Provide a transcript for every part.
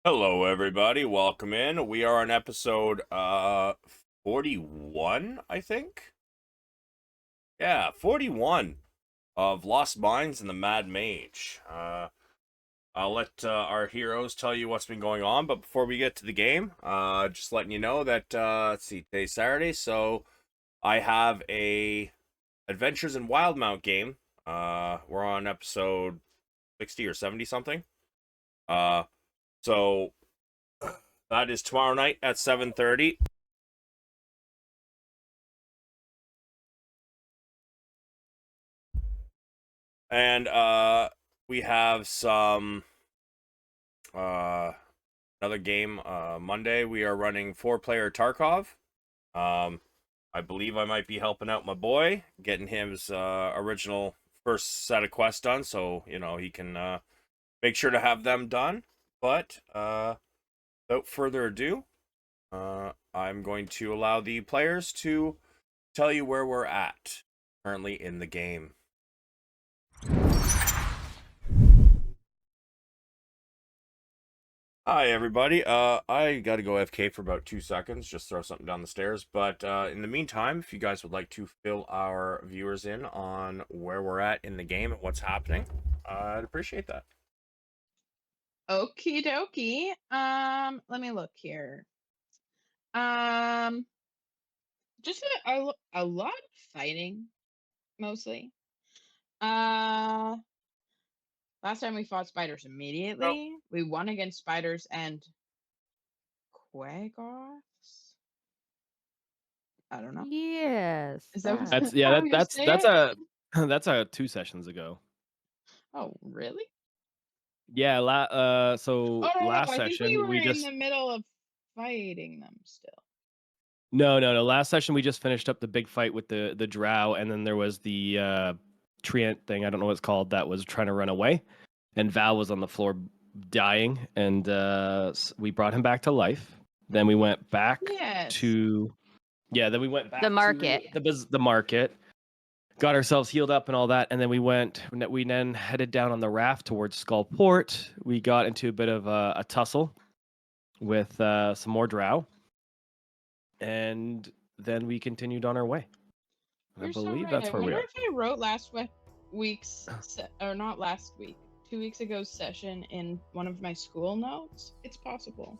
Hello, everybody. Welcome in. We are on episode 41, I think. Yeah, 41 of Lost Mines and the Mad Mage. I'll let our heroes tell you what's been going on, but before we get to the game, just letting you know that let's see, today's Saturday, so I have a Adventures in Wildmount game. We're on episode 60 or 70 something. So that is tomorrow night at 7:30. And we have some another game Monday. We are running 4-player Tarkov. I believe I might be helping out my boy, getting his original first set of quests done, so he can make sure to have them done. But without further ado, I'm going to allow the players to tell you where we're at currently in the game. Hi, everybody. I gotta go FK for about 2 seconds, just throw something down the stairs. But in the meantime, if you guys would like to fill our viewers in on where we're at in the game and what's happening, I'd appreciate that. Okie dokie. Let me look here. Um, just a lot of fighting, mostly. Uh, Last time we fought spiders Oh, immediately. We won against spiders and Quagoths. I don't know. Yes, Is that that. how you say That's it? a that's a 2 sessions ago. Oh, really? Yeah, Oh so no, last I think we session were we in the just middle of fighting them still. no. Last session we just finished up the big fight with the drow, and then there was the treant thing. I don't know what it's called, that was trying to run away, and Val was on the floor dying, and we brought him back to life. Then we went back Yes. to Then we went back The to market. the market. Got ourselves healed up and all that, and then we then headed down on the raft towards Skullport. We got into a bit of a tussle with some more drow, and then we continued on our way. And I You're so believe right. I that's where we wonder are. if I wrote week's or not last week, 2 weeks ago's session in one of my school notes. It's possible.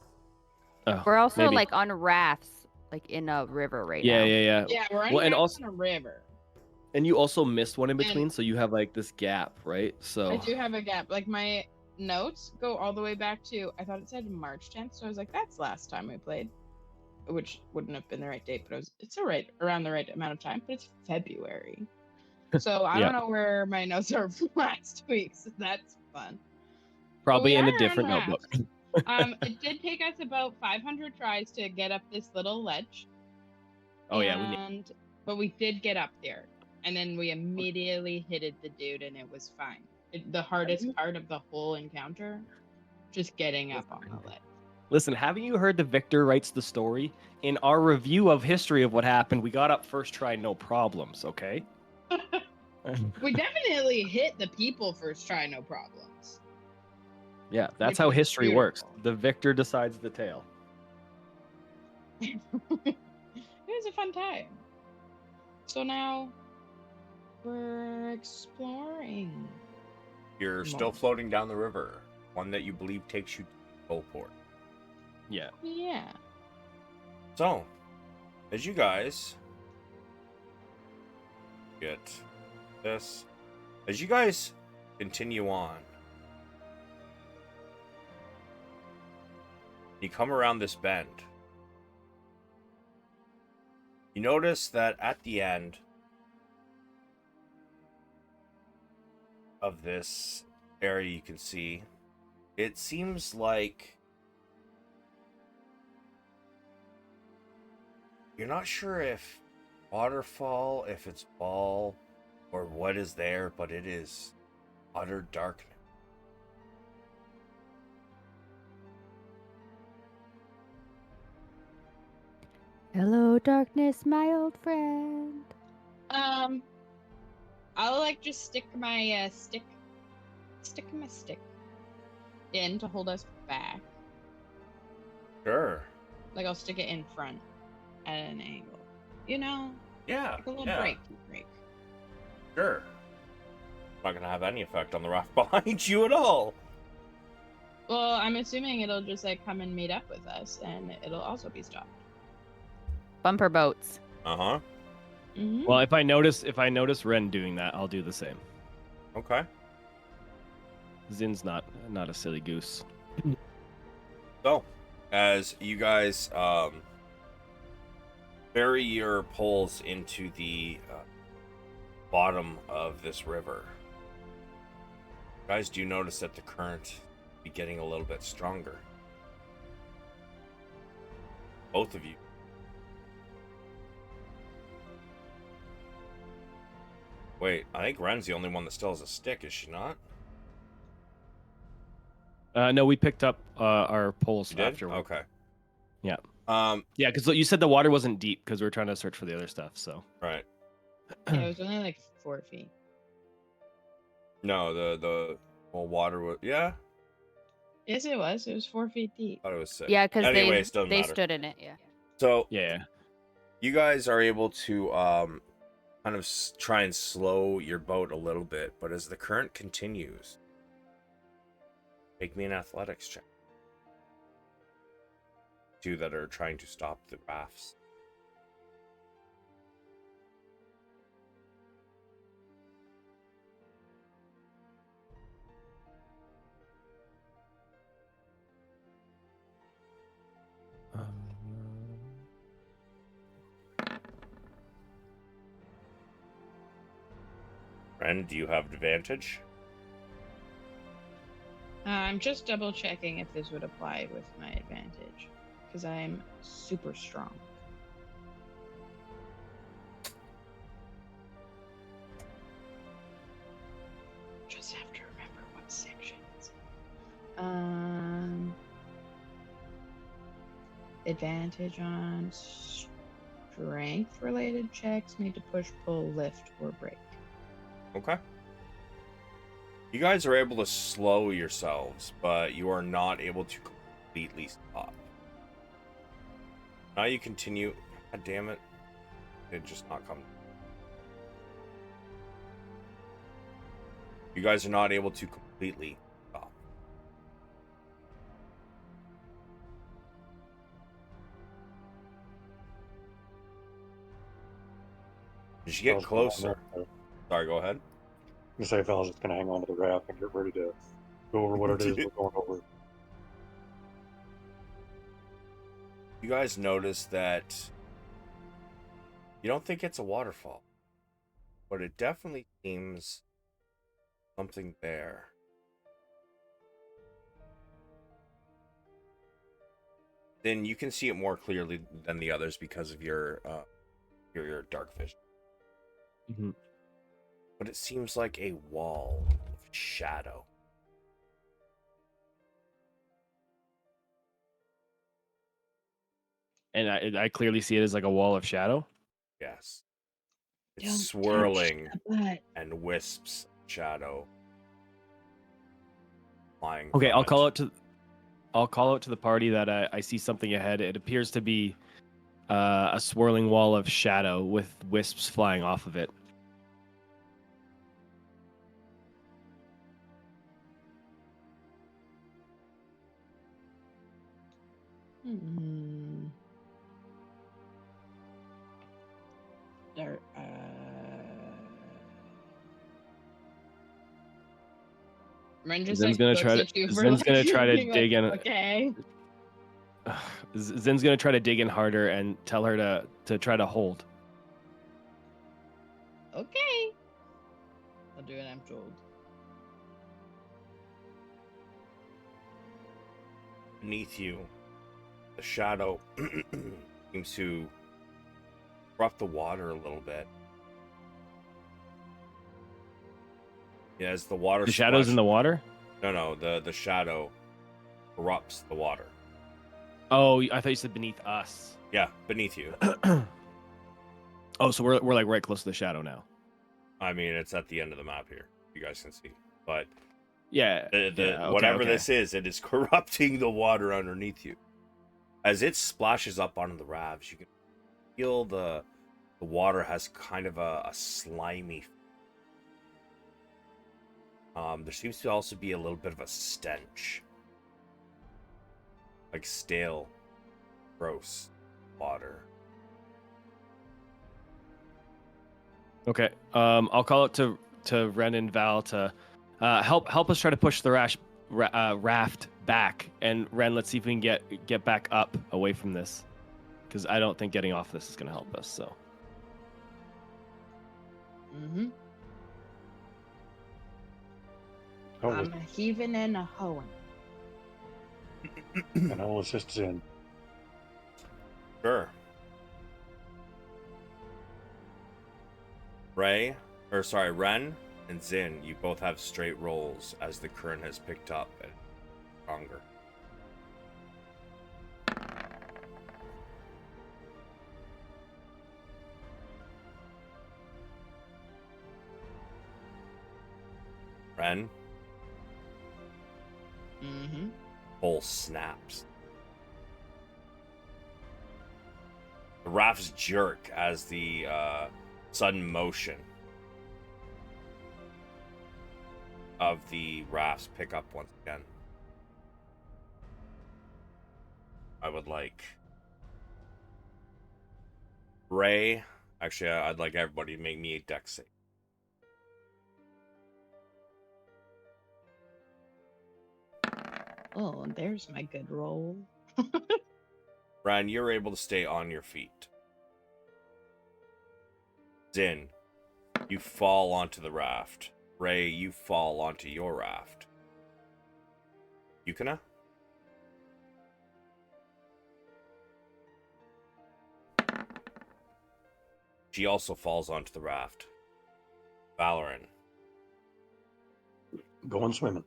Oh, We're also maybe. like on rafts, like in a river right now. Yeah. Yeah, we're on, Well, and on a river. and you also missed one in And between, so you have like this gap, right? I So do have a gap. Like my notes go all the way back to, I thought it said March 10th, so I was like, that's last time we played, which wouldn't have been the right date, but it's around the right amount of time, but it's February. So I yeah, don't know where my notes are from last week, so that's fun. probably in a On different notebook. It did take us about 500 tries to get up this little ledge. Oh yeah, But we did get up there, and then we immediately hitted the dude, and it was fine. The hardest part of the whole encounter, just getting up on the ledge. Listen, haven't you heard the Victor writes the story? In our review of history of what happened, we got up first try, no problems, okay? We definitely hit the people first try, no problems. Yeah, that's Which how was history works. beautiful. The victor decides the tale. It was a fun time. So now we're exploring. You're still floating down the river, one that you believe takes you to Skullport. Yeah. Yeah. So, as you guys get this, as you guys continue on, you come around this bend. You notice that at the end of this area, you can see, it seems like you're not sure if waterfall, if it's ball, or what is there, but it is utter darkness. Hello, darkness, my old friend. I'll like just stick my stick in to hold us back. Sure. Like I'll stick it in front at an angle. You know, Yeah. like a little yeah. break. Sure. Not gonna have any effect on the raft behind you at all. Well, I'm assuming it'll just like come and meet up with us, and it'll also be stopped. Bumper boats. Uh-huh. Mm-hmm. Well, if I notice Ren doing that, I'll do the same. Okay. Zinn's not a silly goose. So, as you guys bury your poles into the bottom of this river, you guys do notice that the current be getting a little bit stronger. Both of you. Wait, I think Ren's the only one that still has a stick, is she not? No, we picked up our poles You did? after. Okay. Yeah. Yeah, because you said the water wasn't deep because we were trying to search for the other stuff. So. right. Yeah, it was only like 4 feet. No, the water was, yeah. Yes, it was. It was 4 feet deep. I thought it was 6. Yeah, because Anyways, they doesn't matter. stood in it. Yeah. So Yeah. you guys are able to kind of try and slow your boat a little bit, but as the current continues, make me an athletics check. 2 that are trying to stop the rafts. Ren, do you have advantage? I'm just double checking if this would apply with my advantage, because I'm super strong. Just have to remember what section it's in. Advantage on strength-related checks made to push, pull, lift, or break. Okay. You guys are able to slow yourselves, but you are not able to completely stop. Now you continue. God damn it. It just not come. You guys are not able to completely stop. Did you get closer? Sorry, go ahead. I say if I was just going to hang on to the raft and get ready to go over what it is we're going over. You guys notice that you don't think it's a waterfall, but it definitely seems something there. Then you can see it more clearly than the others because of your dark vision. Mm-hmm. But it seems like a wall of shadow. And I clearly see it as like a wall of shadow. Yes. Don't It's touch swirling the butt. and wisps of shadow flying. Okay, from I'll call it. out to the party that I see something ahead. It appears to be a swirling wall of shadow with wisps flying off of it. Hmm. There, Ren just Zinn's like gonna looks try to- at you for Zinn's like, gonna try to being dig like, in. Okay. Zinn's gonna try to dig in harder and tell her to try to hold. Okay. I'll do it. I'm told. Beneath you, the shadow seems to rough the water a little bit. As the water The shadow's in the water? No, the shadow erupts the water. Oh, I thought you said beneath us. Yeah, beneath you. Oh, so we're like right close to the shadow now. I mean, it's at the end of the map here. You guys can see. But Yeah. the yeah, okay, whatever okay. this is, it is corrupting the water underneath you. As it splashes up onto the rafts, you can feel the water has kind of a slimy. There seems to also be a little bit of a stench, like stale, gross water. Okay. I'll call it to Ren and Val to help us try to push the raft back. And Ren, let's see if we can get back up away from this, because I don't think getting off this is going to help us. So. Mm-hmm. Oh, I'm a heaving and a hoeing. and I'll assist Zynn. Sure. Ren and Zynn, you both have straight rolls as the current has picked up and stronger. Ren, Mm-hmm. pole snaps. The rafts jerk as the sudden motion of the rafts pick up once again. I would like Ray. Actually, I'd like everybody to make me a dex save. Oh, there's my good roll. Ren, you're able to stay on your feet. Zynn, you fall onto the raft. Ray, you fall onto your raft. Yukina? She also falls onto the raft. Valeran. Going swimming.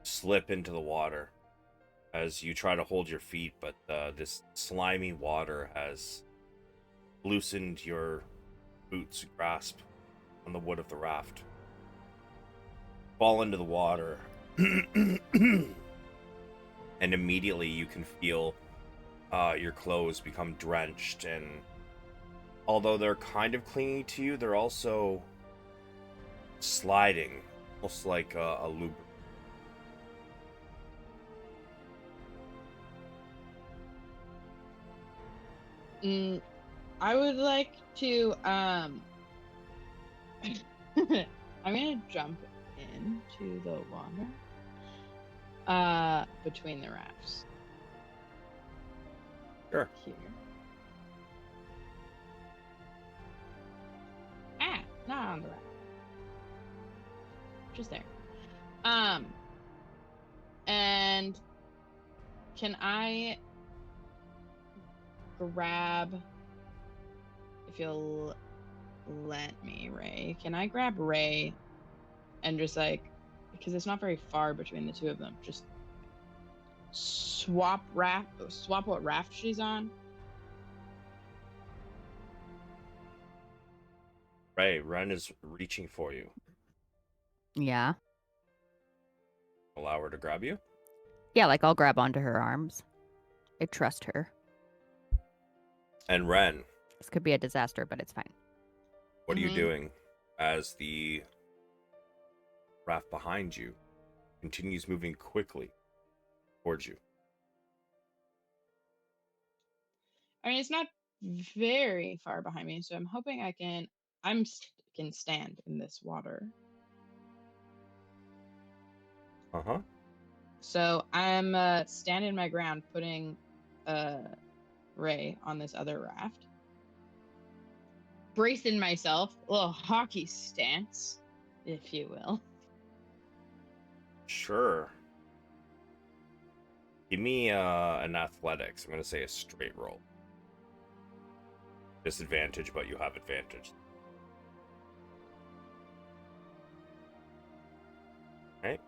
Slip into the water as you try to hold your feet, but this slimy water has loosened your boots' grasp on the wood of the raft. Fall into the water, and immediately you can feel your clothes become drenched, and although they're kind of clinging to you, they're also sliding, almost like a lubricant. I would like to I'm gonna jump into the water between the rafts. Sure. Here. Not on the raft. Just there. And can I grab, if you'll let me, Ray, can I grab Ray and just like, because it's not very far between the two of them, just swap what raft she's on? Ray, Ren is reaching for you. Yeah. Allow her to grab you? Yeah, like I'll grab onto her arms. I trust her. And Ren, This could be a disaster, but it's fine. what are you Mhm. doing as the raft behind you continues moving quickly towards you? I mean, it's not very far behind me, so I'm hoping I can can stand in this water. Uh-huh. So I'm standing my ground, putting Ray on this other raft, bracing myself, a little hockey stance, if you will. Sure. Give me an athletics. I'm going to say a straight roll. Disadvantage, but you have advantage. Right?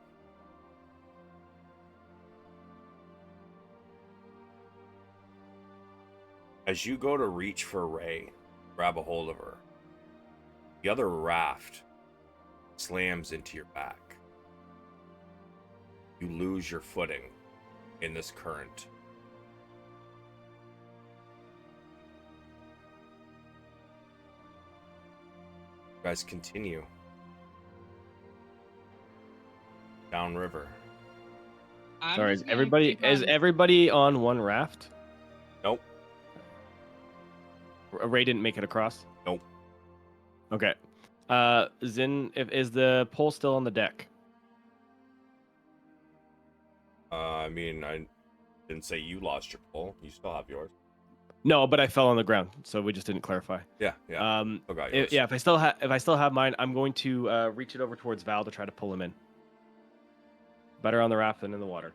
As you go to reach for Ray, grab a hold of her, the other raft slams into your back. You lose your footing in this current. You guys continue downriver. I'm Sorry, just is gonna everybody keep is on- everybody on one raft? Nope. Ray didn't make it across. Nope. Okay. Zynn, is the pole still on the deck? I mean, I didn't say you lost your pole. You still have yours. No, but I fell on the ground, so we just didn't clarify. Yeah, yeah. Still got yours. Yeah. If I still have mine, I'm going to reach it over towards Val to try to pull him in. Better on the raft than in the water.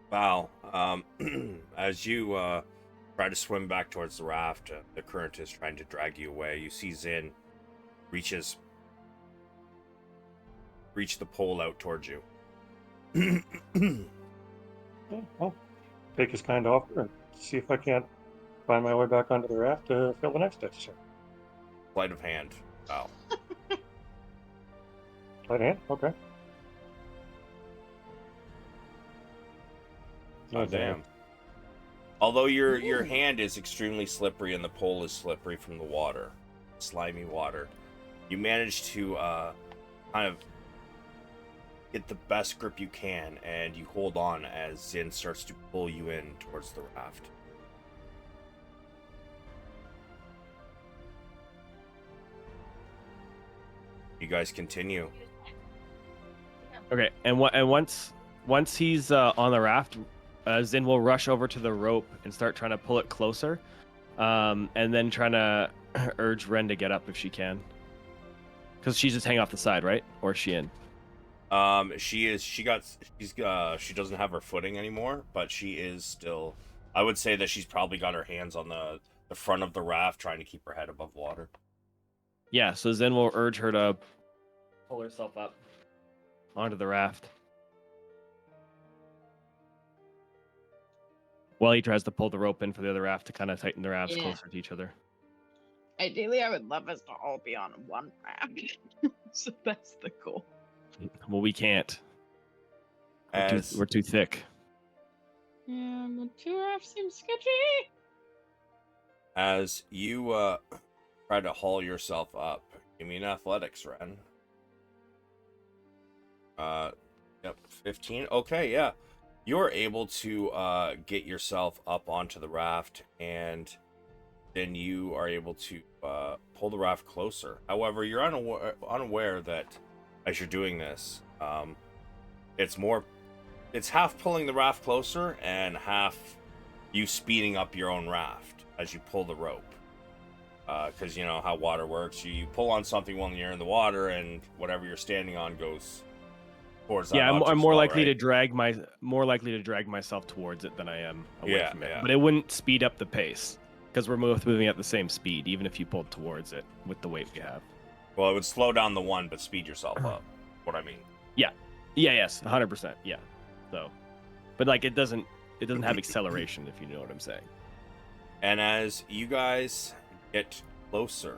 Val, as you try to swim back towards the raft, the current is trying to drag you away. You see Zynn reach the pole out towards you. I'll take his kind offer and see if I can't find my way back onto the raft to fill the next deficit. Sleight of hand, Val. Right hand? Okay. Oh, damn. Although your hand is extremely slippery and the pole is slippery from the water, slimy water, you manage to kind of get the best grip you can, and you hold on as Zynn starts to pull you in towards the raft. You guys continue. Okay, and once he's on the raft, Zynn will rush over to the rope and start trying to pull it closer, and then trying to urge Ren to get up if she can, because she's just hanging off the side, right? Or is she in? She doesn't have her footing anymore, but she is still. I would say that she's probably got her hands on the front of the raft, trying to keep her head above water. Yeah, so Zynn will urge her to pull herself up onto the raft. While he tries to pull the rope in for the other raft to kind of tighten the rafts Yeah. closer to each other. Ideally, I would love us to all be on one raft. So that's the goal. Well, we can't. As We're too thick. Yeah, but 2 rafts seems sketchy. as you try to haul yourself up, give me an athletics, Ren. Yep, 15. Okay, yeah. You're able to get yourself up onto the raft, and then you are able to pull the raft closer. However, you're unaware that as you're doing this, it's half pulling the raft closer and half you speeding up your own raft as you pull the rope. Because you know how water works. You pull on something when you're in the water, and whatever you're standing on goes towards that. Yeah, I'm object as more well, likely right? to drag myself towards it than I am away Yeah, from it. yeah. But it wouldn't speed up the pace because we're both moving at the same speed, even if you pulled towards it with the weight we have. Well, it would slow down the one, but speed yourself up. What I mean. Yeah, yes, 100%. Yeah. So, but like it doesn't have acceleration, if you know what I'm saying. And as you guys get closer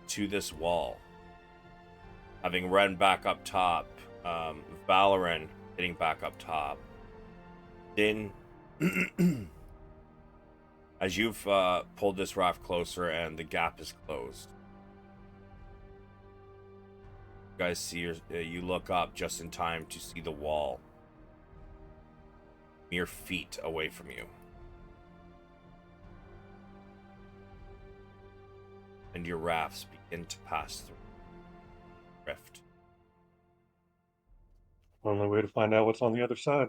to this wall, having Ren back up top, Valeran getting back up top, then as you've pulled this raft closer and the gap is closed, you guys see you look up just in time to see the wall mere feet away from you. And your rafts begin to pass through the rift. Only way to find out what's on the other side.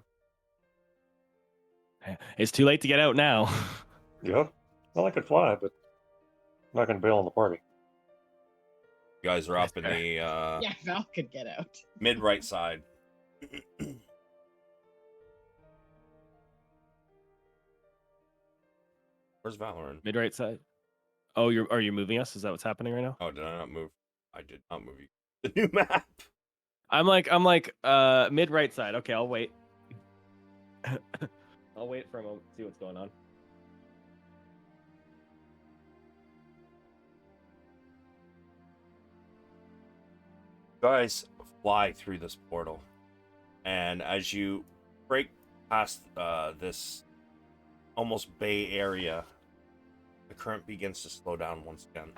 It's too late to get out now. Yep. Well, I could fly, but I'm not going to bail on the party. You guys are up in the Yeah, Val could get out. mid right side. Where's Valeran? Mid right side. Oh, are you moving us? Is that what's happening right now? Oh, did I not move? I did not move you. The new map. I'm like mid right side. Okay, I'll wait. I'll wait for a moment, see what's going on. Guys fly through this portal. And as you break past this almost bay area, the current begins to slow down once again.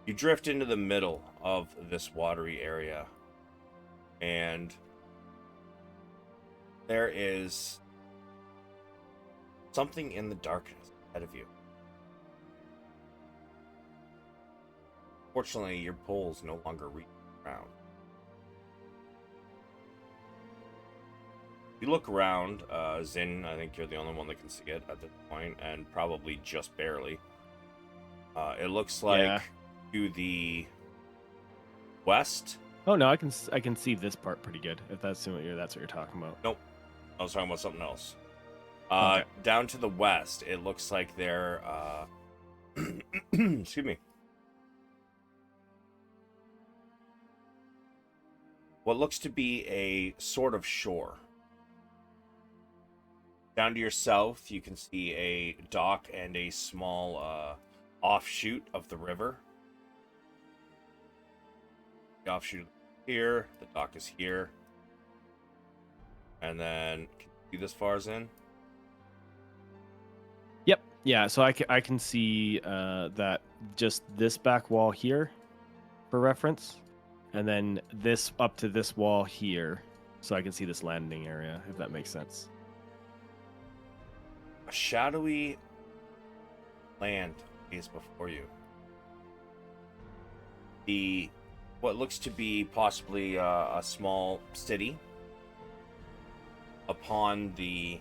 You drift into the middle of this watery area, and there is something in the darkness ahead of you. Fortunately, your poles no longer reach the ground. You look around, Zynn, I think you're the only one that can see it at this point, and probably just barely. It looks like to the west. Oh no, I can see this part pretty good. If that's what you're talking about. Nope, I was talking about something else. Okay. Down to the west, it looks like they're excuse me. What looks to be a sort of shore. Down to your south, you can see a dock and a small offshoot of the river. The offshoot here, the dock is here. And then, can you see this far as in? Yep. Yeah. So I can see that just this back wall here, for reference, and then this up to this wall here, so I can see this landing area, if that makes sense. A shadowy land is before you. What looks to be possibly a small city upon the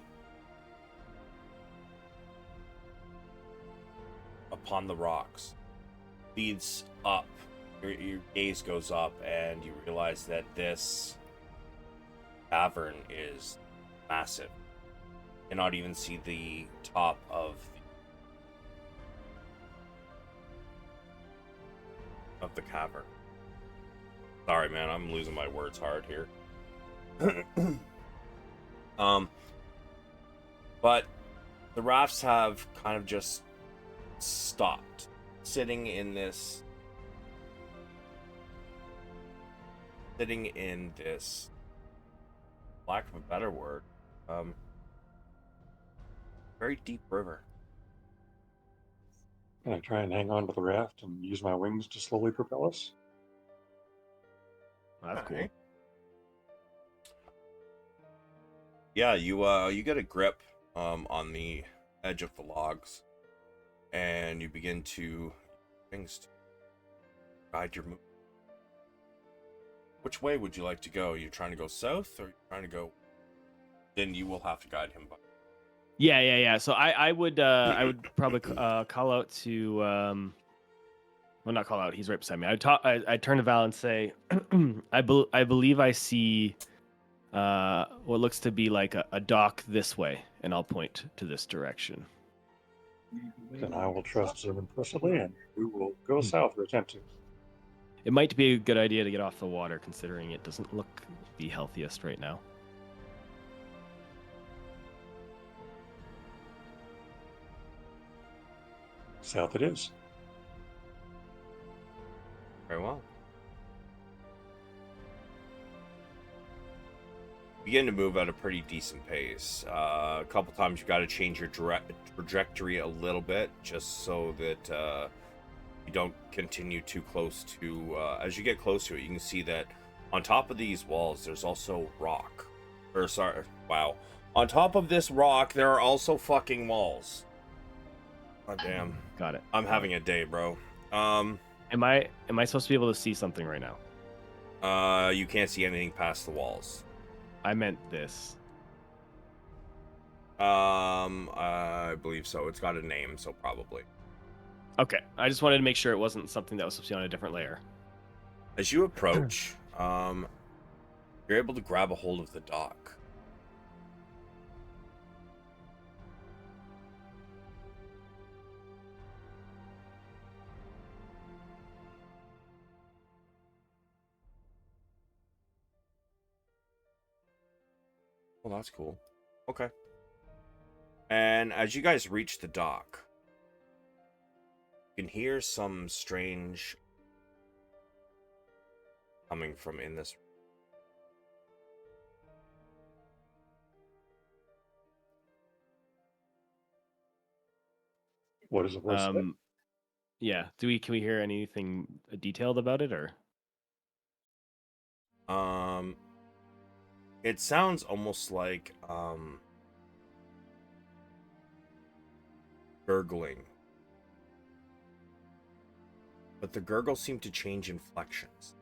rocks leads up. Your gaze goes up and you realize that this cavern is massive. You cannot even see the top of the cavern. Sorry, man, I'm losing my words hard here. But the rafts have kind of just stopped, sitting in this, lack of a better word, very deep river. Can I try and hang on to the raft and use my wings to slowly propel us? That's cool. Alright. Yeah, you get a grip on the edge of the logs, and you begin to things to guide your move. Which way would you like to go? You're trying to go south, or you're trying to go? Then you will have to guide him. Yeah. So I would probably call out to well, not call out. He's right beside me. I turn to Val and say, I believe I see what looks to be like a dock this way, and I'll point to this direction. Then I will trust Zynn implicitly, and we will go south or attempt to. It might be a good idea to get off the water, considering it doesn't look the healthiest right now. South it is. Very well. Begin to move at a pretty decent pace. A couple times you got to change your trajectory a little bit, just so that you don't continue too close to. As you get close to it, you can see that on top of these walls, there's also rock. Or sorry, wow. On top of this rock, there are also fucking walls. God damn. Got it. I'm having a day, bro. Am I supposed to be able to see something right now? You can't see anything past the walls. I meant this. I believe so. It's got a name, so probably. Okay. I just wanted to make sure it wasn't something that was supposed to be on a different layer. As you approach, you're able to grab a hold of the dock. Well, that's cool. Okay. And as you guys reach the dock, you can hear some strange coming from in this. What does the voice say? Yeah. Can we hear anything detailed about it or? It sounds almost like gurgling, but the gurgles seem to change inflections.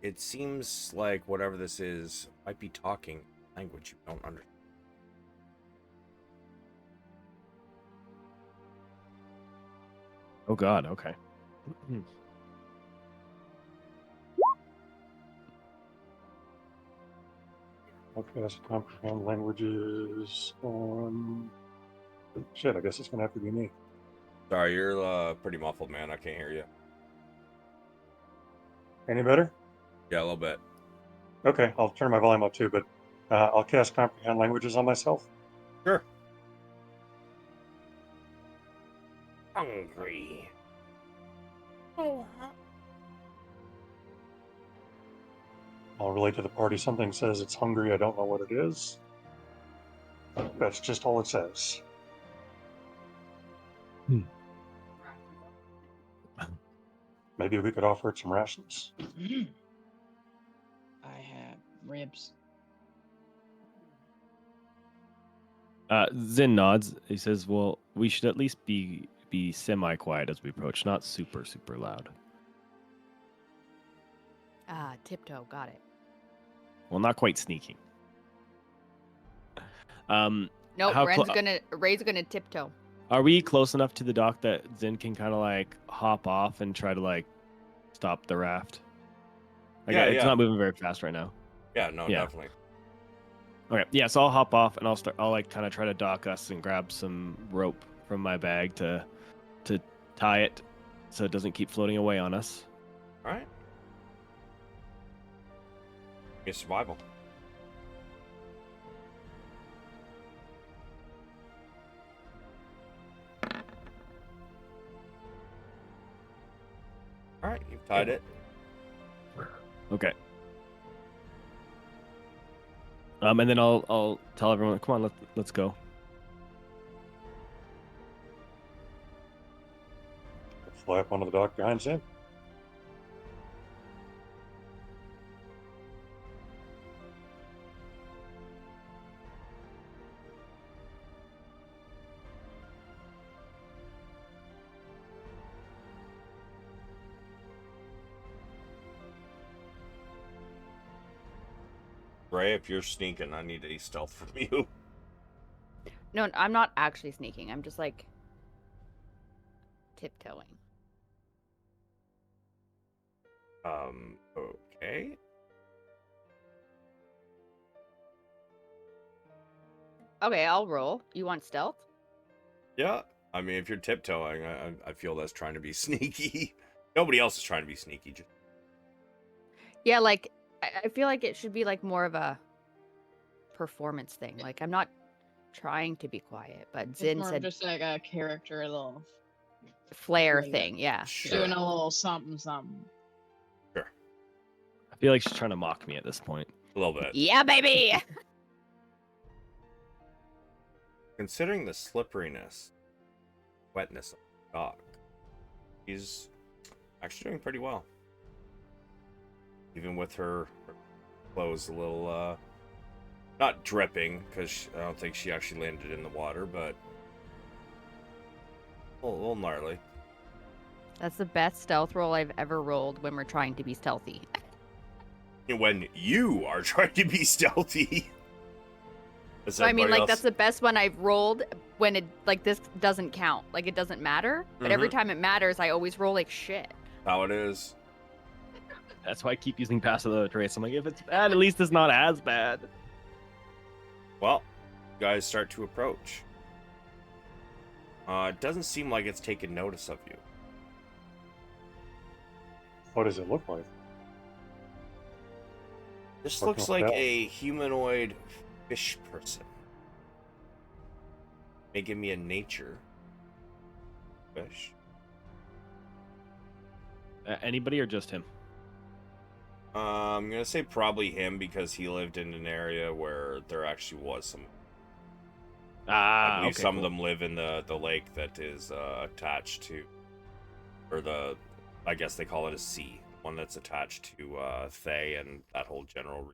It seems like whatever this is might be talking language you don't understand. Oh God. Okay. Okay, that's comprehend languages on. Shit, I guess it's gonna have to be me. Sorry, you're pretty muffled, man. I can't hear you. Any better? Yeah, a little bit. Okay, I'll turn my volume up too, but I'll cast comprehend languages on myself. Sure. Hungry. Oh, I'll relate to the party. Something says it's hungry. I don't know what it is. That's just all it says. Maybe we could offer it some rations. I have ribs. Zynn nods. He says, "Well, we should at least be semi-quiet as we approach, not super loud." Tiptoe, got it. Well, not quite sneaking. No, How Ray's gonna tiptoe. Are we close enough to the dock that Zynn can kind of like hop off and try to like stop the raft? Like, Yeah, it's yeah. not moving very fast right now. Yeah, no, Yeah. definitely. Okay, yeah, so I'll hop off and I'll like kind of try to dock us and grab some rope from my bag to tie it so it doesn't keep floating away on us. All right. It's survival. All right, you've tied it. Okay. And then I'll tell everyone, come on, let's go. Fly up onto the dock behind Zynn. Ray, if you're sneaking, I need a stealth from you. No, I'm not actually sneaking. I'm just like tiptoeing. Okay. Okay, I'll roll. You want stealth? Yeah. I mean, if you're tiptoeing, I feel that's trying to be sneaky. Nobody else is trying to be sneaky. Just... Yeah, like I feel like it should be like more of a performance thing. Like I'm not trying to be quiet, but It's Zynn more said just like a character, a little flair doing thing. Yeah. Sure. doing a little something. Sure. I feel like she's trying to mock me at this point. A little bit. Yeah, baby. Considering the slipperiness, wetness of the dock, she's actually doing pretty well. Even with her clothes a little, not dripping, because I don't think she actually landed in the water, but a little gnarly. That's the best stealth roll I've ever rolled when we're trying to be stealthy. When you are trying to be stealthy. So I mean, like, that's the best one I've rolled when it, like, this doesn't count. Like, it doesn't matter. But every time it matters, I always roll like shit. How it is. That's why I keep using passive load trace. I'm like, if it's bad, at least it's not as bad. Well, you guys start to approach. It doesn't seem like it's taken notice of you. What does it look like? This What looks can I like tell? a humanoid fish person. May give me a nature. Fish. Anybody or just him? I'm gonna say probably him because he lived in an area where there actually was some. I believe Okay, some cool. of them live in the lake that is attached to, or I guess they call it a sea, one that's attached to Thay and that whole general.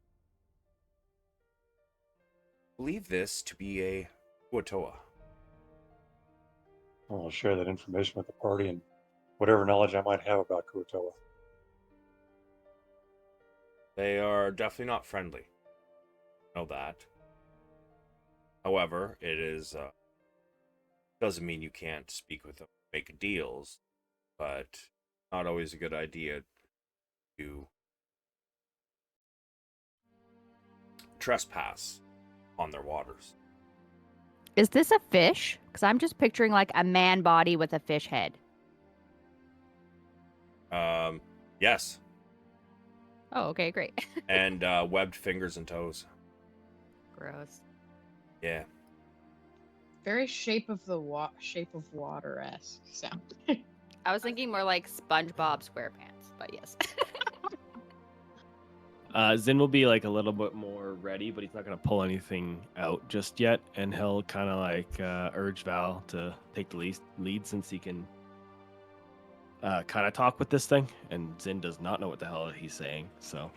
Believe this to be a Kuatoa. I'll share that information with the party and whatever knowledge I might have about Kuatoa. They are definitely not friendly. Know that. However, it is doesn't mean you can't speak with them, make deals, but not always a good idea to trespass on their waters. Is this a fish? Because I'm just picturing like a man body with a fish head. Yes. Oh, okay, great. And webbed fingers and toes. Gross. Yeah. Very shape of water-esque sound. I was thinking more like SpongeBob SquarePants, but yes. Zynn will be like a little bit more ready, but he's not going to pull anything out just yet. And he'll kind of like urge Val to take the lead since he can kind of talk with this thing. And Zynn does not know what the hell he's saying. So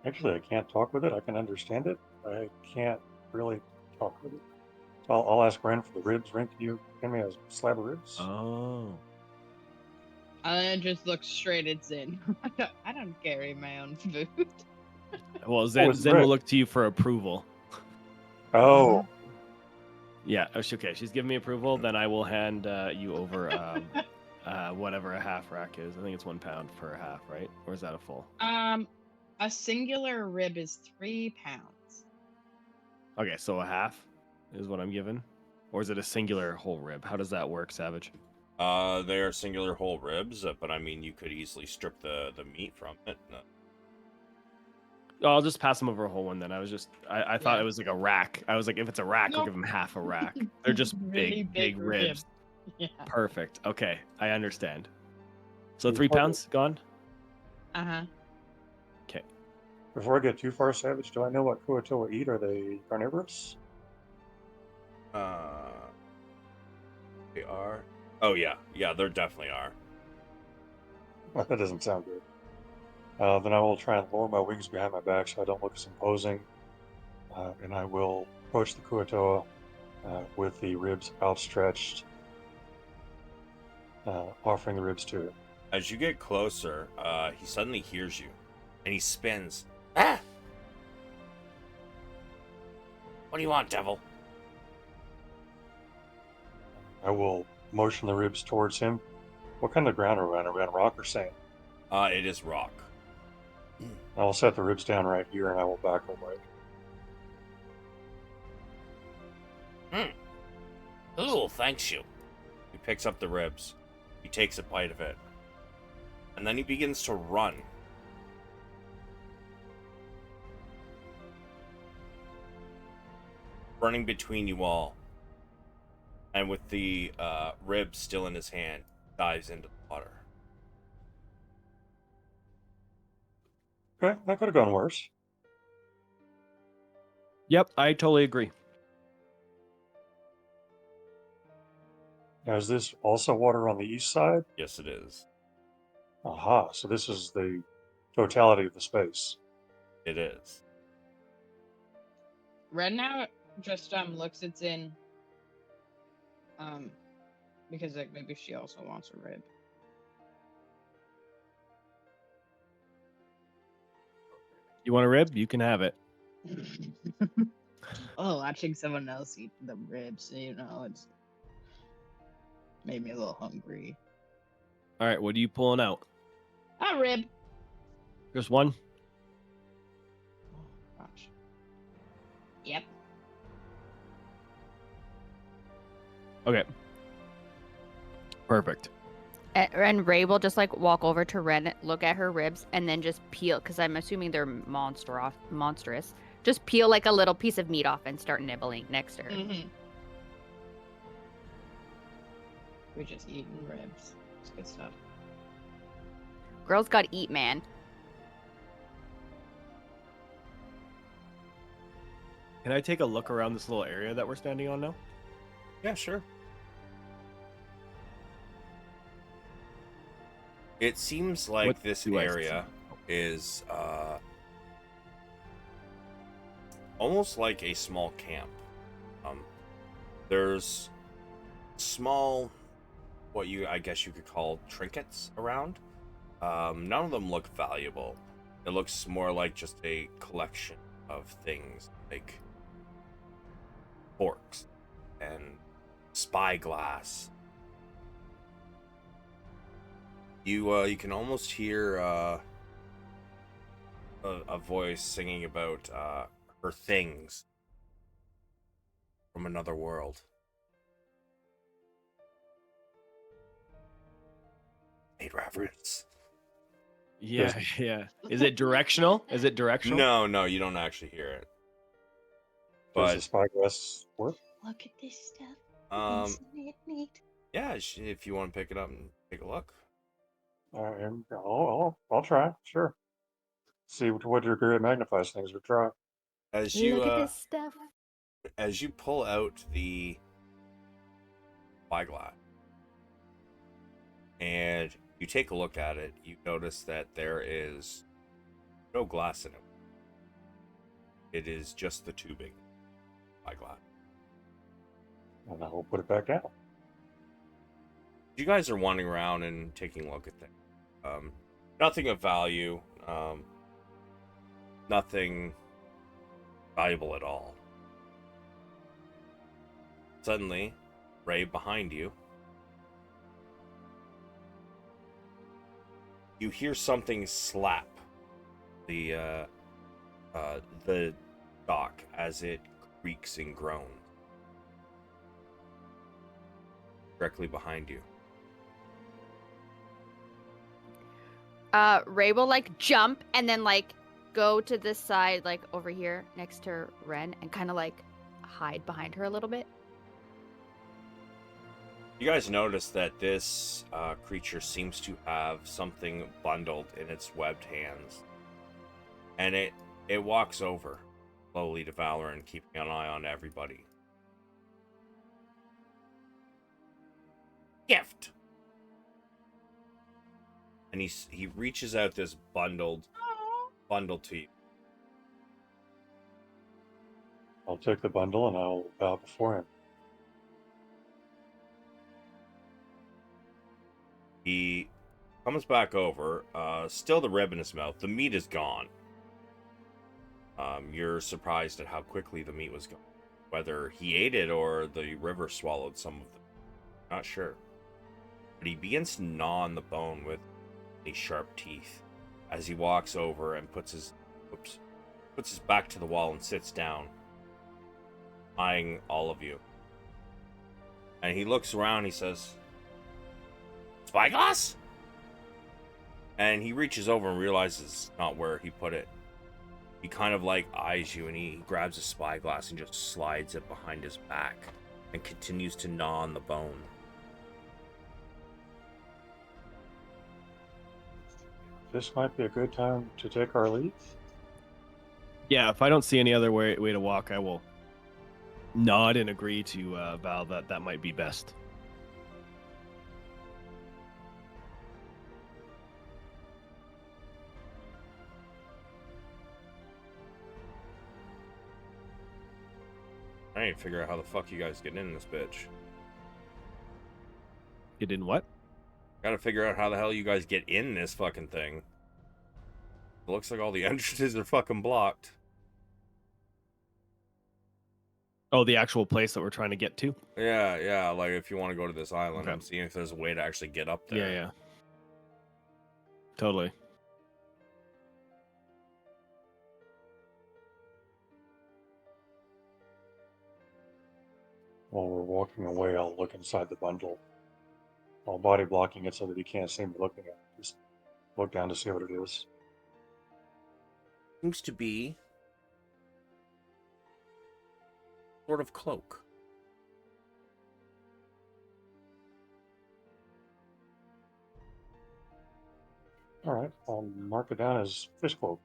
Actually, I can't talk with it. I can understand it. I can't really talk with it. I'll ask Ren for the ribs. Ren, can you give me a slab of ribs? oh, I just look straight at Zynn. I don't carry my own food. well, Zynn it's will red. look to you for approval. Oh, Yeah, okay. She's giving me approval. Then I will hand you over whatever a half rack is. I think it's 1 pound per half, right? Or is that a full? A singular rib is 3 pounds. Okay, so a half is what I'm given, or is it a singular whole rib? How does that work, Savage? They are singular whole ribs, but I mean, you could easily strip the meat from it. Oh, I'll just pass them over a whole one then. I thought Yeah. it was like a rack. I was like, if it's a rack, we'll Nope. give them half a rack. They're just Really big big rib. ribs. Yeah. Perfect. Okay, I understand. So You 3 told me. pounds gone? Uh-huh. Okay. before I get too far, Savage, do I know what Kuatoa eat? Are they carnivorous? They are. Oh yeah, there definitely are. That doesn't sound good. Then I will try and lower my wings behind my back so I don't look as imposing. And I will approach the Kuatoa with the ribs outstretched, offering the ribs to him. As you get closer, he suddenly hears you, and he spins. Ah! What do you want, devil? I will motion the ribs towards him. What kind of ground are we on? Are we on rock or sand? It is rock. I will set the ribs down right here and I will back away. Ooh, thanks you. He picks up the ribs. He takes a bite of it. And then he begins to run. Running between you all. And with the ribs still in his hand, dives into the water. Okay, that could have gone worse. Yep, I totally agree. Now, is this also water on the east side? Yes, it is. Aha, so this is the totality of the space. It is. Red now just looks at Zynn. Because like maybe she also wants a rib. You want a rib? You can have it. Oh, watching someone else eat the ribs, it's made me a little hungry. All right, what are you pulling out? A rib. Just one? Oh, gosh. Yep. Okay. Perfect. And Ray will just like walk over to Ren, look at her ribs, and then just peel, because I'm assuming they're monstrous. Just peel like a little piece of meat off and start nibbling next to her. Mm-hmm. We're just eating ribs. It's good stuff. Girls gotta eat, man. Can I take a look around this little area that we're standing on now? Yeah, sure. It seems like What this do I area see? is almost like a small camp. There's small, I guess you could call trinkets around. None of them look valuable. It looks more like just a collection of things like forks and spyglass. You can almost hear a voice singing about her things from another world. Made reference. Yeah, yeah. Is it directional? Is it directional? No, you don't actually hear it. Does But the spyglass work? Look at this stuff. um, Isn't it neat? yeah, if you want to pick it up and take a look. And I'll try. Sure. See to what degree it magnifies things or try. As Look at this stuff. as you pull out the spyglass and you take a look at it, you notice that there is no glass in it. It is just the tubing spyglass. And I will put it back down. You guys are wandering around and taking a look at things. Nothing of value. Nothing valuable at all. Suddenly, Ray, behind you, you hear something slap the dock as it creaks and groans directly behind you. Ray will like jump and then like go to this side, like over here next to Ren, and kind of like hide behind her a little bit. You guys notice that this creature seems to have something bundled in its webbed hands, and it walks over slowly to Valeran, keeping an eye on everybody. Gift. And he reaches out this bundle to you. I'll take the bundle and I'll bow before him. He comes back over, still the rib in his mouth. The meat is gone. You're surprised at how quickly the meat was gone. Whether he ate it or the river swallowed some of it. Not sure. But he begins to gnaw on the bone with these sharp teeth as he walks over and puts his back to the wall and sits down, eyeing all of you. And he looks around, he says, "Spyglass?" And he reaches over and realizes not where he put it. He kind of like eyes you and he grabs a spyglass and just slides it behind his back and continues to gnaw on the bone. This might be a good time to take our leave. Yeah, if I don't see any other way to walk, I will nod and agree to Val that might be best. I need to figure out how the fuck you guys get in this bitch. You didn't what? Gotta figure out how the hell you guys get in this fucking thing. It looks like all the entrances are fucking blocked. Oh, the actual place that we're trying to get to? Yeah, like if you want to go to this island, Okay. I'm seeing if there's a way to actually get up there. Yeah. Totally. While we're walking away, I'll look inside the bundle. While body blocking it so that he can't see me looking at it. Just look down to see what it is. Seems to be sort of cloak. All right, I'll mark it down as Fishcloak.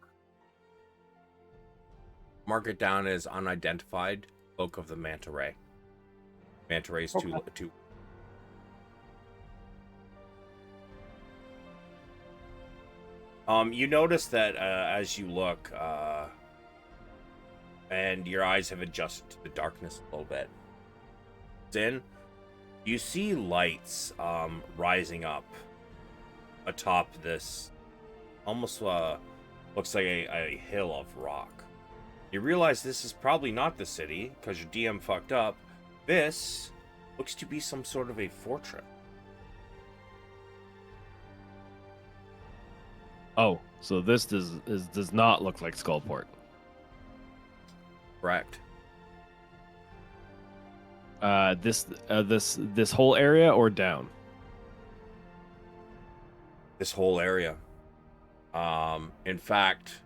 Mark it down as unidentified cloak of the manta ray. Manta ray's Okay. too. You notice that as you look, and your eyes have adjusted to the darkness a little bit. Zynn, you see lights rising up atop this, almost looks like a hill of rock. You realize this is probably not the city, because your DM fucked up. This looks to be some sort of a fortress. Oh, so this does not look like Skullport. Correct. This whole area or down? This whole area. In fact,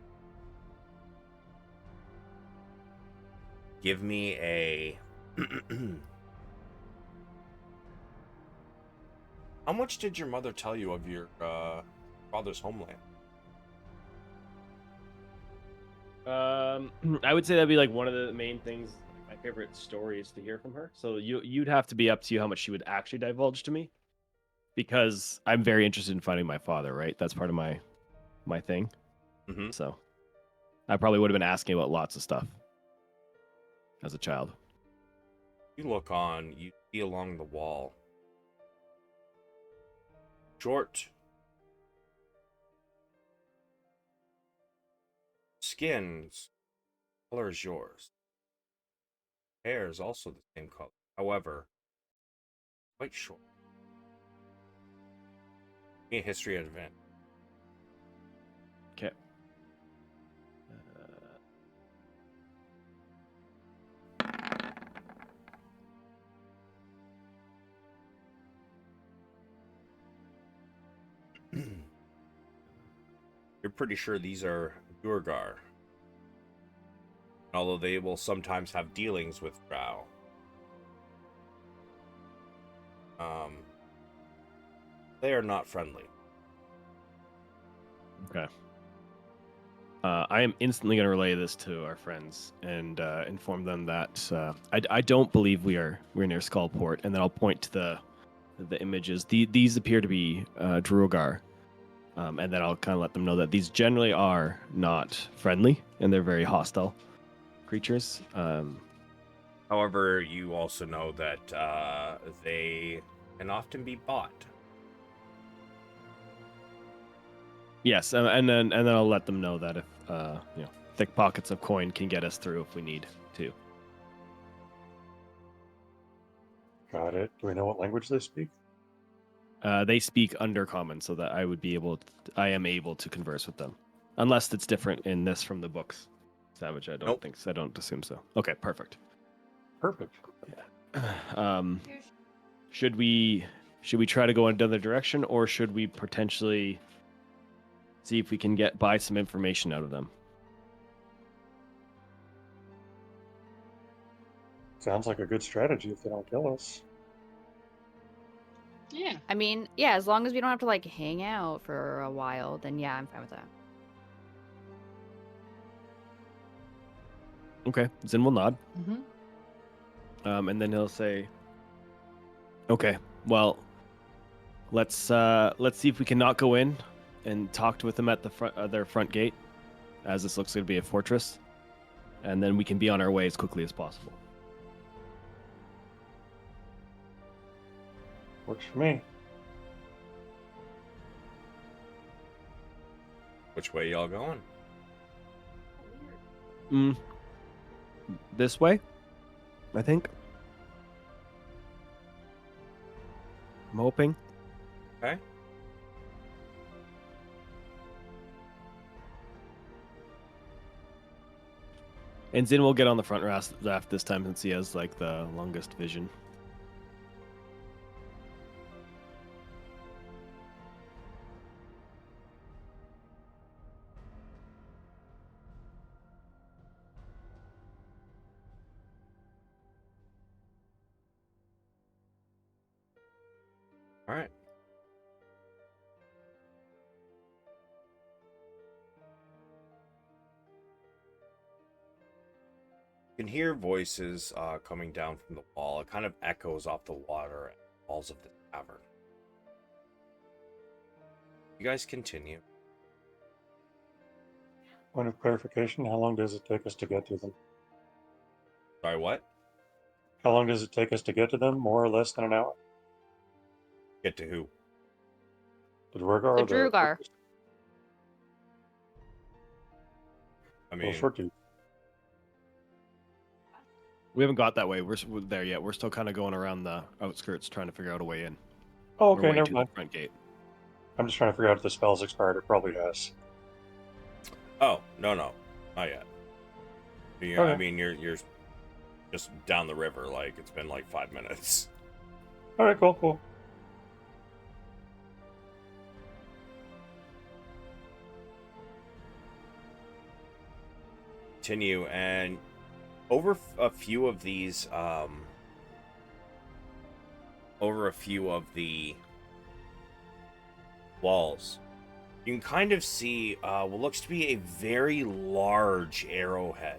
give me a... How much did your mother tell you of your father's homeland? I would say that'd be like one of the main things. My favorite stories to hear from her. So you'd have to be up to you how much she would actually divulge to me, because I'm very interested in finding my father. Right, that's part of my thing. Mm-hmm. So I probably would have been asking about lots of stuff as a child. You look on, you see along the wall. Short. Skin's color is yours. Hair is also the same color. However, quite short. Give me a history at event. Okay. You're pretty sure these are Durgar. Although they will sometimes have dealings with Drow. They are not friendly. Okay. I am instantly going to relay this to our friends and inform them that I don't believe we're near Skullport, and then I'll point to the images. These appear to be Druagar, and then I'll kind of let them know that these generally are not friendly and they're very hostile creatures. However, you also know that they can often be bought. Yes, and then I'll let them know that if thick pockets of coin can get us through if we need to. Got it. Do we know what language they speak? They speak Undercommon, so that I am able to converse with them, unless it's different in this from the books. Savage, I don't Nope. think so. I don't assume so. Okay, perfect. Perfect. Should we try to go in another direction, or should we potentially see if we can buy some information out of them? Sounds like a good strategy if they don't kill us. Yeah. I mean, yeah, as long as we don't have to like hang out for a while, then yeah, I'm fine with that. Okay, Zynn will nod. Mm-hmm. And then he'll say, "Okay, well, let's see if we can not go in and talk with them at the front, their front gate, as this looks to be a fortress, and then we can be on our way as quickly as possible." Works for me. Which way y'all going? This way, I think. I'm hoping. Okay. And Zin will get on the front raft this time since he has like the longest vision. All right. You can hear voices coming down from the wall. It kind of echoes off the water and walls of the tavern. You guys continue. Point of clarification, how long does it take us to get to them? Sorry, what? How long does it take us to get to them? More or less than an hour? Get to who? The Dwergar The or the Drugar. I little mean, short dude? We haven't got that way. We're there yet. We're still kind of going around the outskirts, trying to figure out a way in. Oh, Or okay, way never to mind. the front gate. I'm just trying to figure out if the spell's expired. It probably has. oh, no, not yet. I Okay. mean, you're just down the river. Like, it's been like 5 minutes. All right, cool. Continue, and over a few of these, over a few of the walls, you can kind of see what looks to be a very large arrowhead.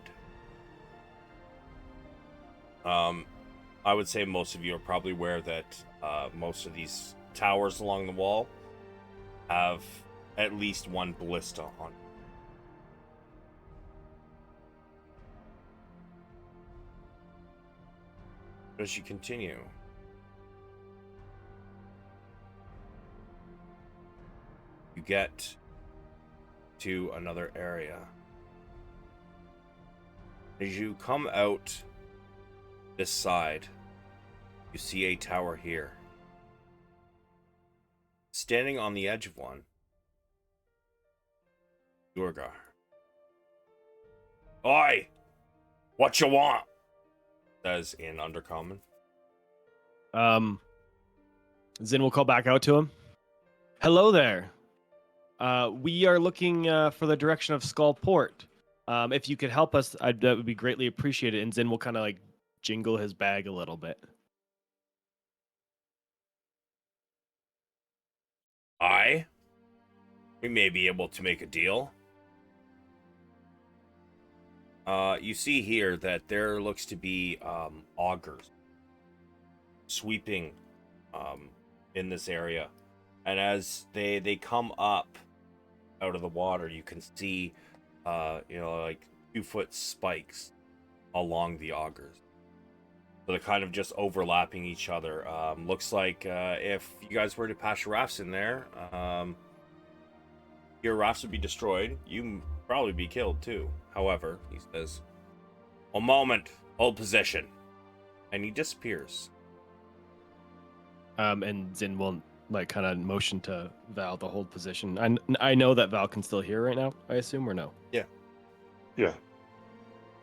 I would say most of you are probably aware that most of these towers along the wall have at least one ballista on it. As you continue, you get to another area. As you come out this side, you see a tower here. Standing on the edge of one, Durgar. Oi! What you want? Says in Undercommon. Zynn will call back out to him. Hello there. We are looking for the direction of Skullport. If you could help us, that would be greatly appreciated. And Zynn will kind of like jingle his bag a little bit. We may be able to make a deal. You see here that there looks to be augurs sweeping in this area, and as they come up out of the water, you can see like 2-foot spikes along the augurs. So they're kind of just overlapping each other. Looks like if you guys were to pass your rafts in there, your rafts would be destroyed. You probably be killed too. However, he says, "A moment, hold position," and he disappears. And Zynn will like kind of motion to Val to hold position. I know that Val can still hear right now. I assume, or no? Yeah.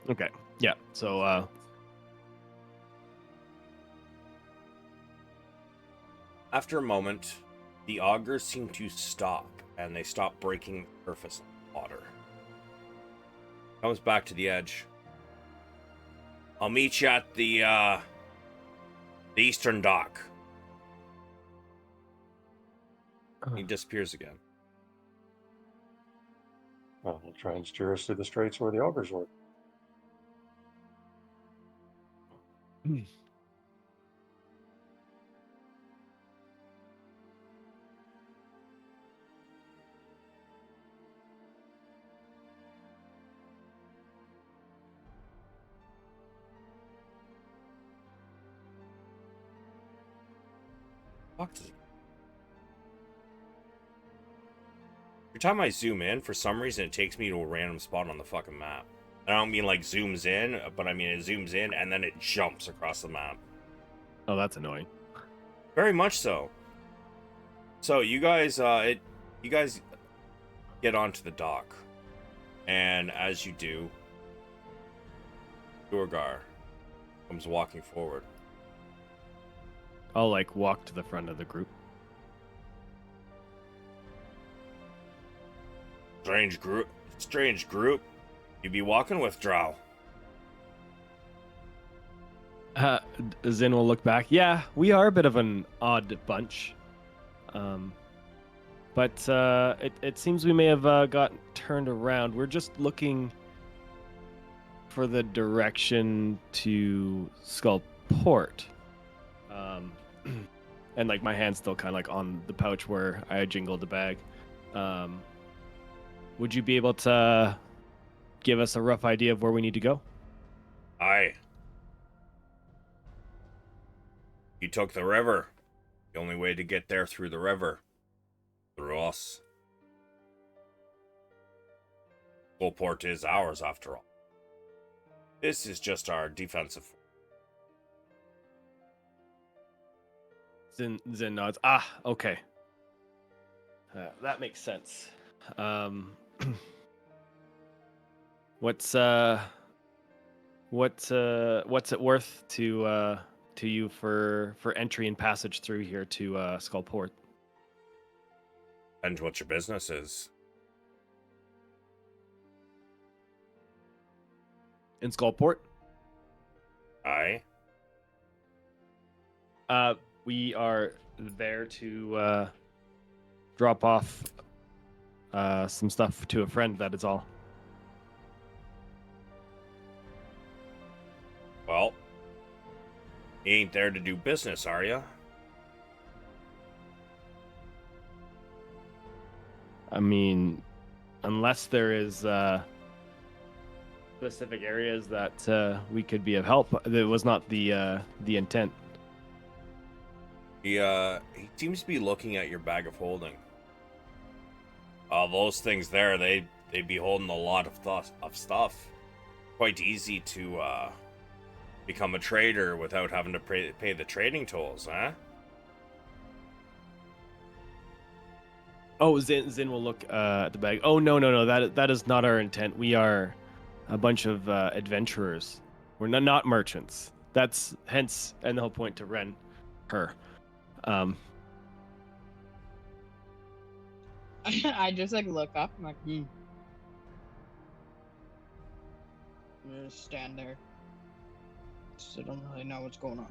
Okay. Yeah. So After a moment, the augurs seem to stop, and they stop breaking the surface of the water. Comes back to the edge. I'll meet you at the eastern dock. He disappears again. Well, we'll try and steer us through the straits where the augurs were. Fuck does he... Every time I zoom in, for some reason, it takes me to a random spot on the fucking map. I don't mean like zooms in, but I mean it zooms in and then it jumps across the map. oh, that's annoying. Very much so. So you guys, you guys get onto the dock, and as you do, Durgar comes walking forward. I'll like walk to the front of the group. Strange group. You be walking with Drow. Zynn will look back. Yeah, we are a bit of an odd bunch. But it seems we may have got turned around. We're just looking for the direction to Skullport. And like my hand's still kind of like on the pouch where I jingled the bag. Would you be able to give us a rough idea of where we need to go? Aye. You took the river. The only way to get there through the river. Through us. Skullport is ours after all. This is just our defensive. Zynn nods. Okay. That makes sense. What's it worth to you for entry and passage through here to Skullport? Depends what your business is. In Skullport? Aye. We are there to drop off some stuff to a friend, that is all. Well, you ain't there to do business, are you? I mean, unless there is specific areas that we could be of help, that was not the intent. He seems to be looking at your bag of holding. Those things there, they'd be holding a lot of stuff. Quite easy to become a trader without having to pay the trading tolls, huh? Oh, Zynn will look at the bag. Oh, no. That is not our intent. We are a bunch of adventurers. We're not merchants. That's hence, and the whole point to Ren, her. I just like look up. I'm like, I'm gonna just stand there. So I don't really know what's going on.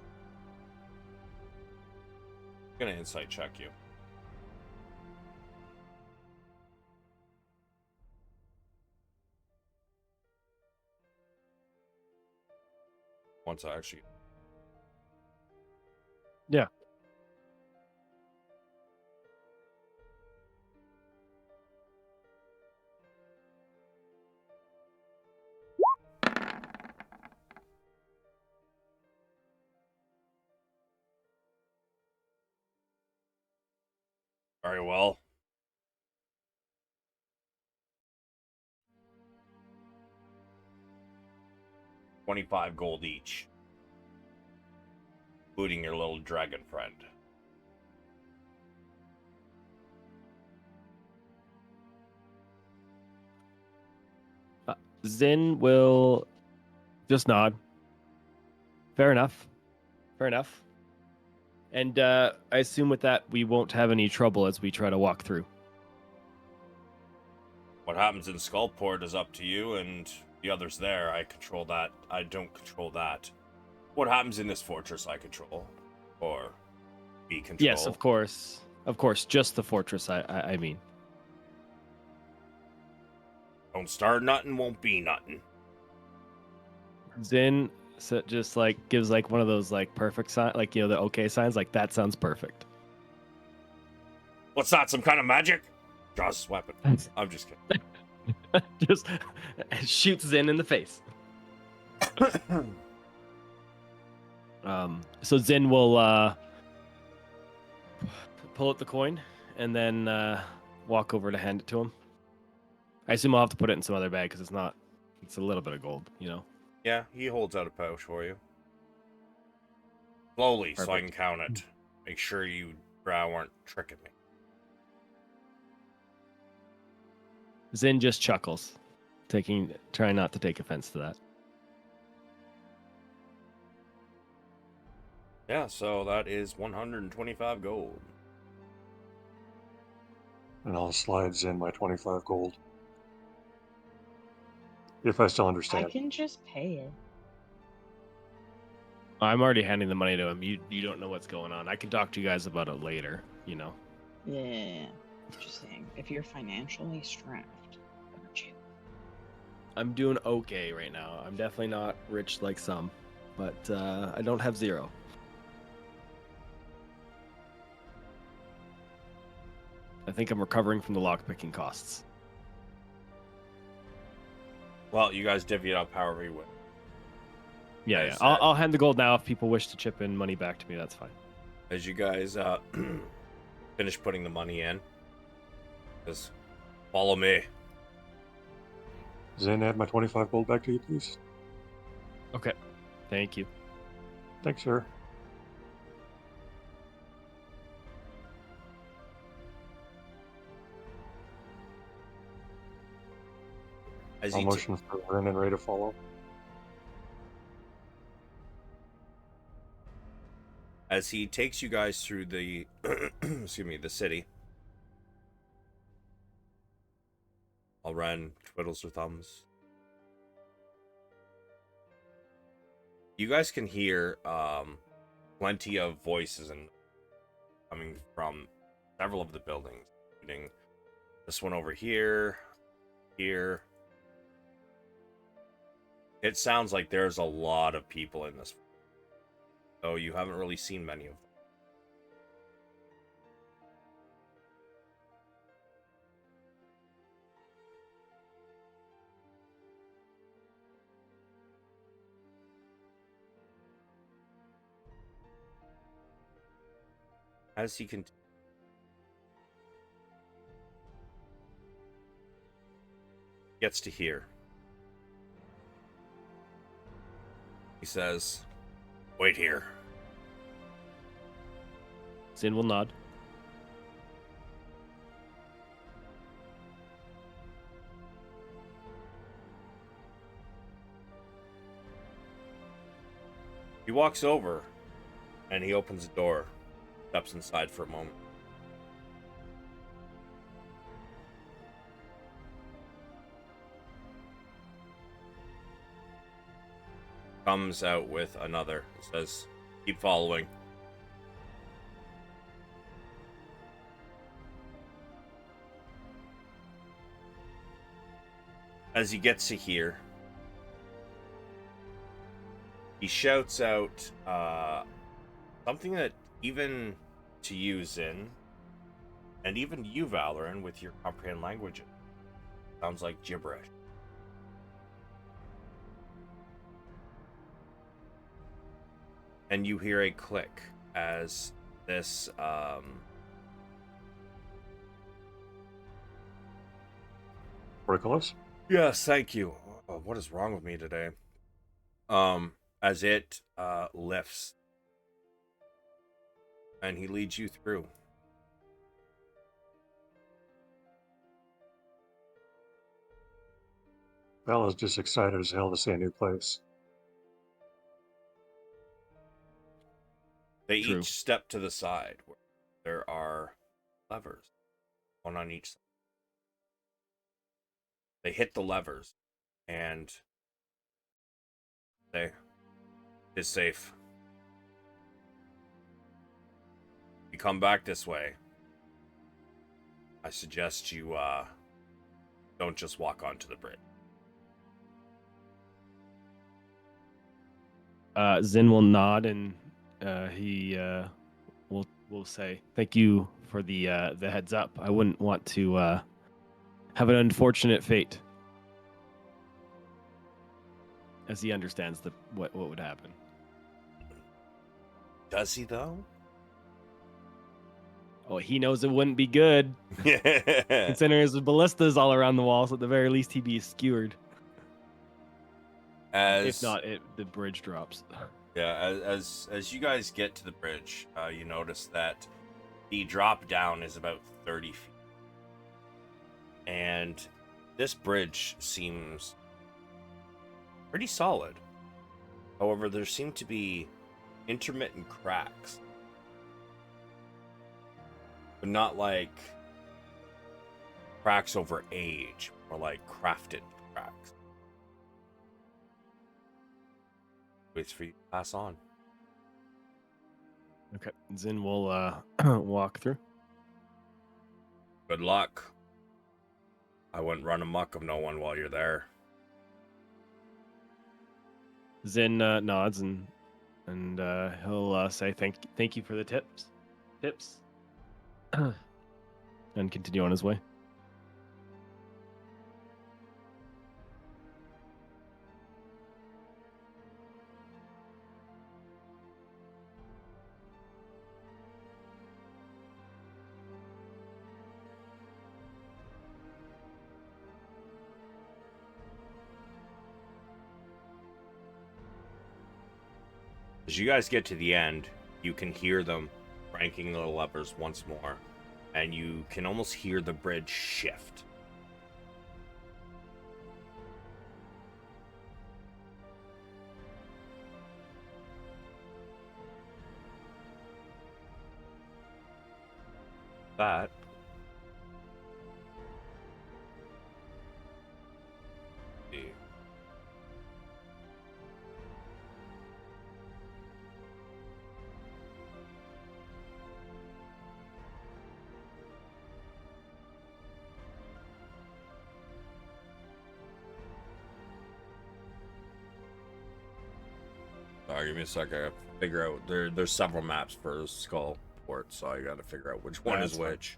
I'm gonna insight check you. Once I actually. Yeah. Very well. $25 gold each, including your little dragon friend. Zynn will just nod. Fair enough. And I assume with that, we won't have any trouble as we try to walk through. What happens in Skullport is up to you and the others there. I control that. I don't control that. What happens in this fortress, I control. Or we control. Yes, of course. Of course, just the fortress, I mean. Don't start nothing, won't be nothing. Zynn just like gives like one of those like perfect sign, like, you know, the okay signs, like that sounds perfect. What's that, some kind of magic? Draws his weapon. I'm just kidding. Just shoots Zynn in the face. So Zynn will pull out the coin and then walk over to hand it to him. I assume I'll have to put it in some other bag because it's a little bit of gold, you know. Yeah, he holds out a pouch for you. Slowly, so I can Perfect. count it. Make sure you drow aren't tricking me. Zynn just chuckles, trying not to take offense to that. Yeah, so that is 125 gold. And I'll slide in my 25 gold. If I still I understand. can just pay it. I'm already handing the money to him. You don't know what's going on. I can talk to you guys about it later, you know. Yeah. Just saying, if you're financially strapped, aren't you? I'm doing okay right now. I'm definitely not rich like some, but I don't have 0. I think I'm recovering from the lockpicking costs. Well, you guys divvy it up however you would. Yeah, As, yeah. I'll hand the gold now if people wish to chip in money back to me. That's fine. As you guys finish putting the money in, just follow me. Zynn, add my 25 gold back to you, please. Okay. Thank you. Thanks, sir. As I'll he motion for Ren and Ray to follow. as he takes you guys through the excuse me, the city. Ren twiddles her thumbs. You guys can hear plenty of voices and coming from several of the buildings, including this one over here. It sounds like there's a lot of people in this, though you haven't really seen many of them. As he continues, gets to here. He says, "Wait here." Zynn will nod. He walks over and he opens the door, steps inside for a moment. Comes out with another. Says, "Keep following." As he gets to here, he shouts out something that even to you, Zynn, and even you, Valeran, with your comprehend language, sounds like gibberish. And you hear a click as this Nicholas? Yes, thank you. Oh, what is wrong with me today? As it lifts, and he leads you through. Bella's just excited as hell to see a new place. They True. each step to the side where there are levers, one on each side. They hit the levers and say, "It's safe. If you come back this way, I suggest you don't just walk onto the bridge." Zynn will nod and he will say, "Thank you for the heads up. I wouldn't want to have an unfortunate fate." As he understands what would happen. Does he though? Oh, he knows it wouldn't be good. Yeah. Considering his ballistas all around the wall, so at the very least he'd be skewered. If not, the bridge drops. Yeah, as you guys get to the bridge, you notice that the drop down is about 30 feet. And this bridge seems pretty solid. However, there seem to be intermittent cracks. But not like cracks over age, or like crafted cracks. Waits for you to pass on. Okay, Zynn will walk through. Good luck. I wouldn't run amok of no one while you're there. Zynn nods and he'll say thank you for the tips, and continue on his way. As you guys get to the end, you can hear them cranking the levers once more, and you can almost hear the bridge shift. That Sorry, give me a second. I gotta figure out there's several maps for Skullport, so I gotta figure out which one is which.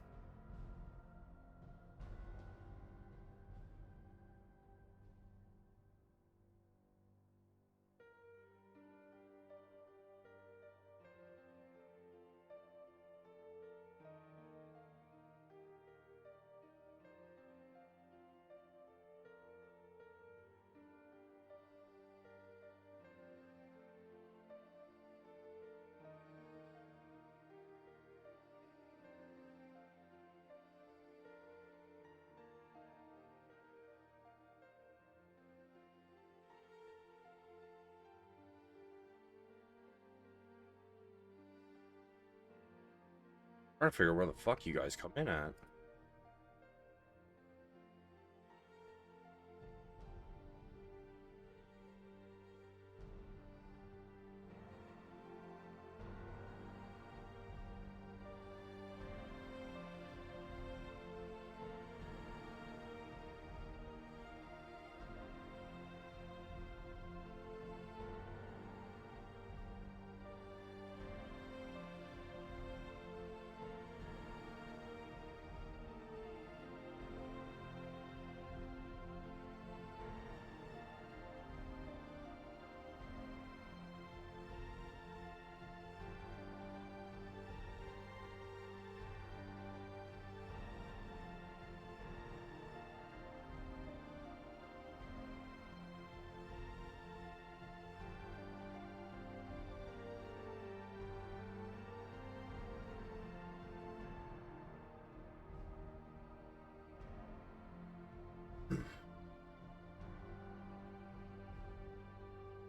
I'm trying to figure out where the fuck you guys come in at.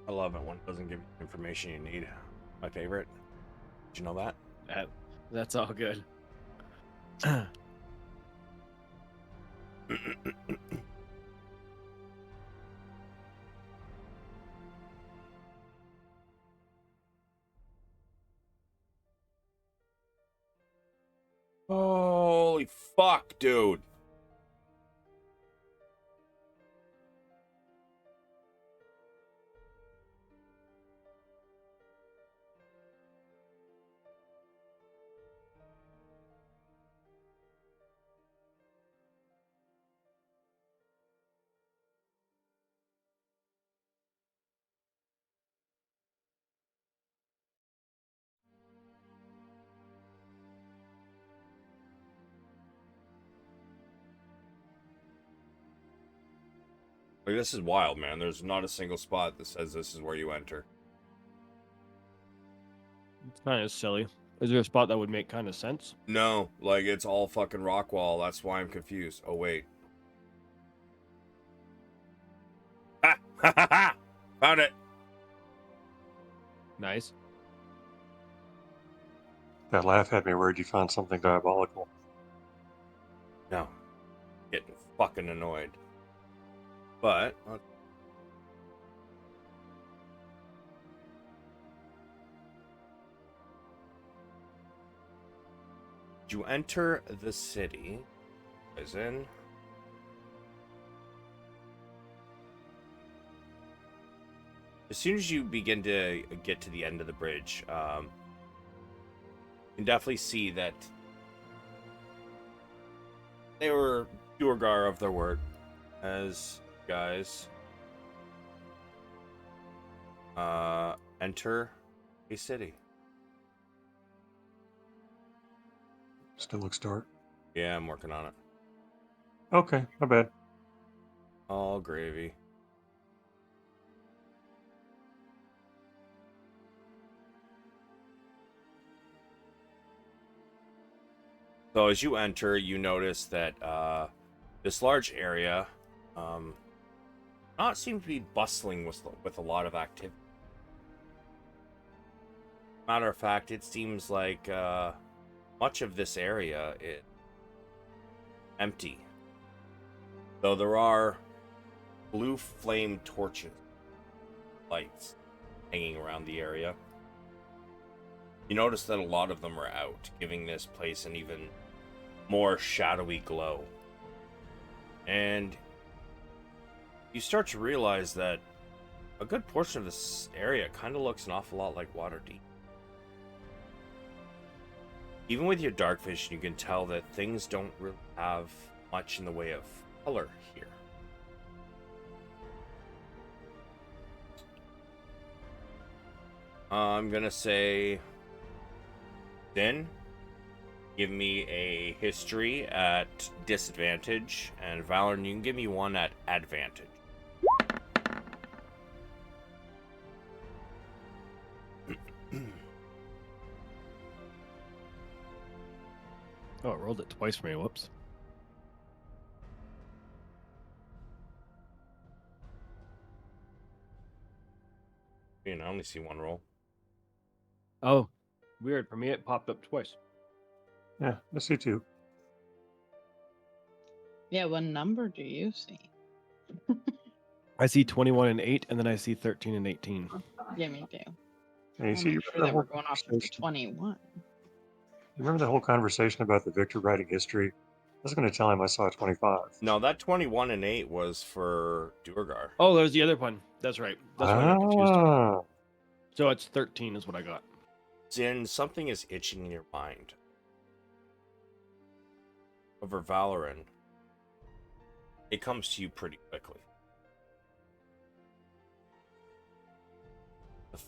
I love it when it doesn't give you the information you need. My favorite. Did you know that? That's all good. Holy fuck, dude. Like, this is wild, man. There's not a single spot that says this is where you enter. It's kind of silly. Is there a spot that would make kind of sense? No, like, it's all fucking rock wall. That's why I'm confused. Oh, wait. Ha! Ha ha ha! Found it! Nice. That laugh had me worried you found something diabolical. No. Getting fucking annoyed. But... you enter the city, as in... as soon as you begin to get to the end of the bridge, you can definitely see that they were Duergar of their word as guys enter a city. Still looks dark. Yeah, I'm working on it. Okay, not bad. All gravy. So as you enter, you notice that this large area not seem to be bustling with a lot of activity. Matter of fact, it seems like much of this area is empty. Though there are blue flame torches, lights hanging around the area. You notice that a lot of them are out, giving this place an even more shadowy glow. And you start to realize that a good portion of this area kind of looks an awful lot like Waterdeep. Even with your dark vision, you can tell that things don't really have much in the way of color here. I'm gonna say, Zynn, give me a history at disadvantage, and Valeran, you can give me one at advantage. Oh, it rolled it twice for me. Whoops. I only see one roll. Oh, weird. For me, it popped up twice. Yeah, I see two. Yeah, what number do you see? I see 21 and 8, and then I see 13 and 18. Yeah, me too. And you I'll see, make sure that we're going off of the 21. You remember the whole conversation about the victor writing history? I was going to tell him I saw a 25. No, that 21 and 8 was for Duergar. Oh, there's the other one. That's right. That's why I got confused. Ah, So it's 13 is what I got. Zynn, something is itching in your mind. Over Valeran, it comes to you pretty quickly.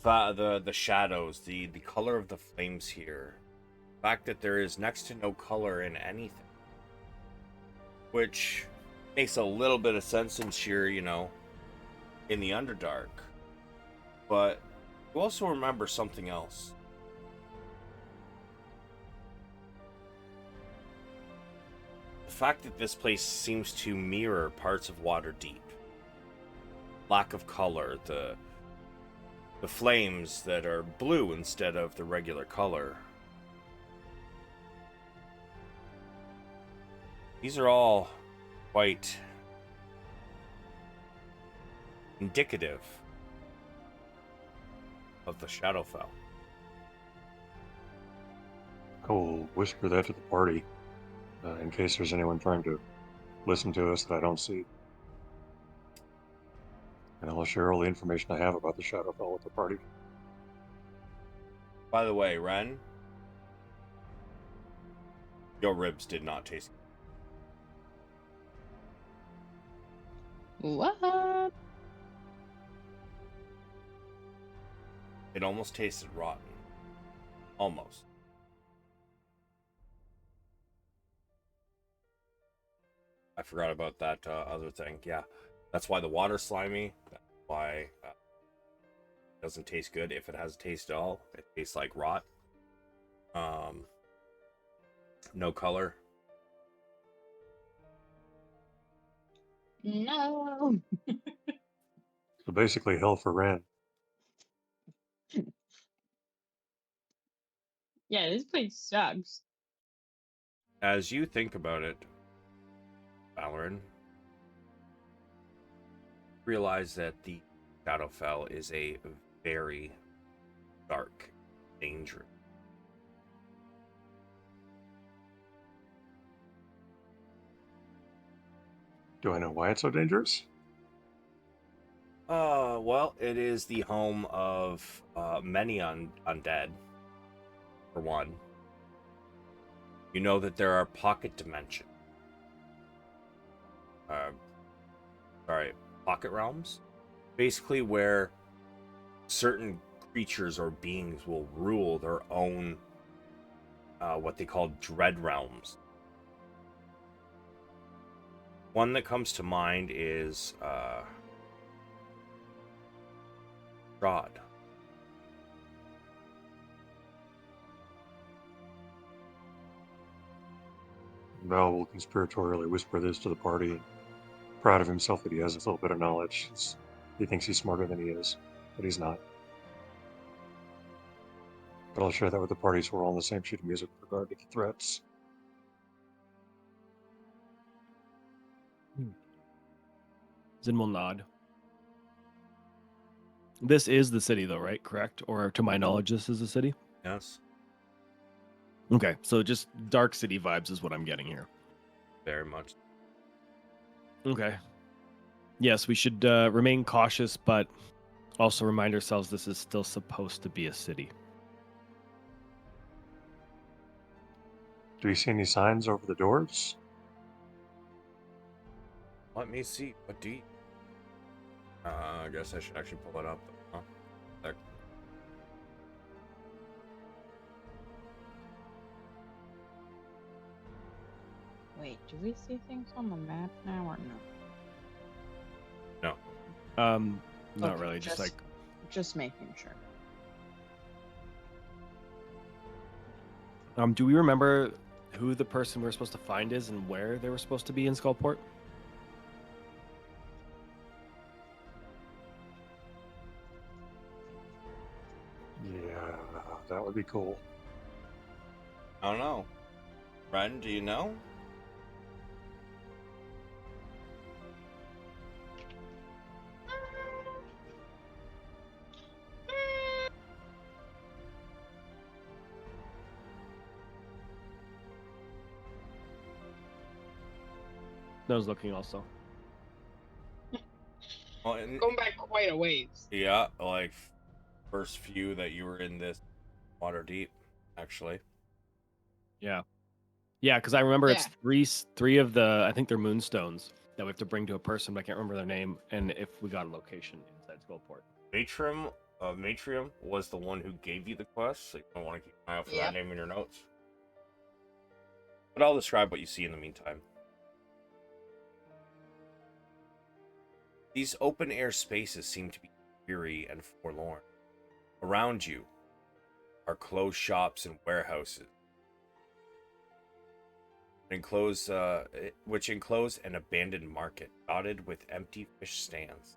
The shadows, the color of the flames here, the fact that there is next to no color in anything, which makes a little bit of sense since you're, in the Underdark. But you also remember something else. The fact that this place seems to mirror parts of Waterdeep. Lack of color, the flames that are blue instead of the regular color. These are all quite indicative of the Shadowfell. I will whisper that to the party in case there's anyone trying to listen to us that I don't see. And I'll share all the information I have about the Shadowfell with the party. By the way, Ren, your ribs did not taste good. What? It almost tasted rotten. Almost. I forgot about that other thing. Yeah, that's why the water's slimy. That's why it doesn't taste good. If it has a taste at all, it tastes like rot. No color. No. So basically, hell for Ren. Yeah, this place sucks. As you think about it, Valeran, realize that the Shadowfell is a very dark, dangerous. Do I know why it's so dangerous? Well, it is the home of many undead. For one, you know that there are pocket dimensions. Uh, sorry, pocket realms, basically where certain creatures or beings will rule their own, what they call dread realms. One that comes to mind is Strahd. Val will conspiratorially whisper this to the party, proud of himself that he has a little bit of knowledge. He thinks he's smarter than he is, but he's not. But I'll share that with the party so we're all on the same sheet of music with regard to the threats. Zynn will nod. This is the city, though, right? Correct? Or to my knowledge, this is the city? Yes, Okay, so just dark city vibes is what I'm getting here. very much. Okay. Yes, we should remain cautious, but also remind ourselves this is still supposed to be a city. Do we see any signs over the doors? Let me see. What do you? I guess I should actually pull it up. Huh? There. Wait, do we see things on the map now or no? Not Okay, really, just like Just making sure. do we remember who the person we were supposed to find is and where they were supposed to be in Skullport? Yeah, that would be cool. I don't know. Ren, do you know? I was looking also. Well, and, Going back quite a ways. yeah, like first few that you were in this water deep, actually. Yeah. Yeah, because I remember it's Yeah. three of the, I think they're moonstones that we have to bring to a person, but I can't remember their name, and if we got a location inside Skullport. Matrium was the one who gave you the quest, so you don't want to keep an eye out for Yep. that name in your notes. But I'll describe what you see in the meantime. These open-air spaces seem to be eerie and forlorn. Around you are closed shops and warehouses, which enclose an abandoned market dotted with empty fish stands.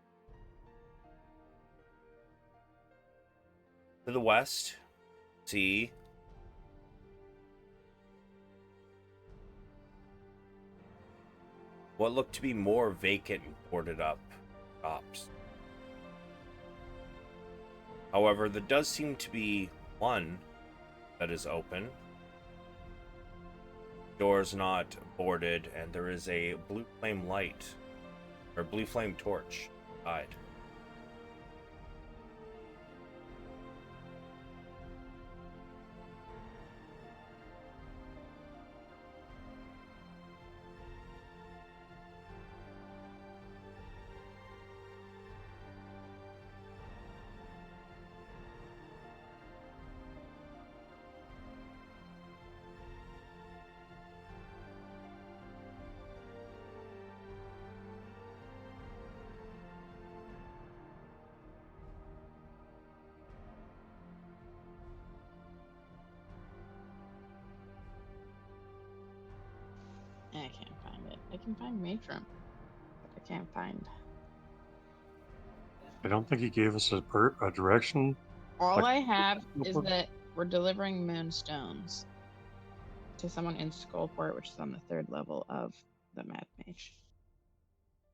To the west, see what look to be more vacant and boarded up shops. However, there does seem to be one that is open. Doors not boarded, and there is a blue flame light, or blue flame torch inside. I can't find it. I can find Matron, but I can't find. I don't think he gave us a direction. All Like- I have is that we're delivering moonstones to someone in Skullport, which is on the 3rd level of the Mad Mage.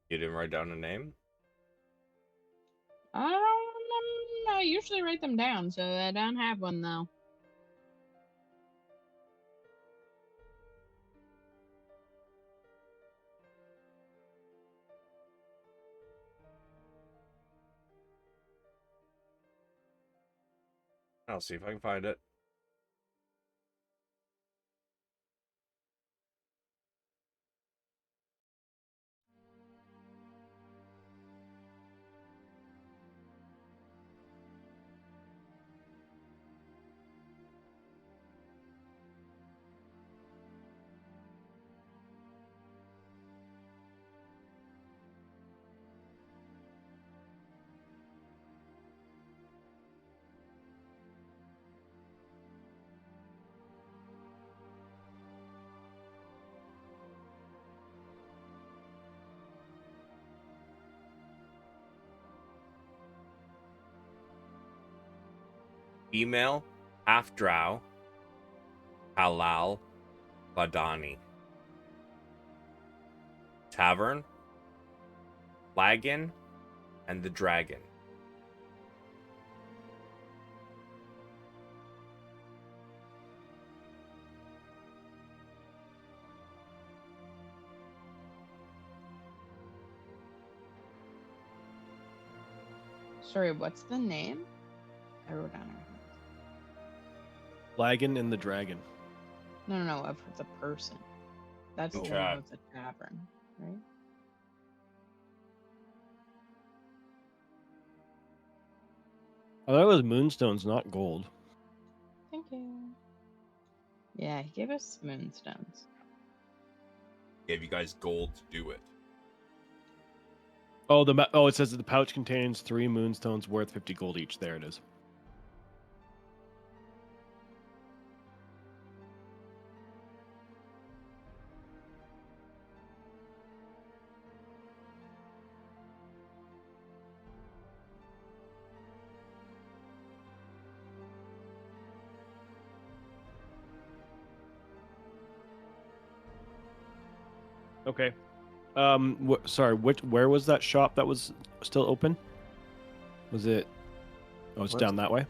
You didn't write down a name? I don't remember. I usually write them down, so I don't have one though. I'll see if I can find it. Female, half drow, halal, Ladani. Tavern, Flagon, and the Dragon. Sorry, what's the name? I wrote down her. Flagon and the Dragon. No, of the person. That's the Chat. name of the tavern, right? I thought it was moonstones, not gold. Thank you. Yeah, he gave us moonstones. Gave you guys gold to do it. Oh, it says that the pouch contains 3 moonstones worth 50 gold each. There it is. Okay. Sorry. Where was that shop that was still open? Was it? Oh, it's What? down that way.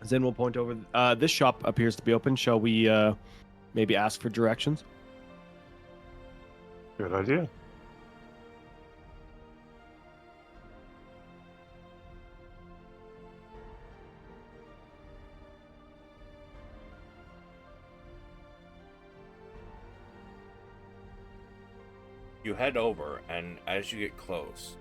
Zynn will point over. This shop appears to be open. Shall we maybe ask for directions? Good idea. You head over, and as you get close,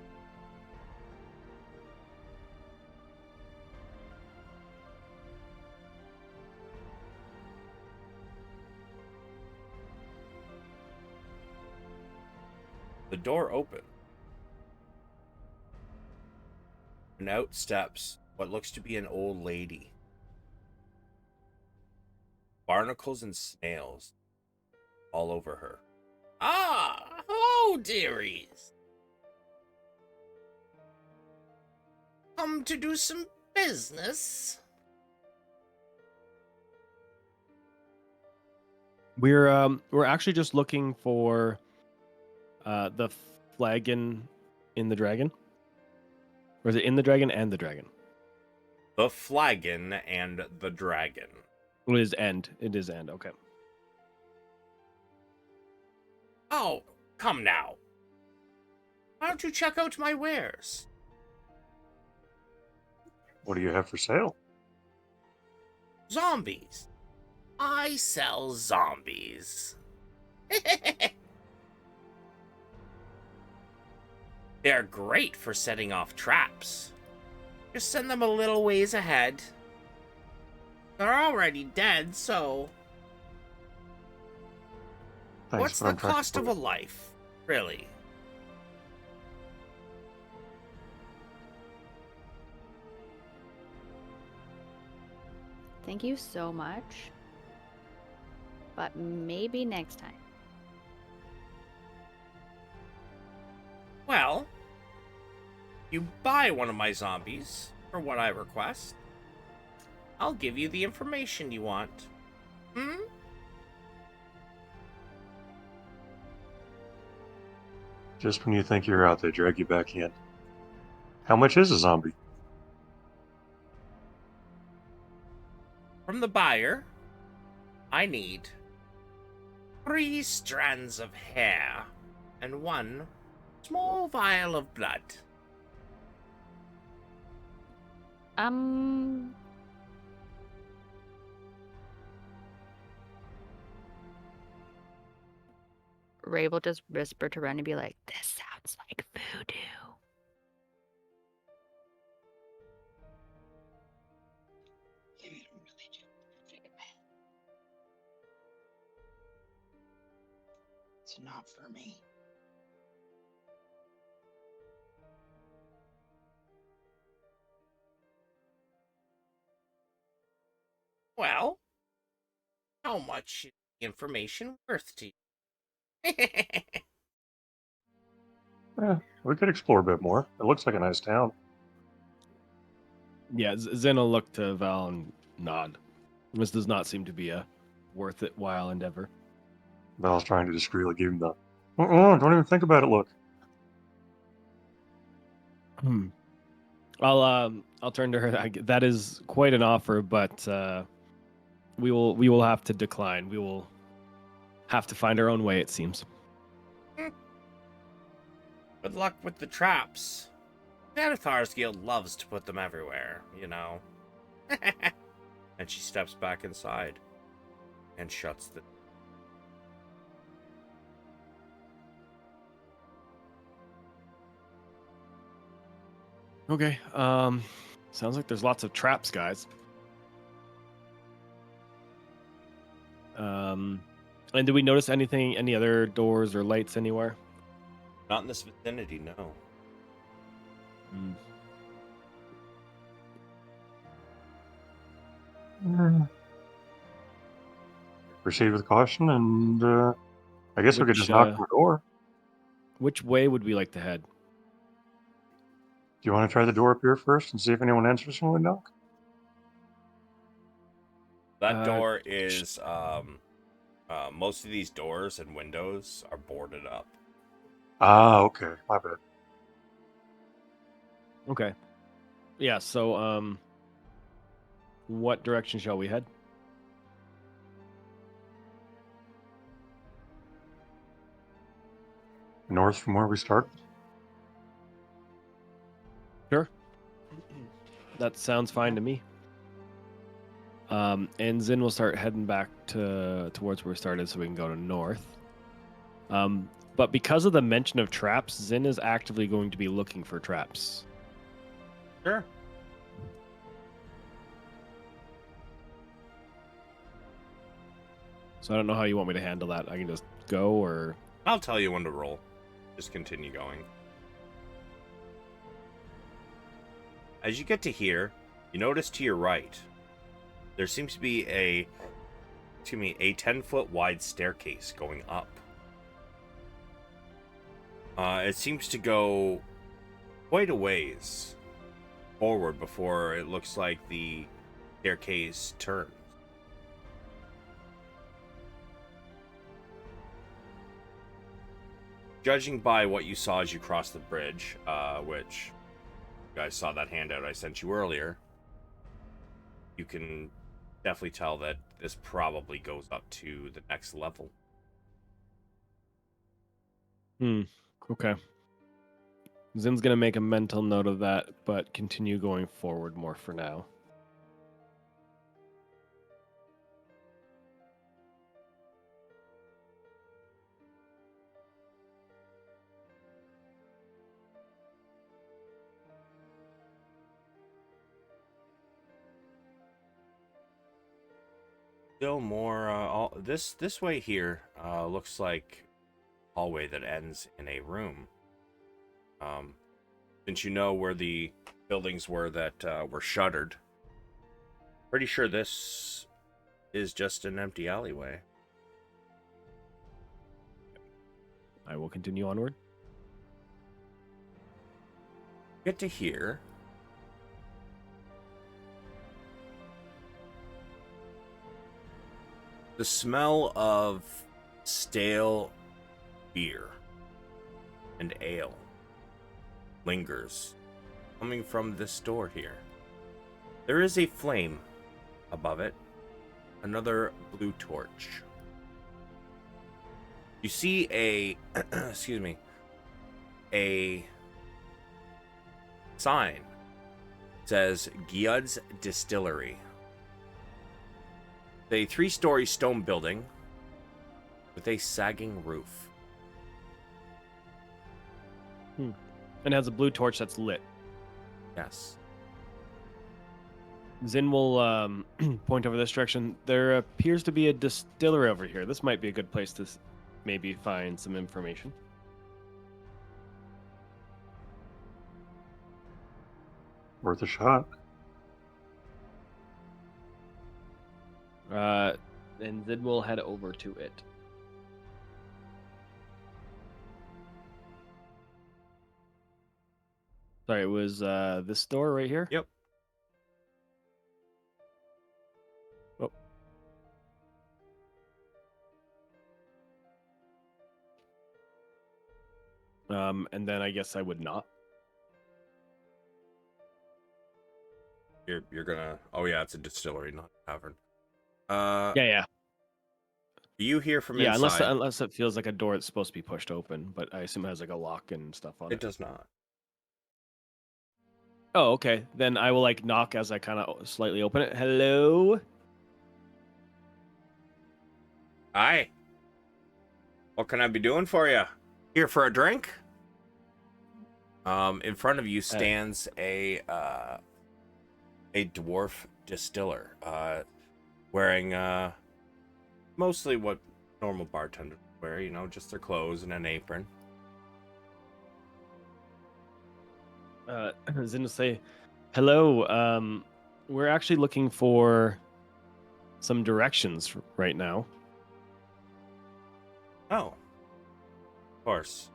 the door opens, and out steps what looks to be an old lady. Barnacles and snails all over her. Ah, hello, dearies. Come to do some business? We're actually just looking for the flagon in the dragon. Or is it in the dragon and the dragon? The flagon and the dragon. It is end. It is end. Okay. Oh, come now. Why don't you check out my wares? What do you have for sale? Zombies. I sell zombies. They're great for setting off traps. Just send them a little ways ahead. They're already dead, so Thanks, what's but the I'm trying to cost of a put- life, really? Thank you so much. But maybe next time. Well, you buy one of my zombies for what I request. I'll give you the information you want. Hmm? Just when you think you're out, they drag you back in. How much is a zombie? From the buyer, I need 3 strands of hair and 1 small vial of blood. Ray will just whisper to Ren and be like, "This sounds like voodoo." Give me a religion. It's not for me. Well, how much is the information worth to you? We could explore a bit more. It looks like a nice town. Yeah, Zynn will look to Val and nod. This does not seem to be a worth it while endeavor. Val's trying to discreetly give him the, don't even think about it, look. I'll turn to her. That is quite an offer, but we will have to decline. We will have to find our own way, it seems. Good luck with the traps. Xanathar's guild loves to put them everywhere, you know. And she steps back inside and shuts the... Okay. Sounds like there's lots of traps, guys. And did we notice anything, any other doors or lights anywhere? Not in this vicinity, no. Proceed with caution, and I guess we could just knock on the door. Which way would we like to head? Do you want to try the door up here first and see if anyone answers when we knock? That door is, most of these doors and windows are boarded up. Ah, okay. My bad. Okay. Yeah, so, what direction shall we head? North from where we started? Sure. That sounds fine to me. And Zynn will start heading back towards where we started so we can go to north. But because of the mention of traps, Zynn is actively going to be looking for traps. Sure. So I don't know how you want me to handle that. I can just go, or... I'll tell you when to roll. Just continue going. As you get to here, you notice to your right, there seems to be a 10-foot wide staircase going up. It seems to go quite a ways forward before it looks like the staircase turns. Judging by what you saw as you crossed the bridge, which you guys saw that handout I sent you earlier, you can definitely tell that this probably goes up to the next level. Okay. Zynn's going to make a mental note of that, but continue going forward more for now. Still more, this way here looks like a hallway that ends in a room. Since you know where the buildings were that were shuttered, pretty sure this is just an empty alleyway. I will continue onward. Get to here. The smell of stale beer and ale lingers, coming from this door here. There is a flame above it, another blue torch. You see a, excuse me, a sign says Gyud's Distillery. A 3-story stone building with a sagging roof. And has a blue torch that's lit. Yes. Zynn will point over this direction. There appears to be a distillery over here. This might be a good place to maybe find some information. Worth a shot. And Zynn will head over to it. Sorry, it was this door right here? Yep. And then I guess I would not. You're gonna. Oh yeah, it's a distillery, not a tavern. Yeah. Do you hear from Yeah, inside? unless it feels like a door that's supposed to be pushed open, but I assume it has like a lock and stuff on it. It does not. Oh, okay. Then I will like knock as I kind of slightly open it. Hello? Hi. What can I be doing for you? Here for a drink? In front of you stands a dwarf distiller, wearing mostly what normal bartenders wear, just their clothes and an apron. Zynn will say, hello. We're actually looking for some directions right now. Oh, of course.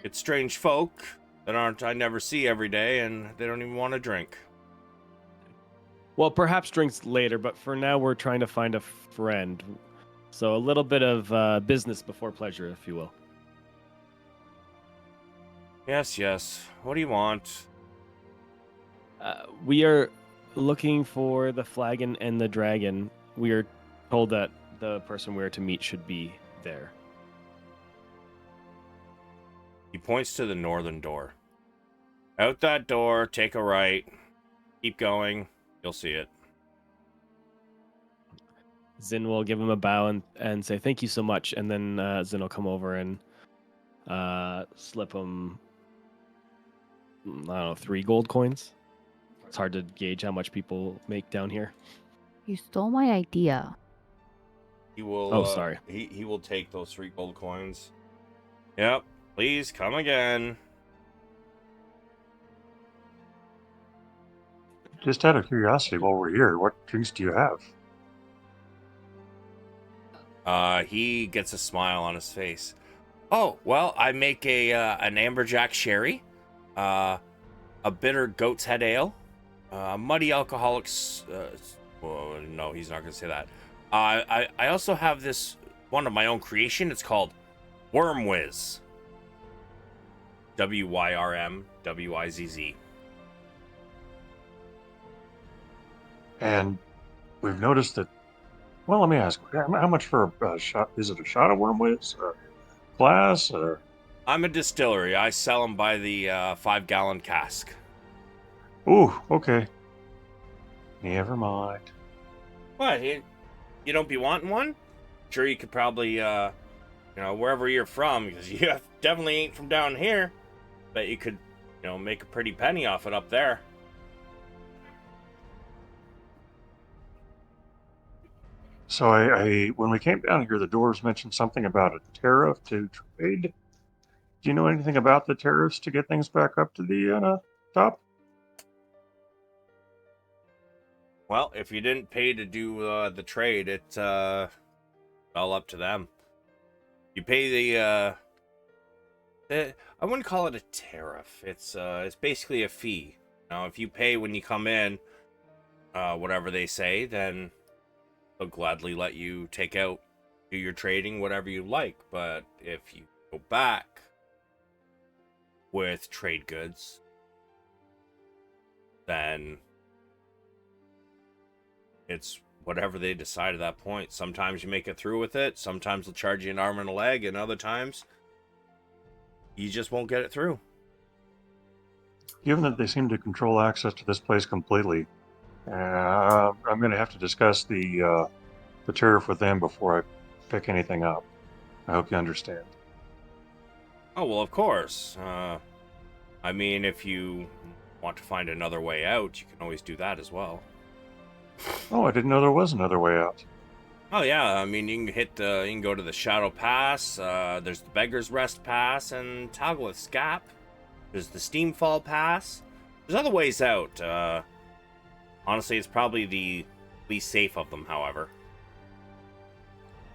It's strange folk that I never see every day, and they don't even want to drink. Well, perhaps drinks later, but for now we're trying to find a friend. So a little bit of business before pleasure, if you will. Yes. What do you want? We are looking for the flagon and the dragon. We are told that the person we are to meet should be there. He points to the northern door. Out that door, take a right. Keep going. You'll see it. Zynn will give him a bow and say thank you so much, and then Zynn will come over and slip him, I don't know, 3 gold coins. It's hard to gauge how much people make down here. You stole my idea. He will. Oh, sorry. He will take those 3 gold coins. Yep. Please come again. Just out of curiosity, while we're here, what drinks do you have? He gets a smile on his face. Oh, well, I make an amberjack sherry, a bitter goat's head ale, muddy alcoholics. Well, no, he's not gonna say that. I also have this one of my own creation. It's called Worm Whiz. WYRMWIZZ. And we've noticed that. Well, let me ask, how much for a shot? Is it a shot of Worm Whiz, or glass, or? I'm a distillery. I sell them by the 5-gallon cask. Ooh, okay. Never mind. What? You don't be wanting one? Sure, you could probably, wherever you're from, because you definitely ain't from down here. Bet you could, make a pretty penny off it up there. So I when we came down here, the dwarves mentioned something about a tariff to trade. Do you know anything about the tariffs to get things back up to the top? Well, if you didn't pay to do the trade, it's all up to them. You pay I wouldn't call it a tariff. It's basically a fee. Now, if you pay when you come in, whatever they say, then they'll gladly let you take out, do your trading, whatever you like. But if you go back with trade goods, then it's whatever they decide at that point. Sometimes you make it through with it. Sometimes they'll charge you an arm and a leg, and other times you just won't get it through. Given that they seem to control access to this place completely, I'm going to have to discuss the tariff with them before I pick anything up. I hope you understand. Oh, well, of course. I mean, if you want to find another way out, you can always do that as well. Oh, I didn't know there was another way out. Oh yeah, I mean you can go to the Shadow Pass. There's the Beggar's Rest Pass and Togolith's Gap. There's the Steamfall Pass. There's other ways out. Honestly, it's probably the least safe of them. However,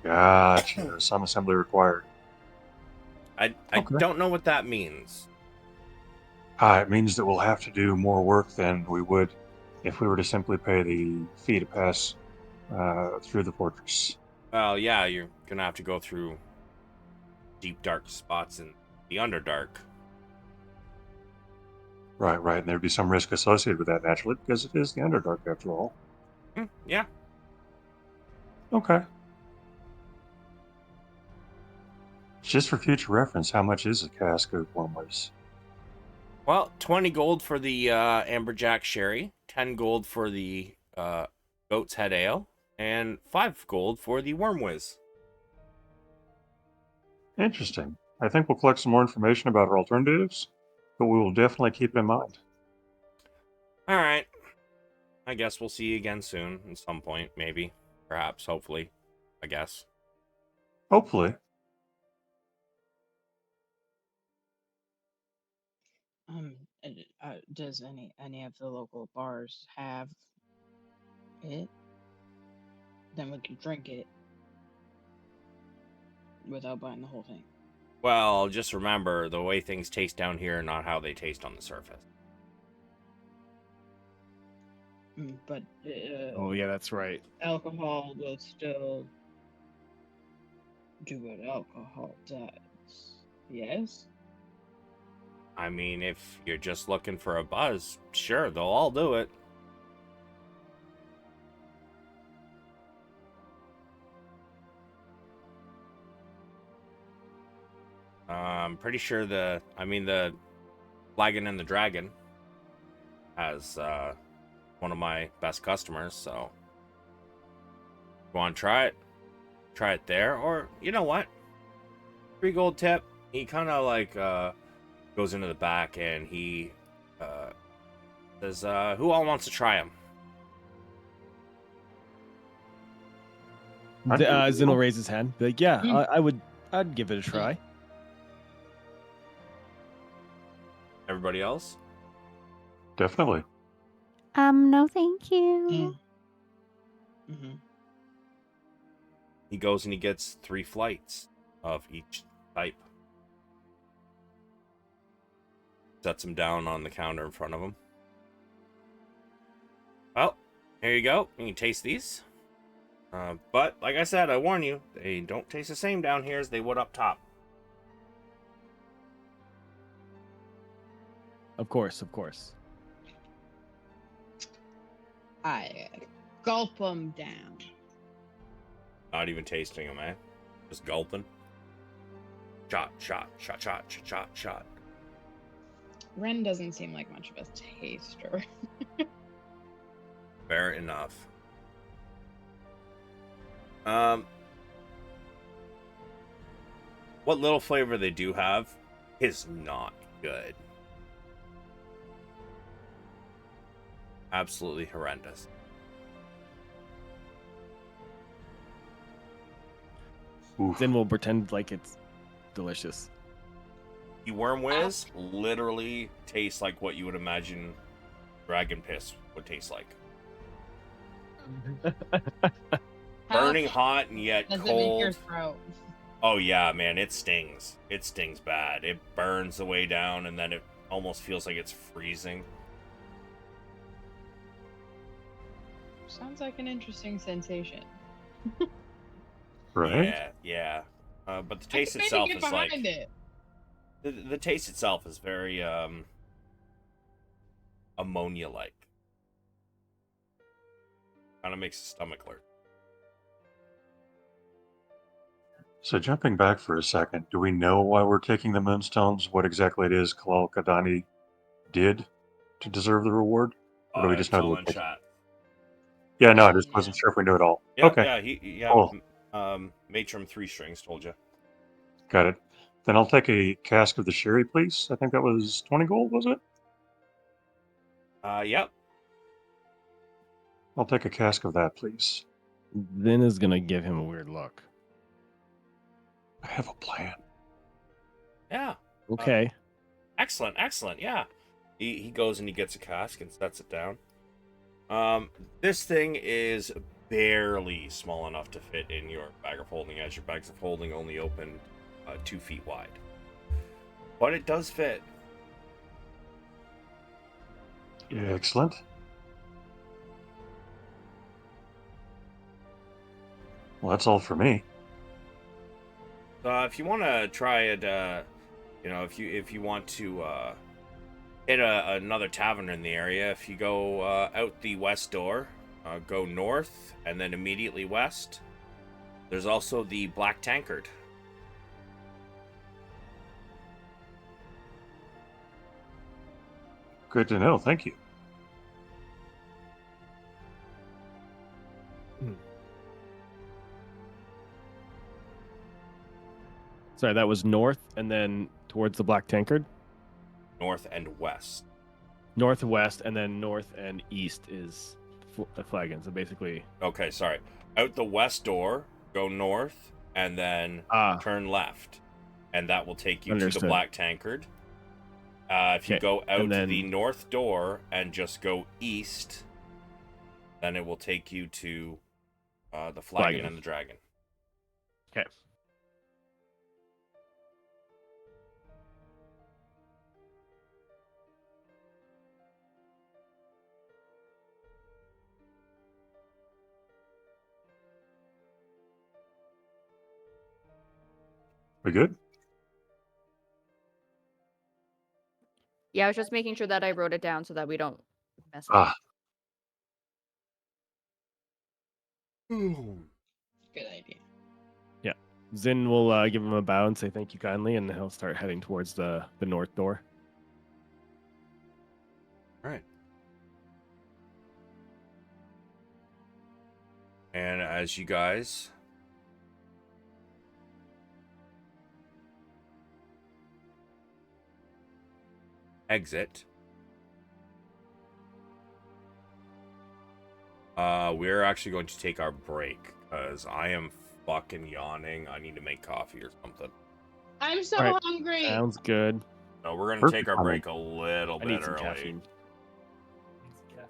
Gotcha. Some assembly required. I Okay. don't know what that means. It means that we'll have to do more work than we would if we were to simply pay the fee to pass through the fortress. Well, yeah, you're gonna have to go through deep dark spots in the Underdark. Right, and there'd be some risk associated with that, naturally, because it is the Underdark, after all. Yeah. Okay. Just for future reference, how much is a cask of Wormwood? Well, 20 gold for the Amberjack Sherry, 10 gold for the Goat's Head Ale, and 5 gold for the Wormwiz. Interesting. I think we'll collect some more information about our alternatives, but we will definitely keep it in mind. All right. I guess we'll see you again soon at some point, maybe. Perhaps, hopefully. I guess. Hopefully. Does any of the local bars have it? Then we can drink it without buying the whole thing. Well, just remember, the way things taste down here are not how they taste on the surface. But Oh yeah, that's right. alcohol will still do what alcohol does. Yes? I mean, if you're just looking for a buzz, sure, they'll all do it. I'm pretty sure the Flagon and the Dragon has one of my best customers, so you want to try it? Try it there, or you know what? 3 gold tip. He kind of like goes into the back and he says, "Who all wants to try them?" Zynn will raise his hand. Be like, yeah, Mm. I'd give it a try. Everybody else? Definitely. No, thank you. Mm-hmm. He goes and he gets 3 flights of each type. Sets them down on the counter in front of him. Well, here you go. You can taste these. But, like I said, I warn you, they don't taste the same down here as they would up top. Of course. I gulp them down. Not even tasting them, eh? Just gulping. Shot. Ren doesn't seem like much of a taster. Fair enough. What little flavor they do have is not good. Absolutely horrendous. Oof. Zynn will pretend like it's delicious. The Wormwiz literally tastes like what you would imagine dragon piss would taste like. Burning hot and yet Does it make your cold. throat? Oh yeah, man, it stings. It stings bad. It burns the way down and then it almost feels like it's freezing. Sounds like an interesting sensation. Right? Yeah. But the I taste can itself get is like behind it. the taste itself is very ammonia-like. Kind of makes the stomach hurt. So jumping back for a second, do we know why we're taking the Moonstones? What exactly it is Kalal Kadani did? to deserve the reward? Or do we just know Tell the in location? chat. Yeah, no, I just Yeah. wasn't sure if we knew it all. Yeah, Okay, yeah. cool. Matrim 3 strings told you. Got it. Then I'll take a cask of the sherry, please. I think that was 20 gold, was it? Yep. I'll take a cask of that, please. Zynn is gonna give him a weird look. I have a plan. Yeah. Okay. Excellent. Yeah. He goes and he gets a cask and sets it down. This thing is barely small enough to fit in your bag of holding, as your bags of holding only open 2 feet wide. But it does fit. Excellent. Well, that's all for me. If you want to try it, if you want to hit another tavern in the area, if you go out the west door, go north, and then immediately west, there's also the Black Tankard. Good to know. Thank you. Sorry, that was north and then towards the Black Tankard. North and west. Northwest and then north and east is the flagon. So basically, Okay, sorry. Out the west door, go north, and then turn left, and that will take you to the Understood. Black Tankard. If you Okay, go out and then- the north door and just go east, then it will take you to the Flagon Flagon. and the Dragon. okay. We good? Yeah, I was just making sure that I wrote it down so that we don't mess it Ah, up. Good idea. Zynn will give him a bow and say thank you kindly, and he'll start heading towards the north door. All right. And as you guys exit, we're actually going to take our break because I am fucking yawning. I need to make coffee or something. I'm so Alright, hungry. Sounds good. So we're gonna Perfect take our timing. break a little I bit need some early. caffeine.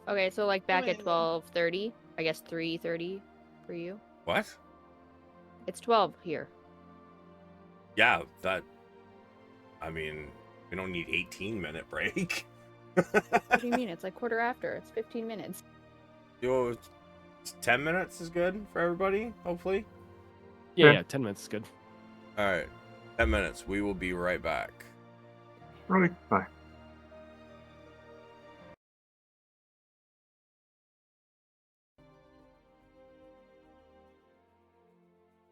Okay, so like back at Wait. 12:30, I guess 3:30 for you. What? It's 12 here. Yeah, that. I mean, we don't need 18-minute break. What do you mean? It's like quarter after. It's 15 minutes. Yo, 10 minutes is good for everybody, hopefully. Yeah, 10 minutes is good. All right, 10 minutes. We will be right back. right. Bye.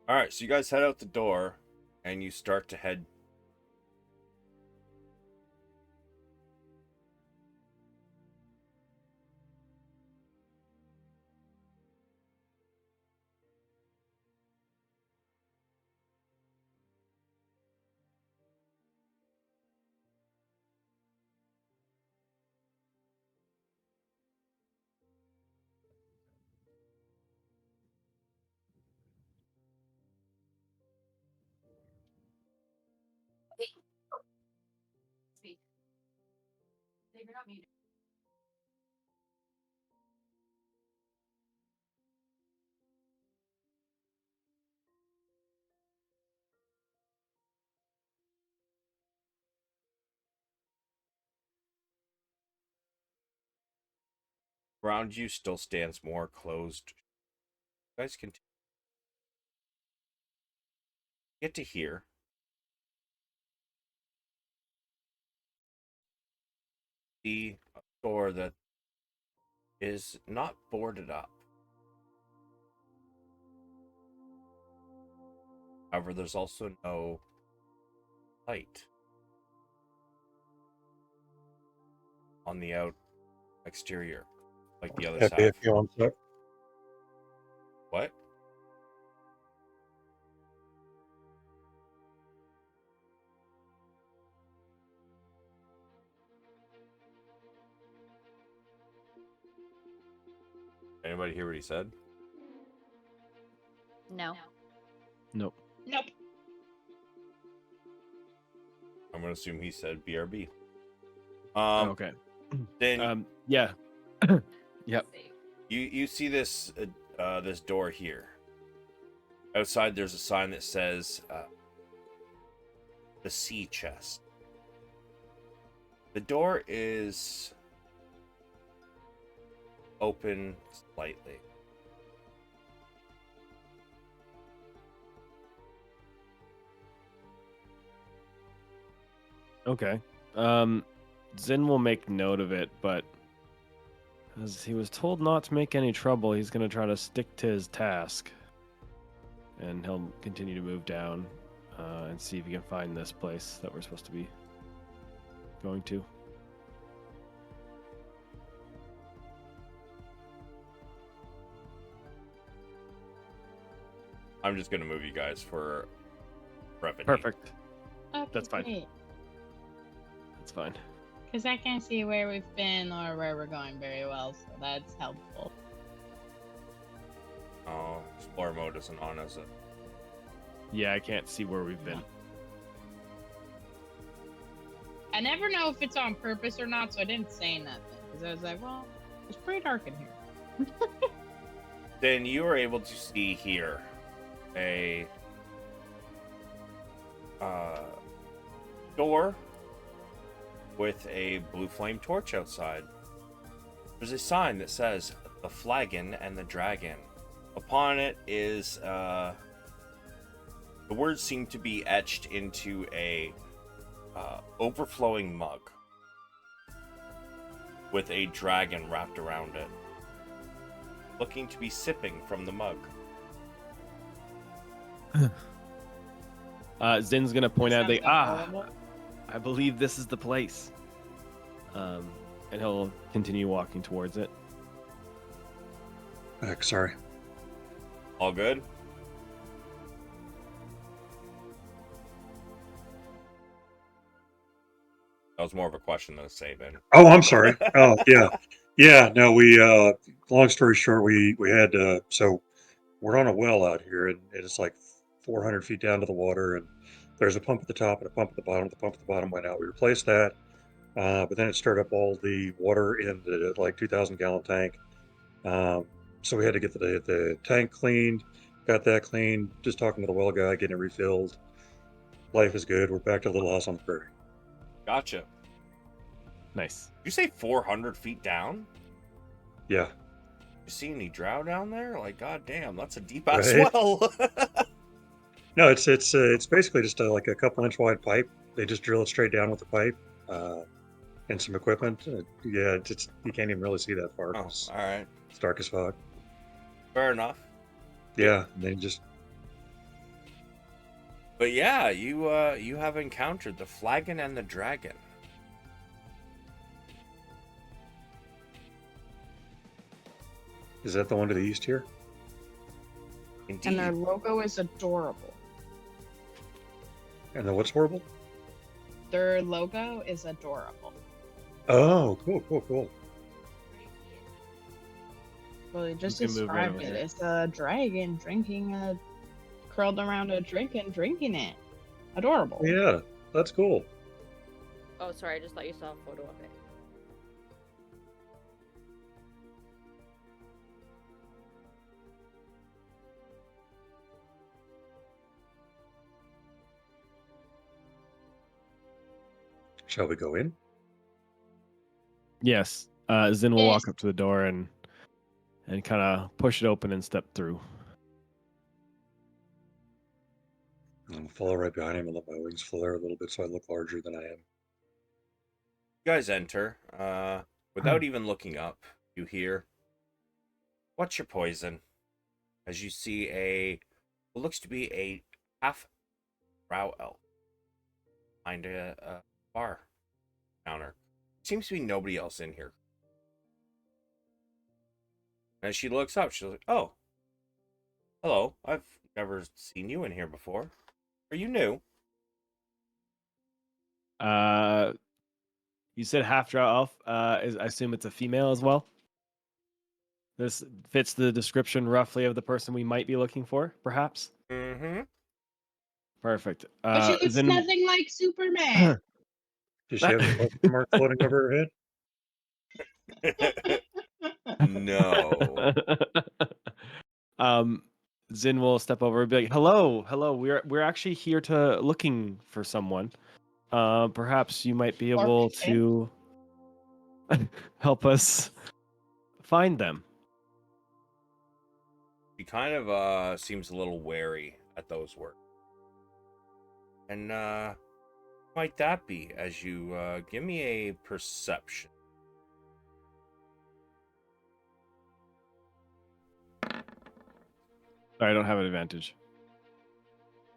All right, so you guys head out the door, and you start to head. Around you still stands more closed. You guys can get to here. See a door that is not boarded up. However, there's also no light on the exterior, like the others Happy have. if you want to. What? Anybody hear what he said? No. Nope. Nope. I'm gonna assume he said BRB. Okay. Then Yeah. Yep. you see this this door here. Outside, there's a sign that says the sea chest. The door is open slightly. Okay. Zynn will make note of it, but as he was told not to make any trouble, he's going to try to stick to his task. And he'll continue to move down and see if he can find this place that we're supposed to be going to. I'm just gonna move you guys for brevity. Perfect. Okay, That's fine. That's fine. Because I can't see where we've been or where we're going very well, so that's helpful. Oh, explore mode isn't on, is it? Yeah, I can't see where we've been. I never know if it's on purpose or not, so I didn't say nothing. Because I was like, well, it's pretty dark in here. Then you are able to see here a door with a blue flame torch outside. There's a sign that says the Flagon and the Dragon. Upon it is the words seem to be etched into a overflowing mug with a dragon wrapped around it, looking to be sipping from the mug. Zinn's gonna point out Something horrible. I believe this is the place. And he'll continue walking towards it. Sorry. All good? That was more of a question than a statement. Oh, I'm sorry. Oh, yeah. Yeah, no, we, long story short, we had, so we're on a well out here, and it's like 400 feet down to the water, and there's a pump at the top and a pump at the bottom. The pump at the bottom went out. We replaced that, but then it stirred up all the water in the like 2,000-gallon tank. So we had to get the tank cleaned, got that cleaned, just talking to the well guy, getting it refilled. Life is good. We're back to Little House on the Prairie. Gotcha. Nice. Did you say 400 feet down? Yeah. You see any drow down there? Like, goddamn, that's a deep ass Right. well. No, it's basically just like a couple inch wide pipe. They just drill it straight down with the pipe and some equipment. Yeah, it's you can't even really see that far. Oh, It's, all right. it's dark as fuck. Fair enough. Yeah, and then just But yeah, you have encountered the Flagon and the Dragon. is that the one to the east here? Indeed. And their logo is adorable. And then what's horrible? Their logo is adorable. Oh, cool. Well, you just You can move right described over it. there. It's a dragon curled around a drink and drinking it. Adorable. Yeah, that's cool. Oh, sorry. I just thought you saw a photo of it. Shall we go in? Yes. Zynn will walk Yes. up to the door and kind of push it open and step through. I'll follow right behind him and let my wings flare a little bit so I look larger than I am. You guys enter. Without even looking up, you hear, "What's your poison?" As you see what looks to be a half drow elf behind a bar counter. Seems to be nobody else in here. And she looks up. She's like, "Oh, hello. I've never seen you in here before. Are you new?" You said half drow elf. I assume it's a female as well. This fits the description roughly of the person we might be looking for, perhaps. Mm-hmm. Perfect. But she looks Zynn- nothing like Superman. Does she have a question mark floating over her head? No. Zynn will step over and be like, "Hello, hello. We're actually here to looking for someone. Perhaps you might be able Okay. to help us find them." She kind of seems a little wary at those words. And might that be? As you give me a perception. I don't have an advantage.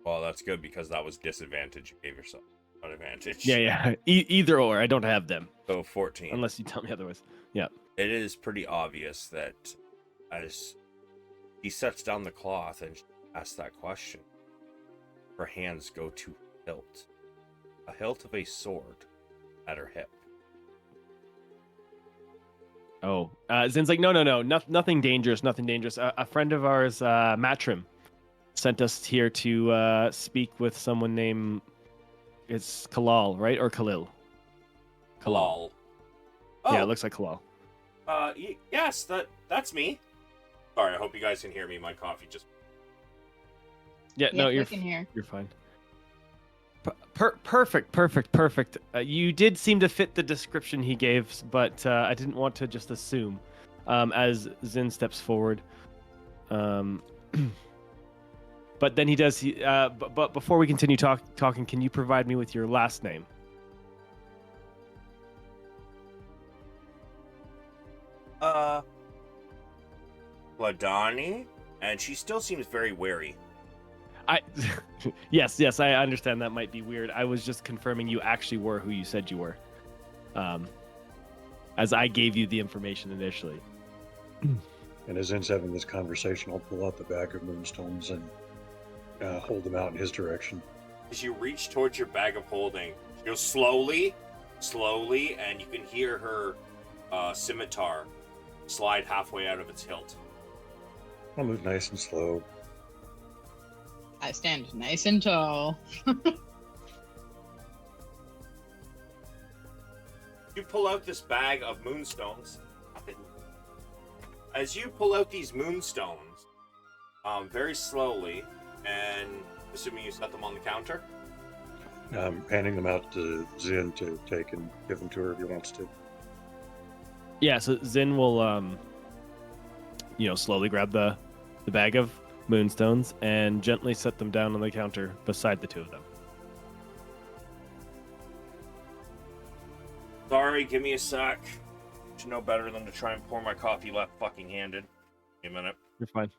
Well, that's good because that was disadvantage. You gave yourself an advantage. Yeah. Either or. I don't have them So 14. unless you tell me otherwise. Yeah. It is pretty obvious that as he sets down the cloth and asks that question, her hands go to a hilt of a sword at her hip. Oh, Zinn's like, no, nothing dangerous, nothing dangerous. A friend of ours, Matrim, sent us here to speak with someone named, it's Kalal, right? Or Khalil? Kalal. Yeah, it looks like Kalal. Yes, that's me. Sorry, I hope you guys can hear me. My coffee just... Yeah, Yeah, no, we you're can hear. you're fine. Perfect. You did seem to fit the description he gave, but I didn't want to just assume. As Zynn steps forward, but then he does. But before we continue talking, can you provide me with your last name? Ladani, and she still seems very wary. Yes, I understand that might be weird. I was just confirming you actually were who you said you were, as I gave you the information initially. And as Zin's having this conversation, I'll pull out the bag of moonstones and hold them out in his direction. As you reach towards your bag of holding, she goes slowly, and you can hear her scimitar slide halfway out of its hilt. I'll move nice and slow. I stand nice and tall. You pull out this bag of moonstones. As you pull out these moonstones, very slowly, and assuming you set them on the counter. Handing them out to Zinn to take and give them to her if he wants to. Yeah, so Zinn will, slowly grab the bag of moonstones and gently set them down on the counter beside the two of them. Sorry, give me a sec. You know better than to try and pour my coffee left fucking handed. Give me a minute. You're fine.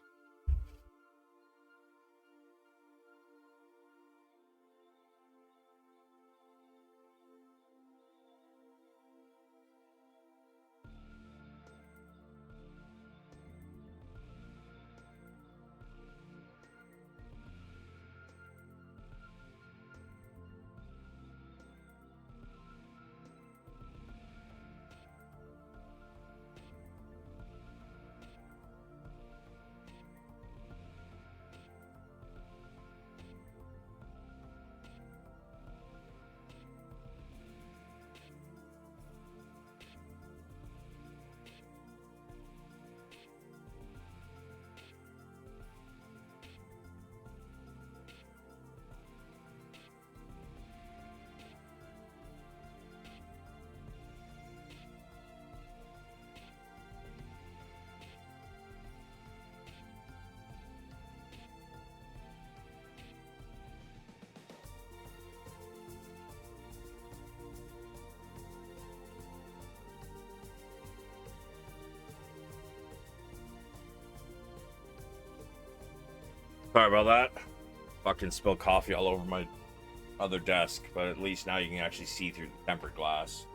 Sorry about that. Fucking spilled coffee all over my other desk, but at least now you can actually see through the tempered glass.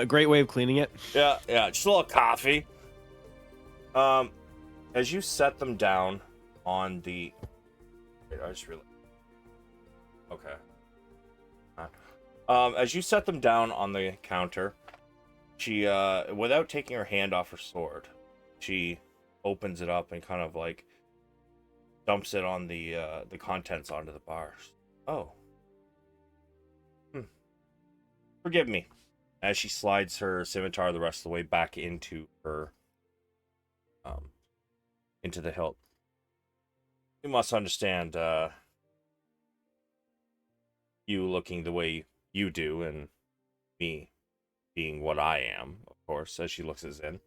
Great way of cleaning it. Yeah, just a little coffee. As you set them down on the... Wait, I just realized. Okay. As you set them down on the counter, she, without taking her hand off her sword, she opens it up and kind of like dumps it on the contents onto the bars. Oh. Forgive me. As she slides her scimitar the rest of the way back into her, into the hilt. You must understand, you looking the way you do, and me being what I am, of course, as she looks at Zynn.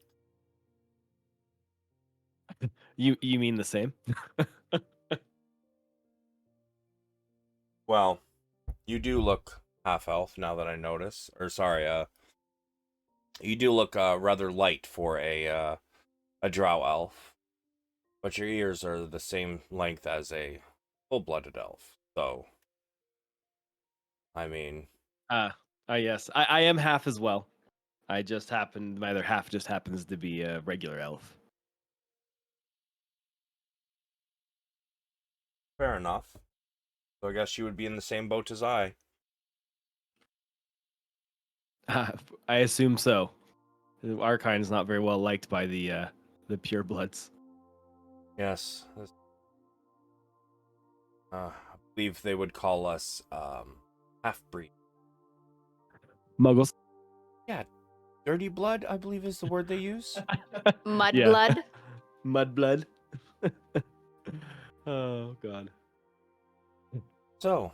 You mean the same? Well, you do look half-elf now that I notice. Or sorry, you do look rather light for a drow elf. But your ears are the same length as a full-blooded elf. So, I mean... Yes. I am half as well. My other half just happens to be a regular elf. Fair enough. So I guess you would be in the same boat as I. I assume so. Our kind is not very well liked by the purebloods. Yes. I believe they would call us half-breed. Muggles. Yeah, dirty blood, I believe is the word they use. Mudblood. Mudblood. Oh, God. So,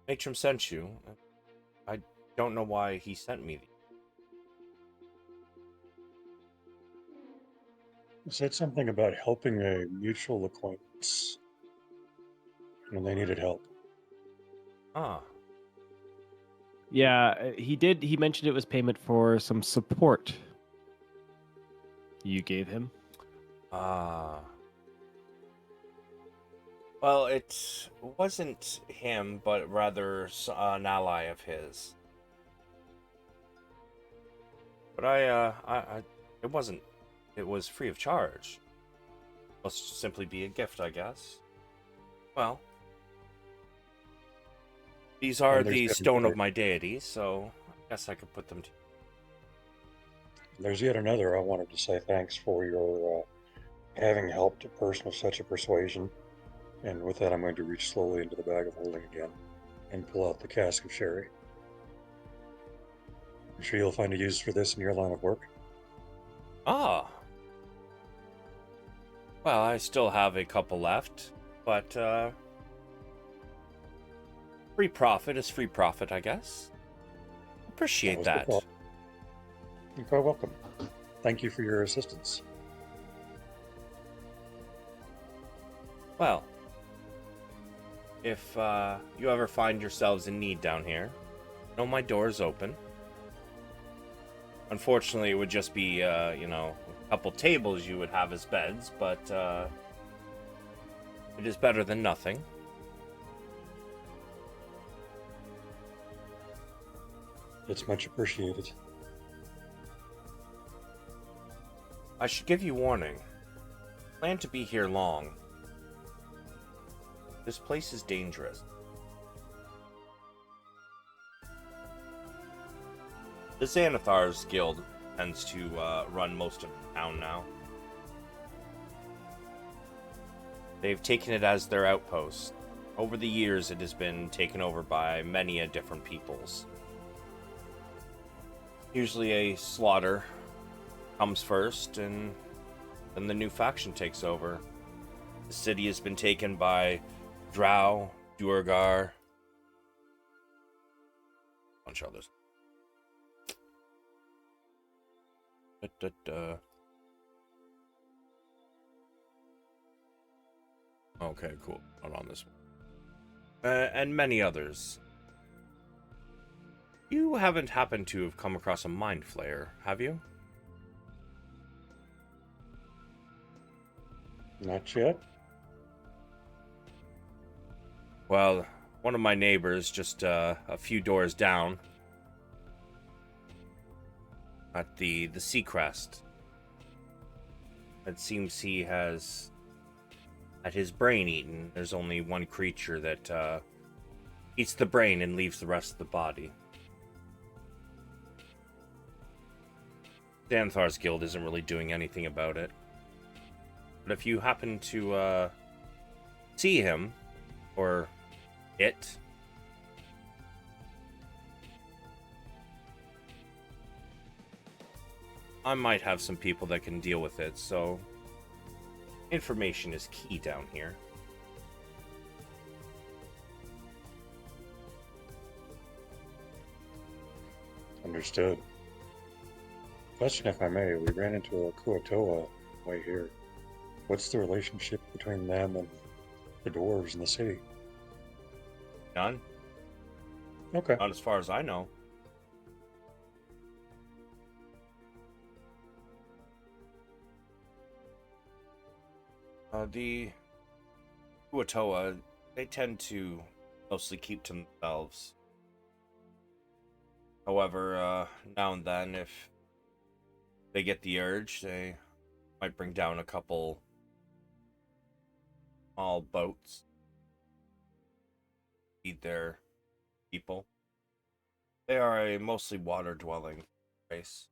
Matrim sent you. I don't know why he sent me these. He said something about helping a mutual acquaintance when they needed help. Ah, Yeah, he did. He mentioned it was payment for some support you gave him. ah. Well, it wasn't him, but rather an ally of his. But it wasn't. It was free of charge. Must simply be a gift, I guess. Well, these are And there's the yet stone of another- my deity, so I guess I could put them to... There's yet another. I wanted to say thanks for your having helped a person of such a persuasion. And with that, I'm going to reach slowly into the bag of holding again and pull out the cask of sherry. I'm sure you'll find a use for this in your line of work. Ah. Well, I still have a couple left, but free profit is free profit, I guess. Appreciate was the that. thought. You're quite welcome. Thank you for your assistance. Well, if you ever find yourselves in need down here, know my door's open. Unfortunately, it would just be, a couple tables you would have as beds, but it is better than nothing. It's much appreciated. I should give you warning. Plan to be here long. This place is dangerous. The Xanathar's Guild tends to run most of the town now. They've taken it as their outpost. Over the years, it has been taken over by many a different peoples. Usually a slaughter comes first, and then the new faction takes over. The city has been taken by Drow, Duergar, a bunch of others. Okay, cool. Not on this one. And many others. You haven't happened to have come across a mind flayer, have you? Not yet. Well, one of my neighbors, just a few doors down, at the Seacrest, It seems he has had his brain eaten. There's only one creature that eats the brain and leaves the rest of the body. Xanthar's guild isn't really doing anything about it. But if you happen to see him, or it, I might have some people that can deal with it, so information is key down here. Understood. Question, if I may. We ran into a Kuatoa way here. What's the relationship between them and the dwarves in the city? None? Okay. Not as far as I know. The Kuatoa, they tend to mostly keep to themselves. However, now and then, if they get the urge, they might bring down a couple small boats, feed their people. They are a mostly water-dwelling race.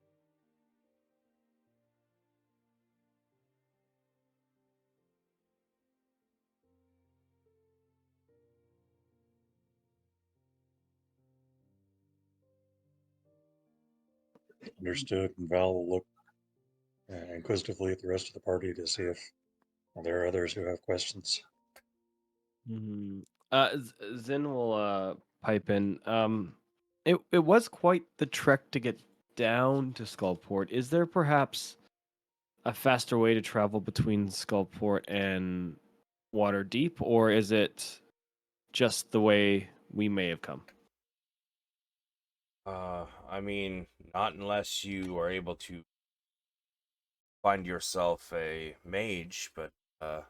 Understood. And Val will look inquisitively at the rest of the party to see if there are others who have questions. Zynn will pipe in. It was quite the trek to get down to Skullport. Is there perhaps a faster way to travel between Skullport and Waterdeep, or is it just the way we may have come? I mean, not unless you are able to find yourself a mage, but I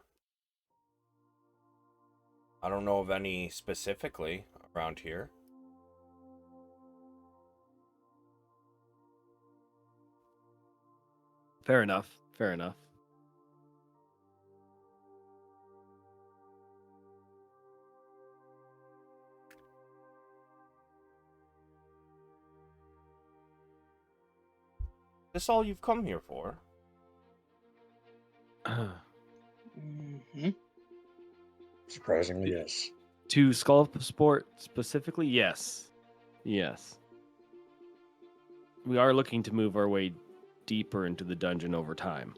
don't know of any specifically around here. Fair enough. Fair enough. This all you've come here for? Mm-hmm. Surprisingly, yes. To Skullport specifically, yes. Yes. We are looking to move our way deeper into the dungeon over time.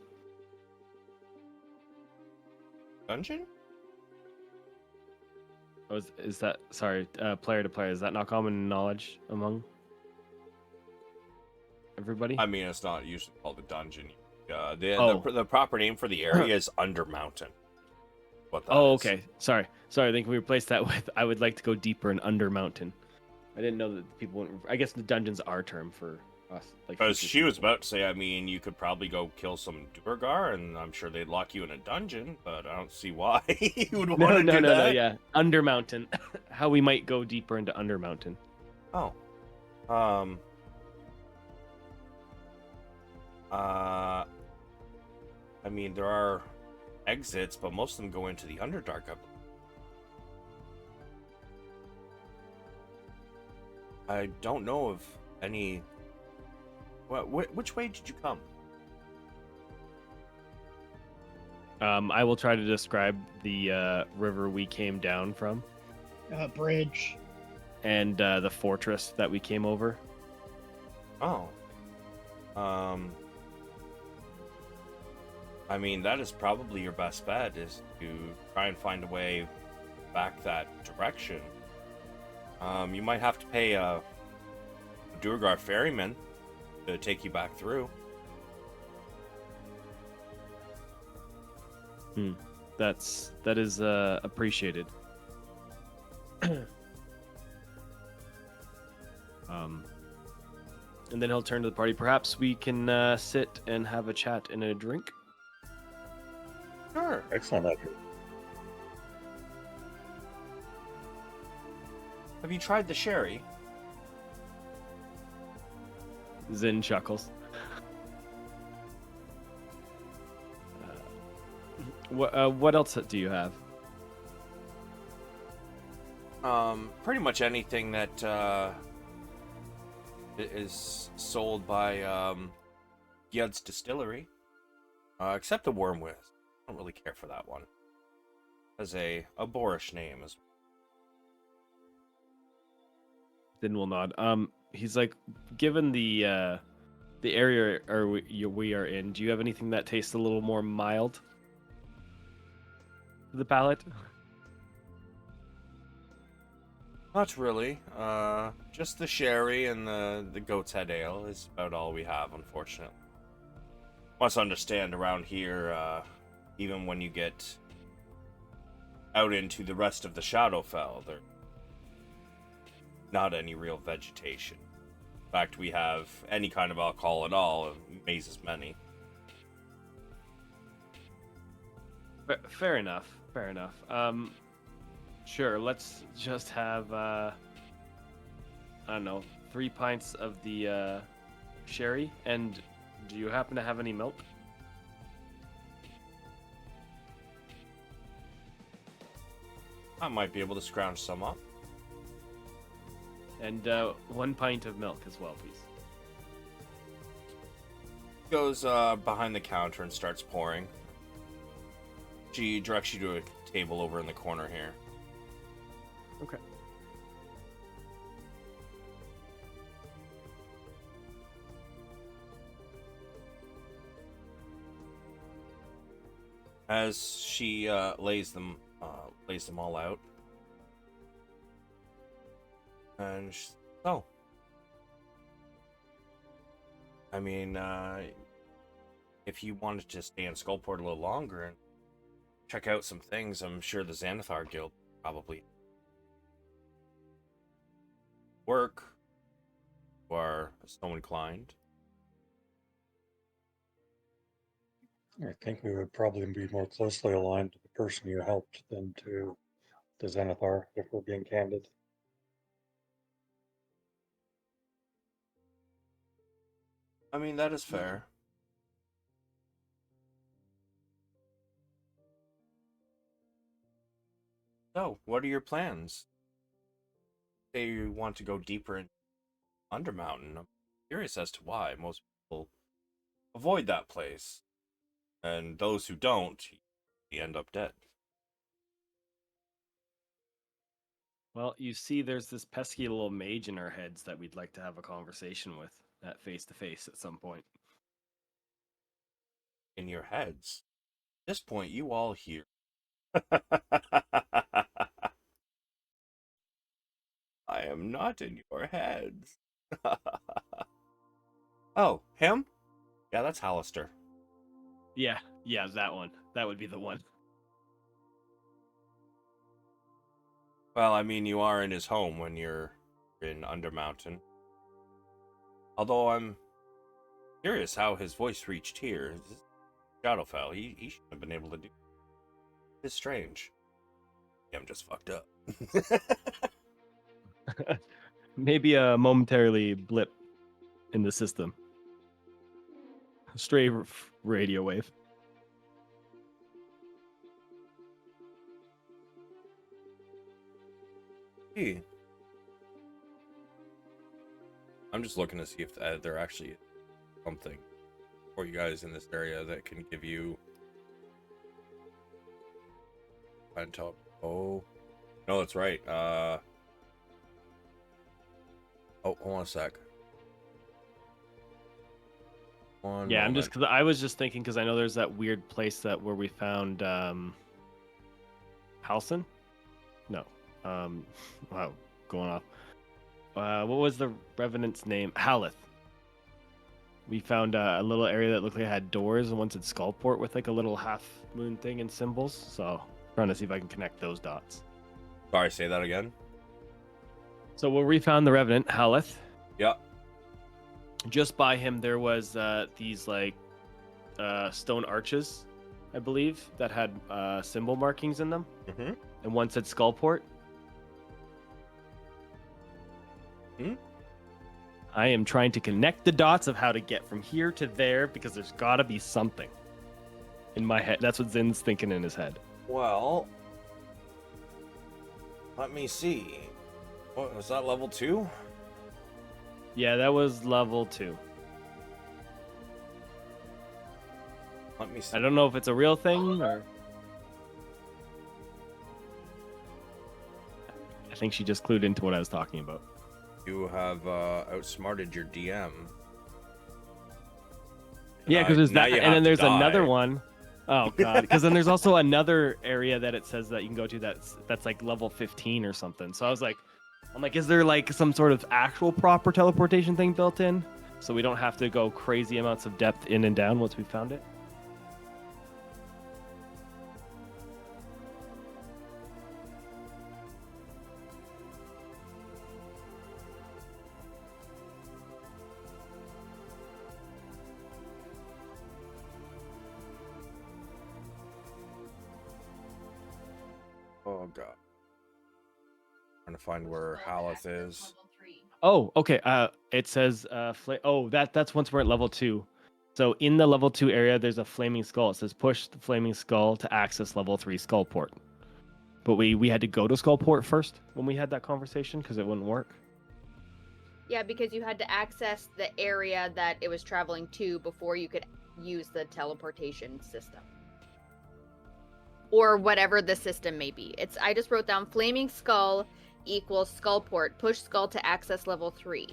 Dungeon? Oh, is that, sorry, player to player, is that not common knowledge among everybody? I mean, it's not usually called a dungeon. Oh. The proper name for the area is Undermountain. What that Oh, is. okay. Sorry. I think we replaced that with I would like to go deeper in Undermountain. I didn't know that people wouldn't. I guess the dungeon's our term for us. Like, Because she was about to say, I mean, you could probably go kill some Durgar, and I'm sure they'd lock you in a dungeon, but I don't see why you would want to do that. No, yeah. Undermountain. How we might go deeper into Undermountain. Oh. I mean, there are exits, but most of them go into the Underdark. I don't know of any. Which way did you come? I will try to describe the river we came down from Bridge. and the fortress that we came over. Oh. I mean, that is probably your best bet, is to try and find a way back that direction. You might have to pay a Durgar ferryman to take you back through. That is appreciated. And then he'll turn to the party. Perhaps we can sit and have a chat and a drink. Sure. Excellent idea. Have you tried the sherry? Zynn chuckles. What else do you have? Pretty much anything that is sold by Gyud's Distillery, except the Worm Whiz. I don't really care for that one. As a boorish name as Zynn will nod. He's like, given the area we are in, do you have anything that tastes a little more mild to the palate? Not really. Just the sherry and the goat's head ale is about all we have, unfortunately. Must understand around here, even when you get out into the rest of the Shadowfell, there's not any real vegetation. In fact, we have any kind of alcohol at all, mazes many. Fair enough. Fair enough. Sure, let's just have, I don't know, 3 pints of the sherry. And do you happen to have any milk? I might be able to scrounge some up. And 1 pint of milk as well, please. Goes behind the counter and starts pouring. She directs you to a table over in the corner here. Okay. As she lays them all out, and so, I mean, if you wanted to stay in Skullport a little longer and check out some things, I'm sure the Xanathar Guild probably work. You are so inclined. I think we would probably be more closely aligned to the person you helped than to the Xanathar, if we're being candid. I mean, that is fair. So, what are your plans? Say you want to go deeper in Undermountain. I'm curious as to why most people avoid that place. And those who don't, you end up dead. Well, you see, there's this pesky little mage in our heads that we'd like to have a conversation with at face-to-face at some point. In your heads. At this point, you all hear. I am not in your heads. Oh, him? Yeah, that's Hallister. Yeah, that one. That would be the one. Well, I mean, you are in his home when you're in Undermountain. Although I'm curious how his voice reached here. Shadowfell, he shouldn't have been able to do. It's strange. Yeah, I'm just fucked up. Maybe a momentarily blip in the system. Stray radio wave. Hey. I'm just looking to see if there actually is something for you guys in this area that can give you Oh no, that's right. Oh, hold on a sec. Yeah, I'm just, cause I was just thinking, because I know there's that weird place where we found Halson? No. Wow, going off. What was the Revenant's name? Haleth. We found a little area that looked like it had doors, and one said Skullport with like a little half moon thing and symbols. So trying to see if I can connect those dots. Sorry, say that again. So where we found the Revenant, Haleth. Yeah. Just by him, there was these like stone arches, I believe, that had symbol markings in them. Mm-hmm. And one said Skullport. Hmm? I am trying to connect the dots of how to get from here to there, because there's got to be something. In my head, that's what Zin's thinking in his head. Well, let me see. What was that, level 2? Yeah, that was level 2. Let me see. I don't know if it's a real thing or. I think she just clued into what I was talking about. You have outsmarted your DM. Yeah, because there's now that, you and have then to there's another die. one. Oh god, because then there's also another area that it says that you can go to that's like level 15 or something. So I'm like, is there like some sort of actual proper teleportation thing built in, so we don't have to go crazy amounts of depth in and down once we found it? Oh god. Trying to find where Haleth is. Oh, okay. It says that's once we're at level 2. So in the level 2 area, there's a flaming skull. It says push the flaming skull to access level 3 Skullport. But we had to go to Skullport first when we had that conversation because it wouldn't work. Yeah, because you had to access the area that it was traveling to before you could use the teleportation system. Or whatever the system may be. I just wrote down flaming skull equals Skullport. Push skull to access level 3.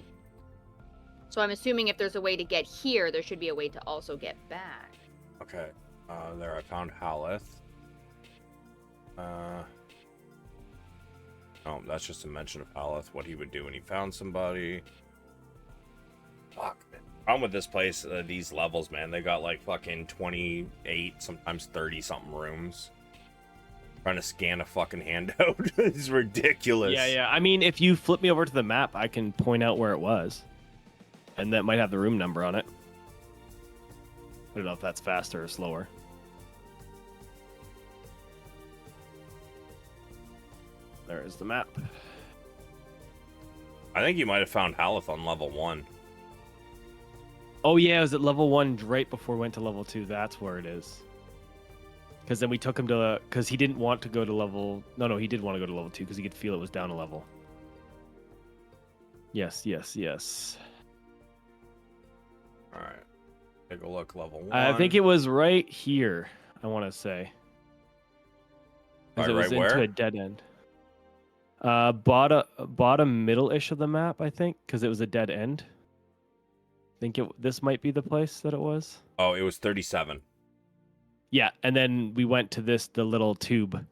So I'm assuming if there's a way to get here, there should be a way to also get back. Okay. There I found Haleth. Oh, that's just a mention of Haleth, what he would do when he found somebody. Fuck, man. Problem with this place, these levels, man, they got like fucking 28, sometimes 30-something rooms. Trying to scan a fucking handout. It's ridiculous. Yeah. I mean, if you flip me over to the map, I can point out where it was. And that might have the room number on it. I don't know if that's faster or slower. There is the map. I think you might have found Haleth on level 1. Oh yeah, it was at level 1 right before we went to level 2. That's where it is. Because then we took him to because he didn't want to go to level. No, he did want to go to level 2 because he could feel it was down a level. Yes. All right. Take a look, level 1. I think it was right here, I want to say. Because it was Right into where? a dead end. Bottom middle-ish of the map, I think, because it was a dead end. I think this might be the place that it was. Oh, it was 37. Yeah, and then we went to the little tube,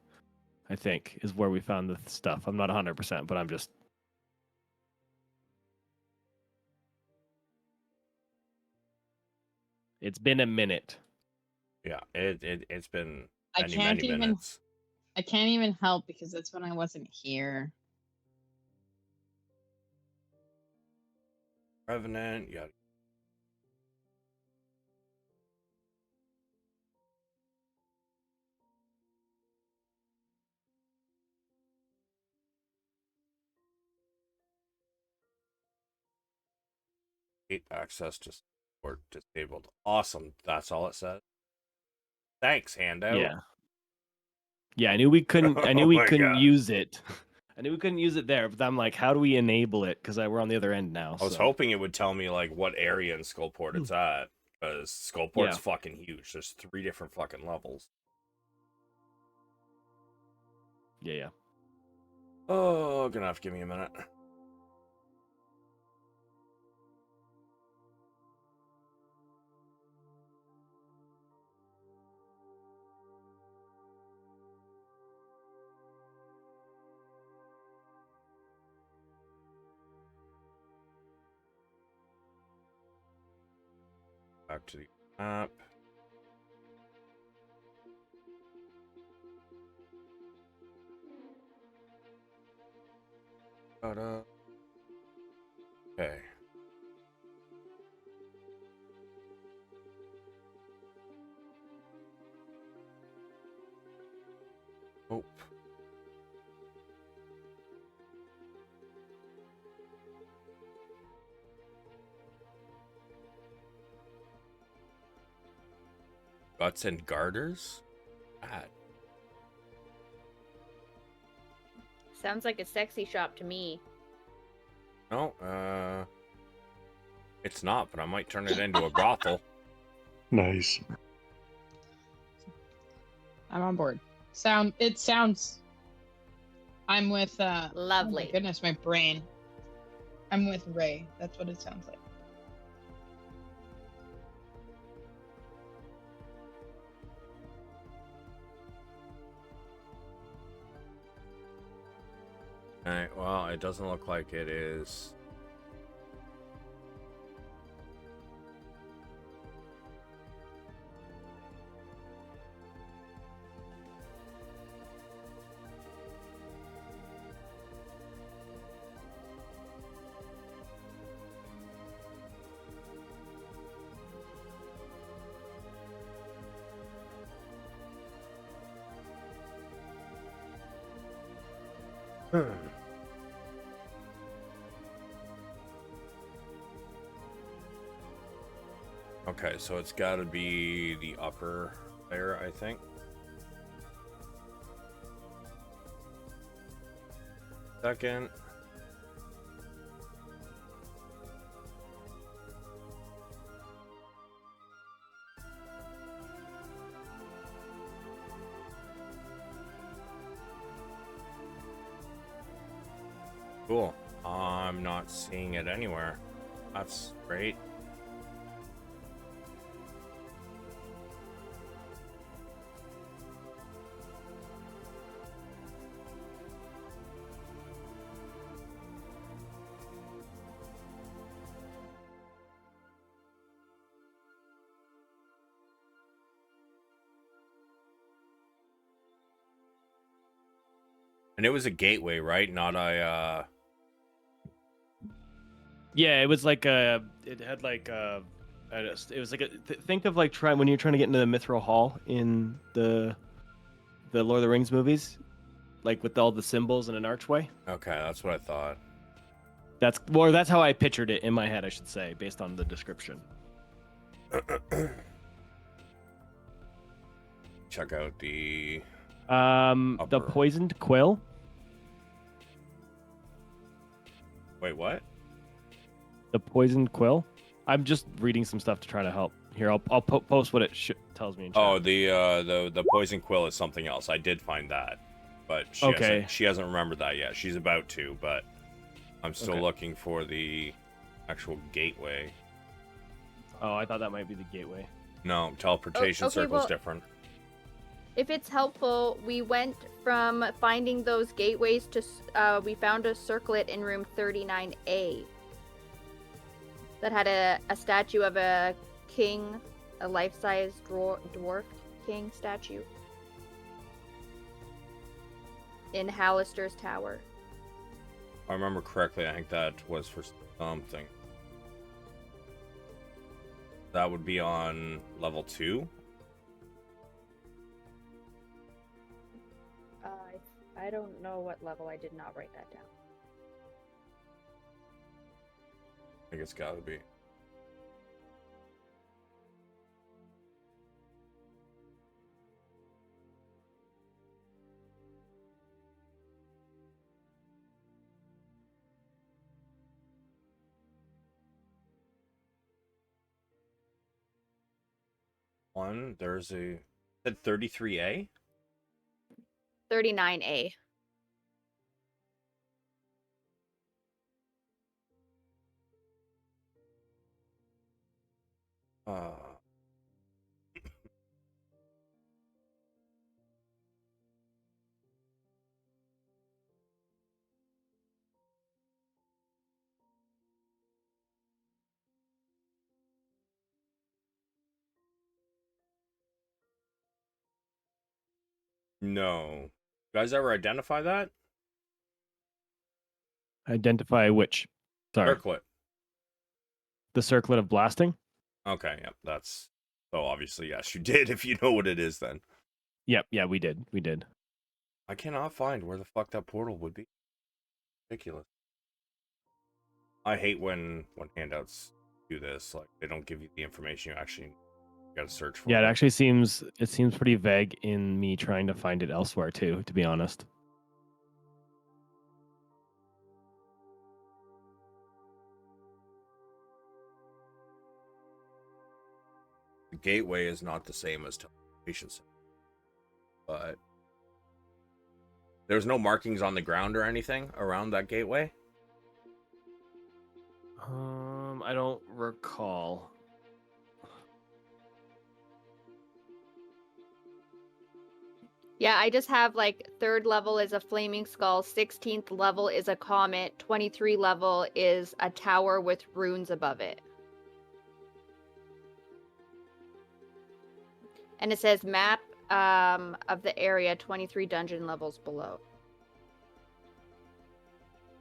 I think, is where we found the stuff. I'm not 100%, but I'm just... It's been a minute. Yeah, it's been I many, can't many even. minutes. I can't even help because that's when I wasn't here. Revenant, yeah. Access to support disabled. Awesome. That's all it says. Thanks, handout. Yeah, I knew we couldn't. I knew Oh we my couldn't God. use it. I knew we couldn't use it there, but I'm like, how do we enable it? Because we're on the other end now. I was so. hoping it would tell me like what area in Skullport it's at, because Skullport's Yeah. fucking huge. There's 3 different fucking levels. Yeah. Oh, gonna have to give me a minute. Back to the map. Okay. Oh. Guts and garters? God. Sounds like a sexy shop to me. No, it's not, but I might turn it into a brothel. Nice. I'm on board. It sounds. I'm with. Oh my Lovely. goodness, my brain. I'm with Ray. That's what it sounds like. Alright, well, it doesn't look like it is. Okay, so it's got to be the upper layer, I think. Second. Cool. I'm not seeing it anywhere. That's great. And it was a gateway, right? Not a, Yeah, it was like a. It had like a. It was like a. Think of like when you're trying to get into the Mithril Hall in the Lord of the Rings movies, like with all the symbols and an archway. Okay, that's what I thought. That's how I pictured it in my head, I should say, based on the description. Check out the The upper. poisoned quill. Wait, what? The poisoned quill. I'm just reading some stuff to try to help. Here, I'll post what it tells me in chat. Oh, the poison quill is something else. I did find that, but she hasn't remembered that yet. She's about to, but I'm still looking for the actual gateway. Oh, I thought that might be the gateway. No, teleportation circle's different. If it's helpful, we went from finding those gateways to we found a circlet in room 39A that had a statue of a king, a life-size dwarf king statue in Hallister's tower. If I remember correctly, I think that was for something. That would be on level 2. I don't know what level. I did not write that down. I think it's gotta be. There's a... Said 33A? 39A. No. You guys ever identify that? Identify which? Sorry. Circlet. The circlet of blasting? Okay, yep, that's... So obviously, yes, you did, if you know what it is, then. Yep, yeah, we did. We did. I cannot find where the fuck that portal would be. Ridiculous. I hate when handouts do this. Like, they don't give you the information you actually need. Got to search for Yeah, it. it actually seems pretty vague in me trying to find it elsewhere too, to be honest. The gateway is not the same as teleportation center, but there's no markings on the ground or anything around that gateway. I don't recall. Yeah, I just have like 3rd level is a flaming skull, 16th level is a comet, 23 level is a tower with runes above it. And it says map of the area, 23 dungeon levels below.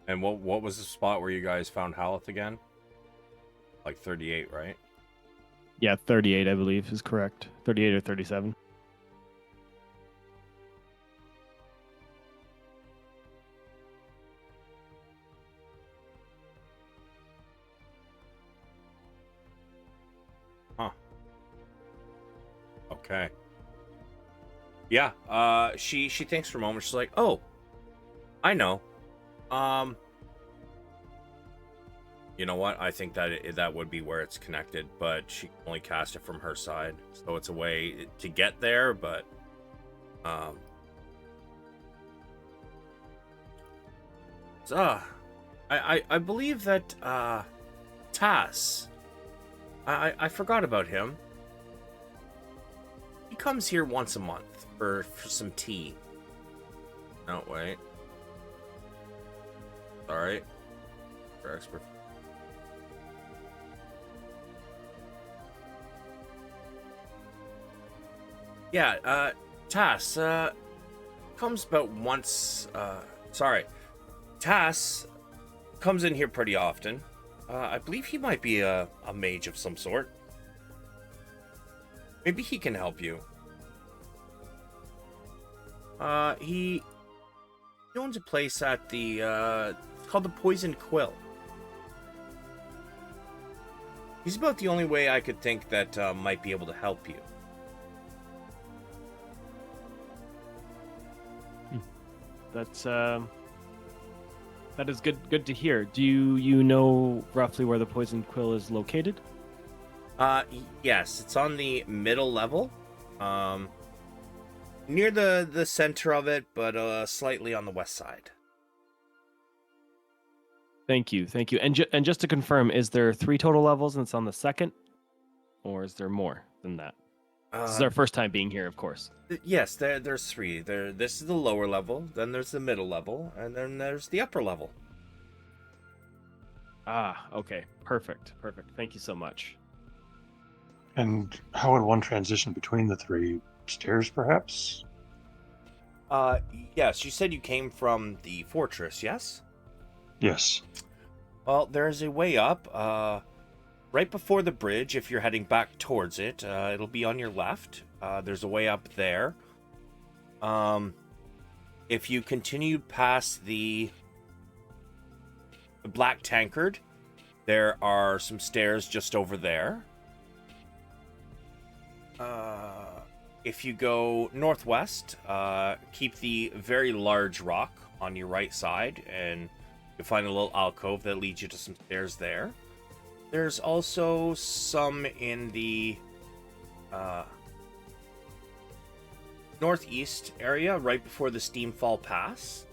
And what was the spot where you guys found Haleth again? Like 38, right? Yeah, 38, I believe, is correct. 38 or 37. Huh. Okay. Yeah, she thinks for a moment. She's like, "Oh, I know. You know what? I think that that would be where it's connected, but she can only cast it from her side, so it's a way to get there. But I believe that Tass. I forgot about him. He comes here once a month for some tea. No, wait. Alright. For expert. Yeah, Tass, comes about once, sorry. Tass comes in here pretty often. I believe he might be a mage of some sort. Maybe he can help you. He owns a place at the, it's called the Poisoned Quill. He's about the only way I could think that might be able to help you. That's that is good to hear. Do you know roughly where the Poisoned Quill is located? Yes, it's on the middle level. Near the center of it, but slightly on the west side. Thank you. And just to confirm, is there 3 total levels and it's on the second, or is there more than that? This is our first time being here, of course. Yes, there's 3. This is the lower level, then there's the middle level, and then there's the upper level. Ah, okay. Perfect. Thank you so much. And how would one transition between the 3? Stairs, perhaps? Yes, you said you came from the fortress, yes? Yes. Well, there's a way up, right before the bridge. If you're heading back towards it, it'll be on your left. There's a way up there. If you continue past the Black Tankard, there are some stairs just over there. If you go northwest, keep the very large rock on your right side, and you'll find a little alcove that leads you to some stairs there. There's also some in the northeast area, right before the Steamfall Pass.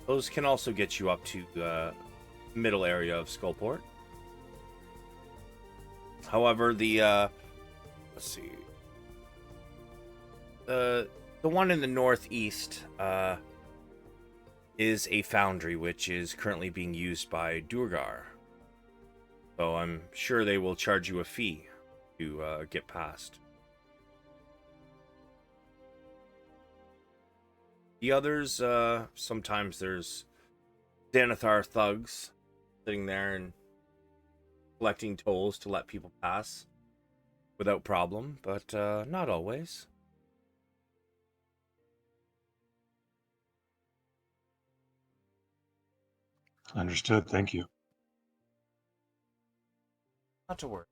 Those can also get you up to the middle area of Skullport. However, the let's see, the one in the northeast is a foundry, which is currently being used by Durgar. So I'm sure they will charge you a fee to get past. The others, sometimes there's Xanathar thugs sitting there and collecting tolls to let people pass without problem, but not always. Understood. Thank you. Not to worry.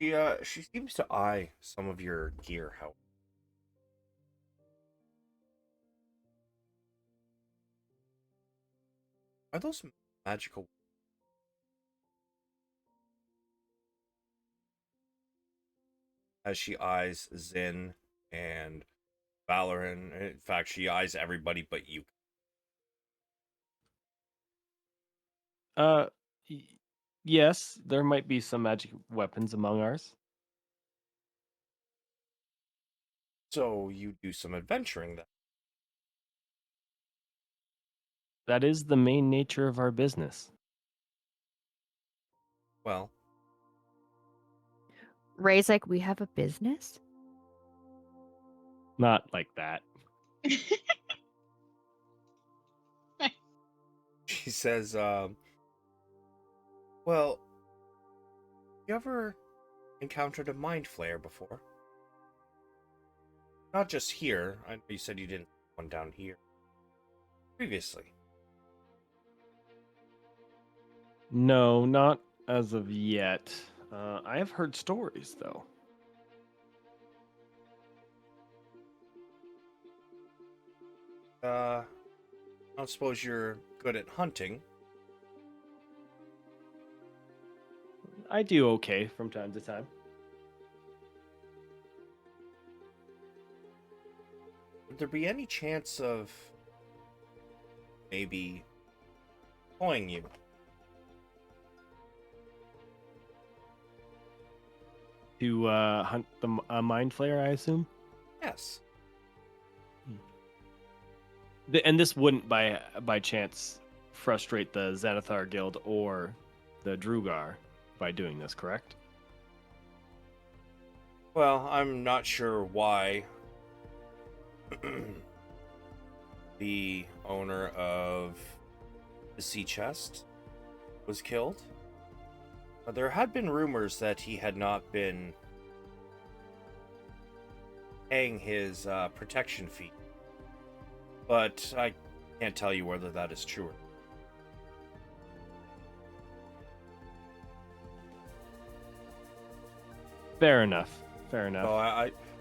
She seems to eye some of your gear. How? Are those magical? As she eyes Zynn and Valeran. In fact, she eyes everybody but you. Uh, y- yes, there might be some magic weapons among ours. So you do some adventuring then. That is the main nature of our business. Well, Ray's like, we have a business? Not like that. she says, well, you ever encountered a mind flayer before? Not just here. I know you said you didn't see one down here. Previously. No, not as of yet. I have heard stories, though. I don't suppose you're good at hunting. I do okay from time to time. Would there be any chance of maybe employing you? To hunt the mind flayer, I assume. Yes. And this wouldn't, by chance, frustrate the Xanathar Guild or the Drugar by doing this, correct? Well, I'm not sure why the owner of the Sea Chest was killed. There had been rumors that he had not been paying his protection fee, but I can't tell you whether that is true or not. Fair enough. Fair enough. So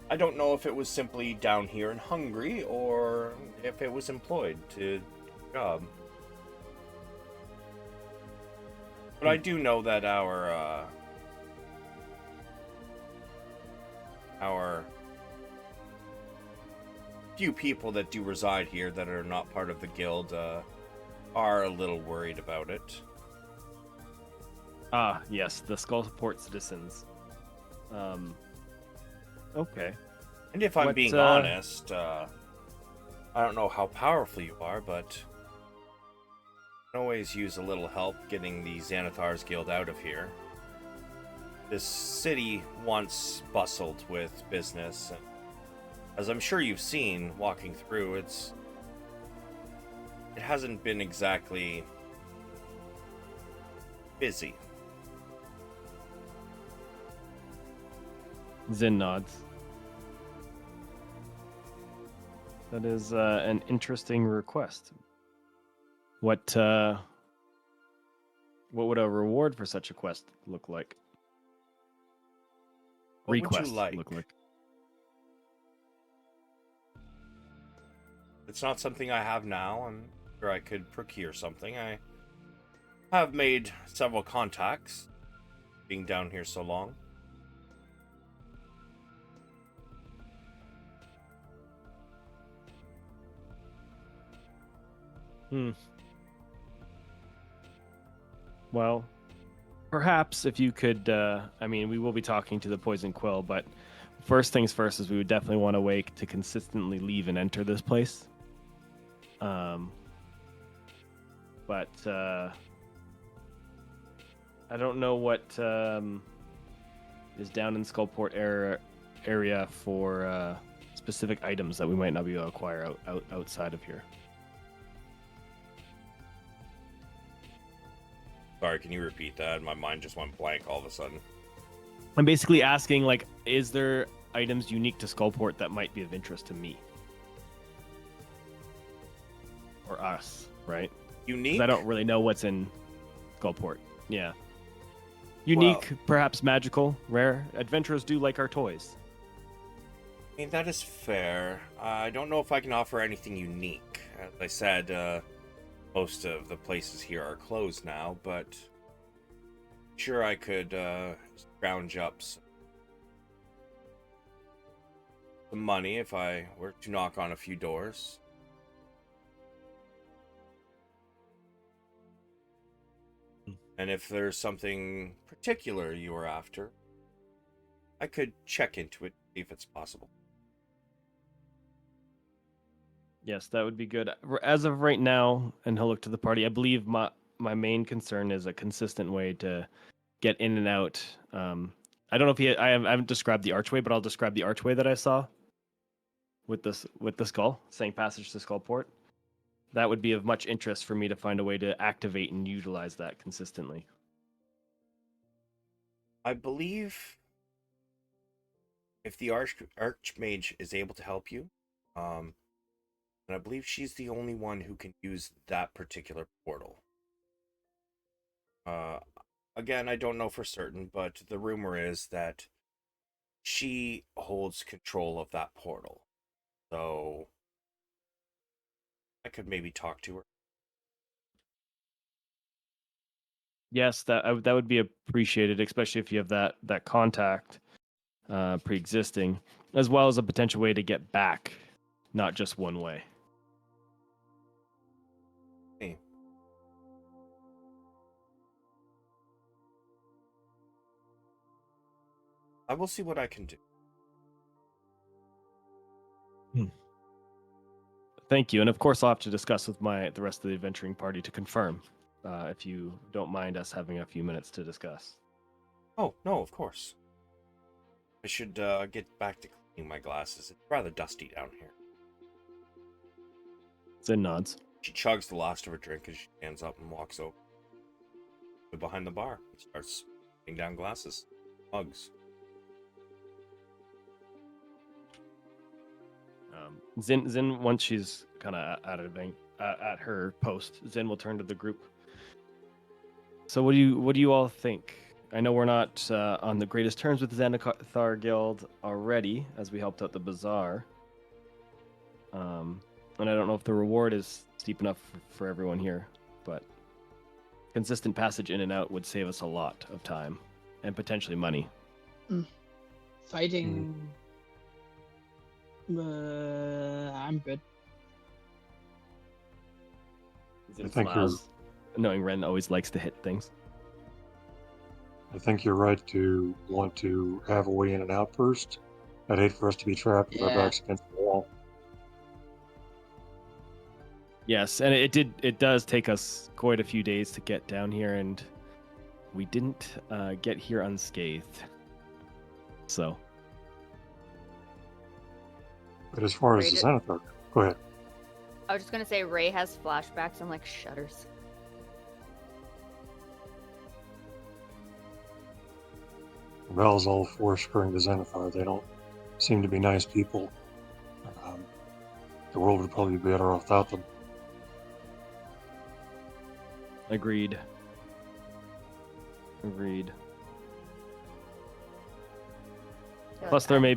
I don't know if it was simply down here and hungry, or if it was employed to job. But I do know that our few people that do reside here that are not part of the guild are a little worried about it. Ah, yes, the Skullport citizens. Okay. And if I'm What, being honest, I don't know how powerful you are, but I can always use a little help getting the Xanathar's Guild out of here. This city once bustled with business, and as I'm sure you've seen walking through, it hasn't been exactly busy. Zynn nods. That is an interesting request. What would a reward for such a quest look like? What would you Request like? look like. It's not something I have now. I'm sure I could procure something. I have made several contacts, being down here so long. Well, perhaps if you could, I mean, we will be talking to the Poison Quill, but first things first is we would definitely want a way to consistently leave and enter this place. But I don't know what is down in Skullport area for specific items that we might not be able to acquire outside of here. Sorry, can you repeat that? My mind just went blank all of a sudden. I'm basically asking, like, is there items unique to Skullport that might be of interest to me? Or us, right? 'Cause Unique? I don't really know what's in Skullport. Yeah. Unique, perhaps magical, rare. Adventurers do like our toys. I mean, that is fair. I don't know if I can offer anything unique. As I said, most of the places here are closed now, but sure I could scrounge up some money if I were to knock on a few doors. And if there's something particular you are after, I could check into it, see if it's possible. Yes, that would be good. As of right now, and he'll look to the party, I believe my main concern is a consistent way to get in and out. I don't know if I haven't described the archway, but I'll describe the archway that I saw with the skull, saying passage to Skullport. That would be of much interest for me to find a way to activate and utilize that consistently. I believe if the Archmage is able to help you, and I believe she's the only one who can use that particular portal. Again, I don't know for certain, but the rumor is that she holds control of that portal. So I could maybe talk to her. Yes, that would be appreciated, especially if you have that contact pre-existing, as well as a potential way to get back, not just one way. Hey. I will see what I can do. Thank you, and of course I'll have to discuss with the rest of the adventuring party to confirm, if you don't mind us having a few minutes to discuss. Oh, no, of course. I should get back to cleaning my glasses. It's rather dusty down here. Zynn nods. She chugs the last of her drink as she stands up and walks over to behind the bar and starts putting down glasses, mugs. Zynn, once she's kind of at her post, Zynn will turn to the group. So what do you all think? I know we're not on the greatest terms with the Xanathar Guild already, as we helped out the bazaar. And I don't know if the reward is steep enough for everyone here, but consistent passage in and out would save us a lot of time and potentially money. Fighting. I'm good. Zynn think smiles, knowing Ren always likes to hit things. I think you're right to want to have a way in and out first. I'd hate for us to be trapped with our backs against the wall. Yes, and it does take us quite a few days to get down here, and we didn't get here unscathed. So. But as far as the Xanathar, go ahead. I was just gonna say Ray has flashbacks and like shudders. Val's all for screwing the Xanathar. They don't seem to be nice people. The world would probably be better off without them. Agreed. Plus, there may.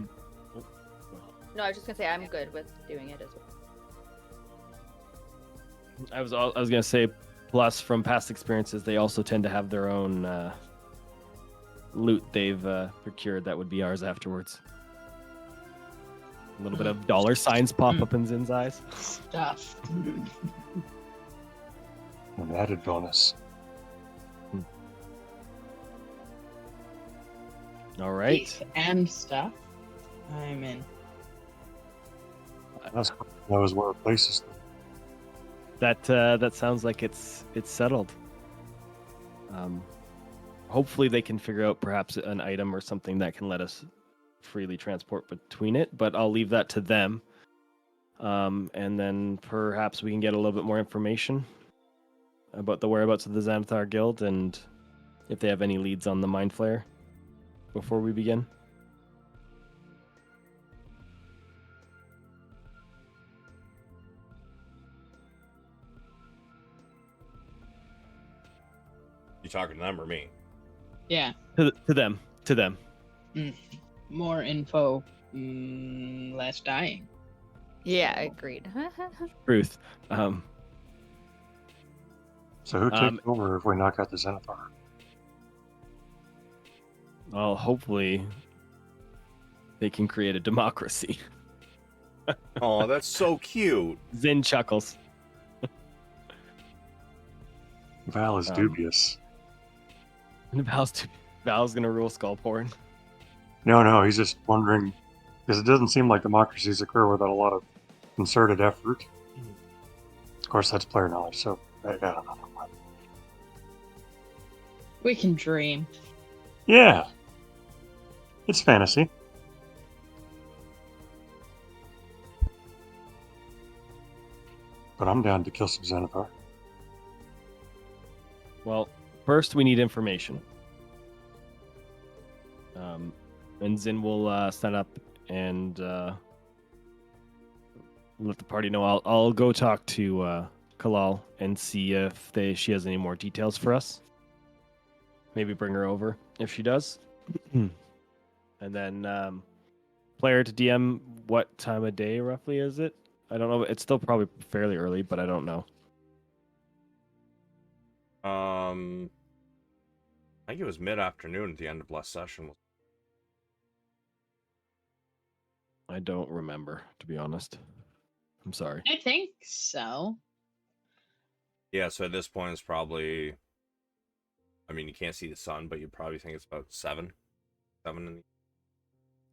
No, I was just gonna say I'm good with doing it as well. I was gonna say, plus from past experiences, they also tend to have their own loot they've procured that would be ours afterwards. A little bit of dollar signs pop up in Zinn's eyes. Stuff. An added bonus. All right. Teeth and stuff. I'm in. That was one of the places. That sounds like it's settled. Hopefully they can figure out perhaps an item or something that can let us freely transport between it, but I'll leave that to them. And then perhaps we can get a little bit more information about the whereabouts of the Xanathar Guild and if they have any leads on the Mind Flayer before we begin. You talking to them or me? Yeah. To them. More info, less dying. Yeah, So- agreed. Truth. So who takes over if we knock out the Zenithar? Well, hopefully they can create a democracy. Oh, that's so cute. Zynn chuckles. Val is Um, dubious. And Val's gonna rule Skullport. No, he's just wondering, because it doesn't seem like democracies occur without a lot of concerted effort. Of course, that's player knowledge, so I don't know. We can dream. Yeah. It's fantasy. But I'm down to kill some Zenithar. Well, first we need information. And Zynn will set up and let the party know. I'll go talk to Kalal and see if she has any more details for us. Maybe bring her over if she does. And then player to DM, what time of day roughly is it? I don't know. It's still probably fairly early, but I don't know. I think it was mid-afternoon at the end of last session. I don't remember, to be honest. I'm sorry. I think so. Yeah, so at this point it's probably, I mean, you can't see the sun, but you probably think it's about 7 in the...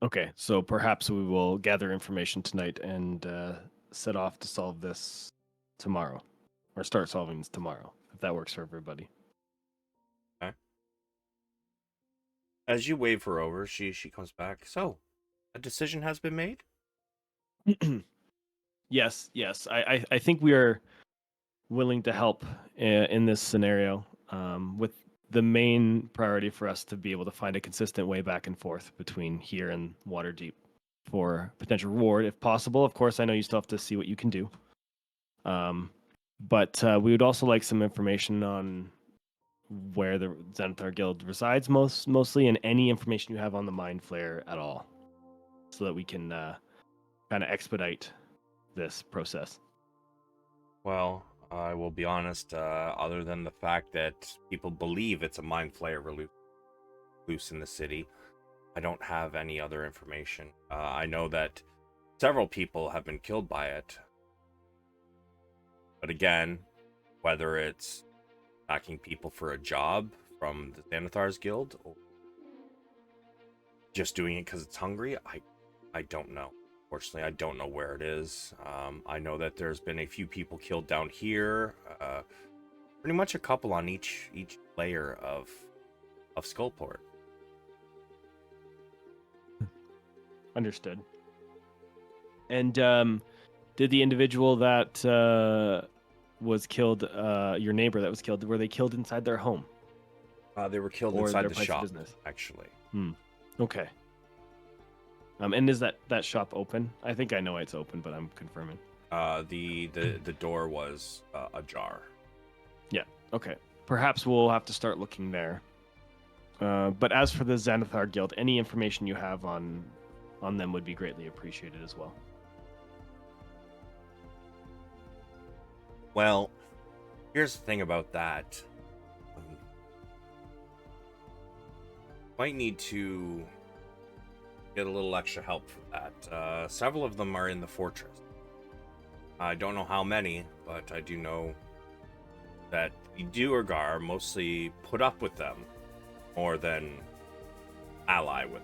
Okay, so perhaps we will gather information tonight and set off to solve this tomorrow. Or start solving this tomorrow, if that works for everybody. Okay. As you wave her over, she comes back. So, a decision has been made? Yes. I think we are willing to help in this scenario, with the main priority for us to be able to find a consistent way back and forth between here and Waterdeep for potential reward, if possible. Of course, I know you still have to see what you can do. But we would also like some information on where the Zenithar Guild resides mostly, and any information you have on the Mind Flayer at all, so that we can kind of expedite this process. Well, I will be honest, other than the fact that people believe it's a Mind Flayer loose in the city, I don't have any other information. I know that several people have been killed by it. But again, whether it's attacking people for a job from the Zenithar's Guild, or just doing it because it's hungry, I don't know. Fortunately, I don't know where it is. I know that there's been a few people killed down here. Pretty much a couple on each layer of Skullport. Understood. And did the individual that was killed, your neighbor that was killed, were they killed inside their home? They were killed Or inside their the place of shop, business? actually. Okay. And is that shop open? I think I know it's open, but I'm confirming. The door was ajar. Yeah. Okay. Perhaps we'll have to start looking there. But as for the Zenithar Guild, any information you have on them would be greatly appreciated as well. Well, here's the thing about that. Might need to get a little extra help for that. Several of them are in the fortress. I don't know how many, but I do know that the Duergar mostly put up with them more than ally with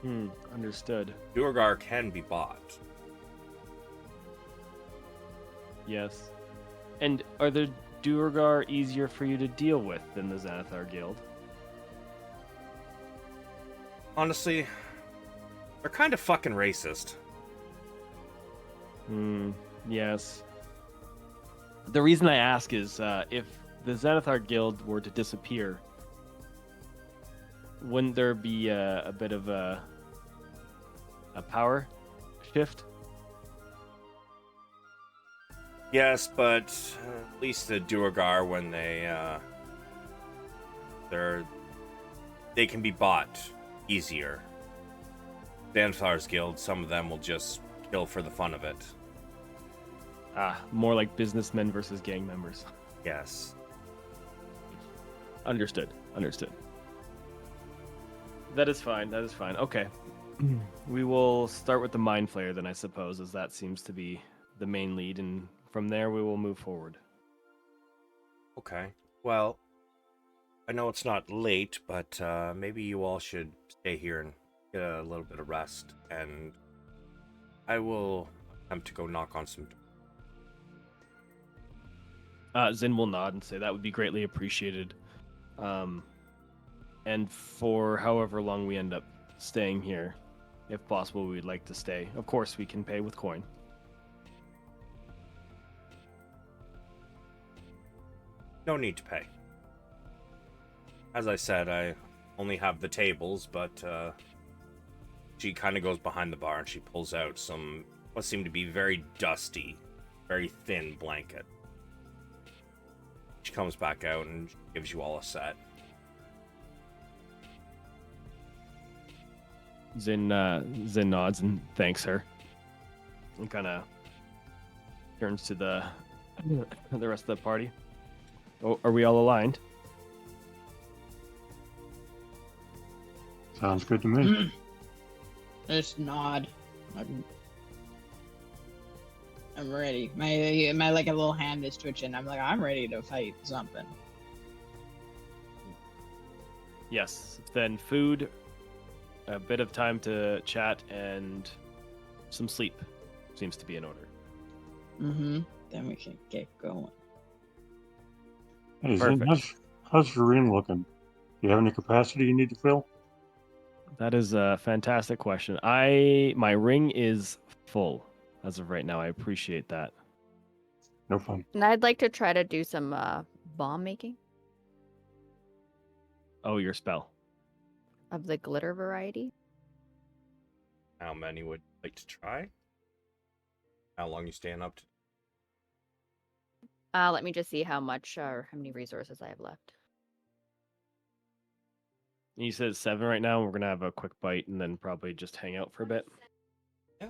them. Understood. Duergar can be bought. Yes. And are the Duergar easier for you to deal with than the Zenithar Guild? Honestly, they're kind of fucking racist. Yes. The reason I ask is if the Zenithar Guild were to disappear, wouldn't there be a bit of a power shift? Yes, but at least the Duergar, when they They can be bought easier. Danthlar's Guild, some of them will just kill for the fun of it. More like businessmen versus gang members. Yes. Understood. That is fine. Okay. We will start with the Mind Flayer then, I suppose, as that seems to be the main lead, and from there we will move forward. Okay. Well, I know it's not late, but maybe you all should stay here and get a little bit of rest, and I will attempt to go knock on some. Zynn will nod and say that would be greatly appreciated. And for however long we end up staying here, if possible, we'd like to stay. Of course, we can pay with coin. No need to pay. As I said, I only have the tables, but she kind of goes behind the bar and she pulls out some what seem to be very dusty, very thin blanket. She comes back out and gives you all a set. Zynn nods and thanks her. And kind of turns to the rest of the party. Oh, are we all aligned? Sounds good to me. Just nod. I'm ready. My like a little hand is twitching. I'm like, I'm ready to fight something. Yes. Then food, a bit of time to chat, and some sleep seems to be in order. Mm-hmm. Then we can get going. Hey, Perfect. Zynn, how's your ring looking? Do you have any capacity you need to fill? That is a fantastic question. My ring is full as of right now. I appreciate that. No fun. And I'd like to try to do some bomb making Oh, your spell. of the glitter variety. How many would you like to try? How long you staying up to? Let me just see how much or how many resources I have left. You said it's 7 right now. We're gonna have a quick bite and then probably just hang out for a bit. Yeah.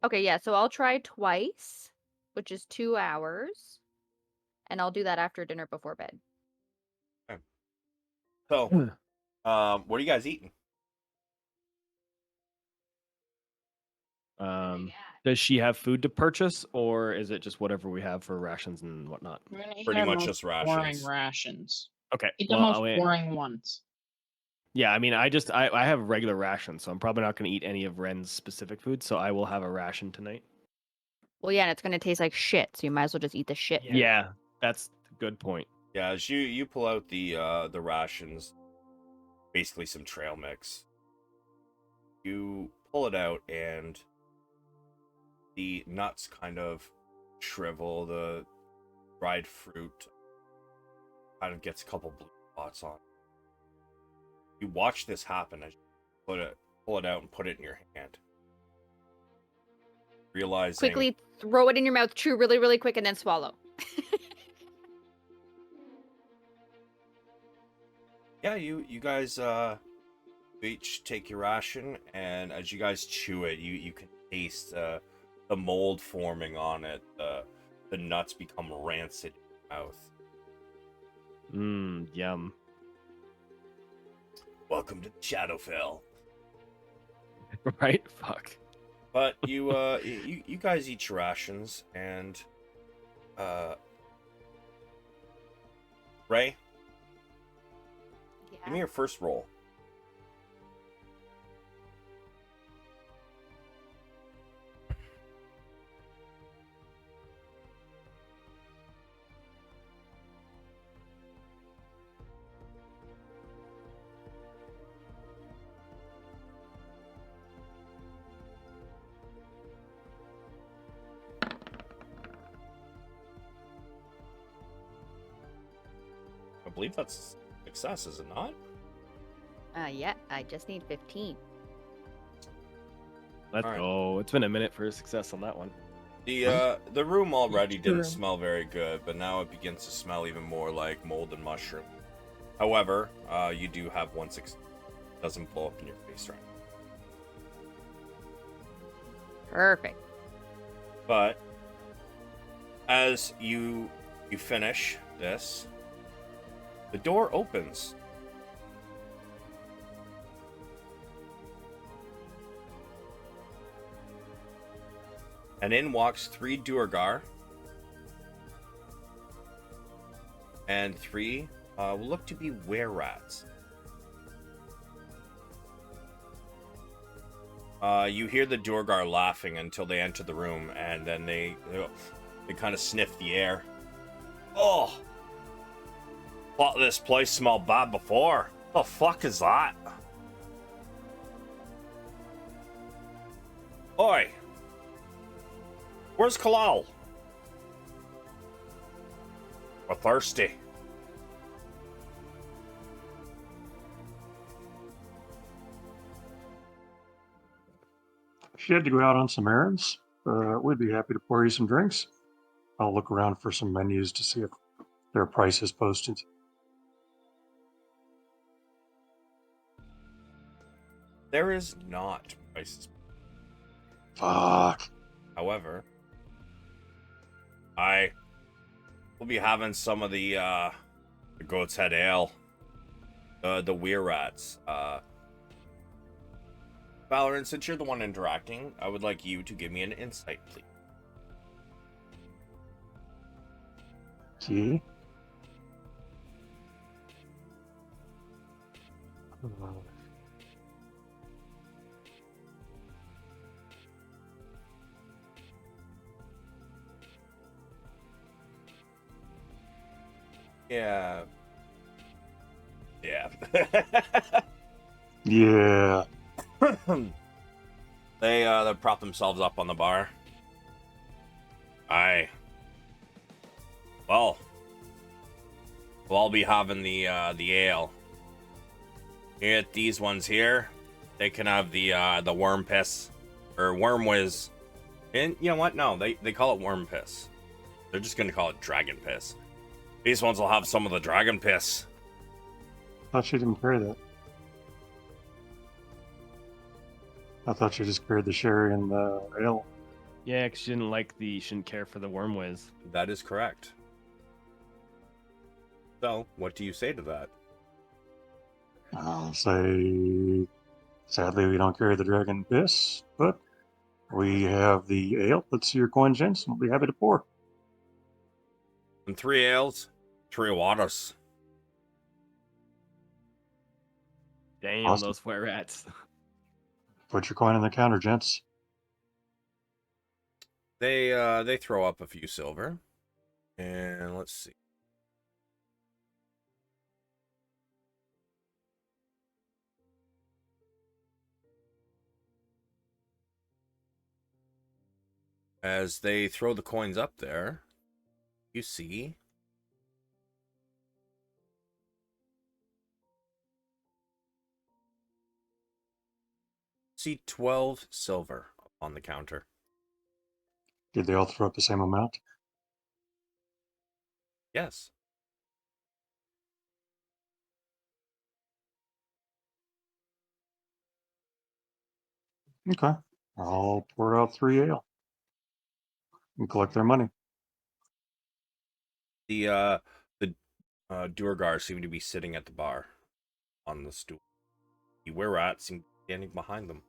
Okay, yeah, so I'll try twice, which is 2 hours. And I'll do that after dinner before bed. So, what are you guys eating? Does she have food to purchase, or is it just whatever we have for rations and whatnot? We're gonna eat Pretty our much most just boring rations. rations. Okay. Eat the Well, most boring ones. yeah, I mean, I have regular rations, so I'm probably not going to eat any of Ren's specific food, so I will have a ration tonight. Well, yeah, and it's going to taste like shit, so you might as well just eat the shit. Yeah, that's a good point. Yeah, as you pull out the rations, basically some trail mix. You pull it out and the nuts kind of shrivel, the dried fruit kind of gets a couple blue spots on. You watch this happen as you pull it out and put it in your hand. Realizing Quickly throw it in your mouth, chew really, really quick, and then swallow. Yeah, you guys each take your ration, and as you guys chew it, you can taste the mold forming on it. The nuts become rancid in your mouth. Yum. Welcome to Shadowfell. Right? Fuck. But you guys eat your rations, and Ray, give me your first roll. I believe that's success, is it not? Yeah, I just need 15. Let's All right. go. It's been a minute for success on that one. The room already Each didn't room. smell very good, but now it begins to smell even more like mold and mushroom. However, you do have one success. Doesn't blow up in your face right now. Perfect. But as you finish this, the door opens. And in walks 3 Duergar. And 3 will look to be were-rats. You hear the Duergar laughing until they enter the room, and then they kind of sniff the air. Oh! Thought this place smelled bad before. The fuck is that? Oi! Where's Kalal? We're thirsty. If you had to go out on some errands, we'd be happy to pour you some drinks. I'll look around for some menus to see if there are prices posted. There is not prices. Fuck. However, I will be having some of the Goat's Head Ale, the Weir Rats. Valeran, since you're the one interacting, I would like you to give me an insight, please. See? Yeah. Yeah. Yeah. They prop themselves up on the bar. Aye. Well, we'll all be having the ale. You get these ones here. They can have the worm piss or worm whiz. And you know what? No, they call it worm piss. They're just gonna call it dragon piss. These ones will have some of the dragon piss. Thought she didn't carry that. I thought she just carried the sherry and the ale. Yeah, because she shouldn't care for the worm whiz. That is correct. So, what do you say to that? I'll say, sadly, we don't carry the dragon piss, but we have the ale. Let's see your coin, gents, and we'll be happy to pour. And 3 ales, 3 waters. Damn, Awesome. those were rats. Put your coin on the counter, gents. They throw up a few silver. And let's see. As they throw the coins up there, you see see 12 silver on the counter. Did they all throw up the same amount? Yes. Okay. I'll pour out 3 ale and collect their money. The Duergar seem to be sitting at the bar on the stool. The were-rats seem to be standing behind them.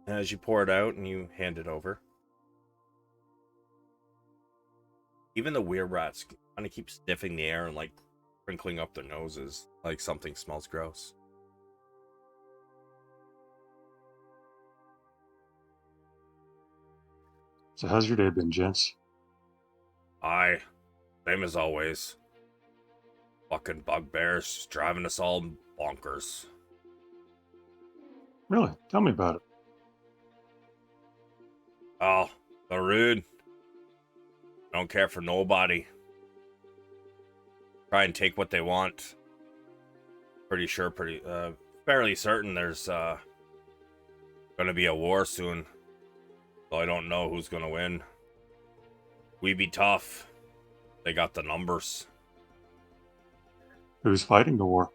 As you pour it out and you hand it over, even the were-rats kind of keep sniffing the air and like crinkling up their noses like something smells gross. So how's your day been, gents? Aye, same as always. Fucking bugbears driving us all bonkers. Really? Tell me about it. Oh, they're rude. Don't care for nobody. Try and take what they want. Fairly certain there's Gonna be a war soon. So I don't know who's gonna win. We be tough. They got the numbers. Who's fighting the war?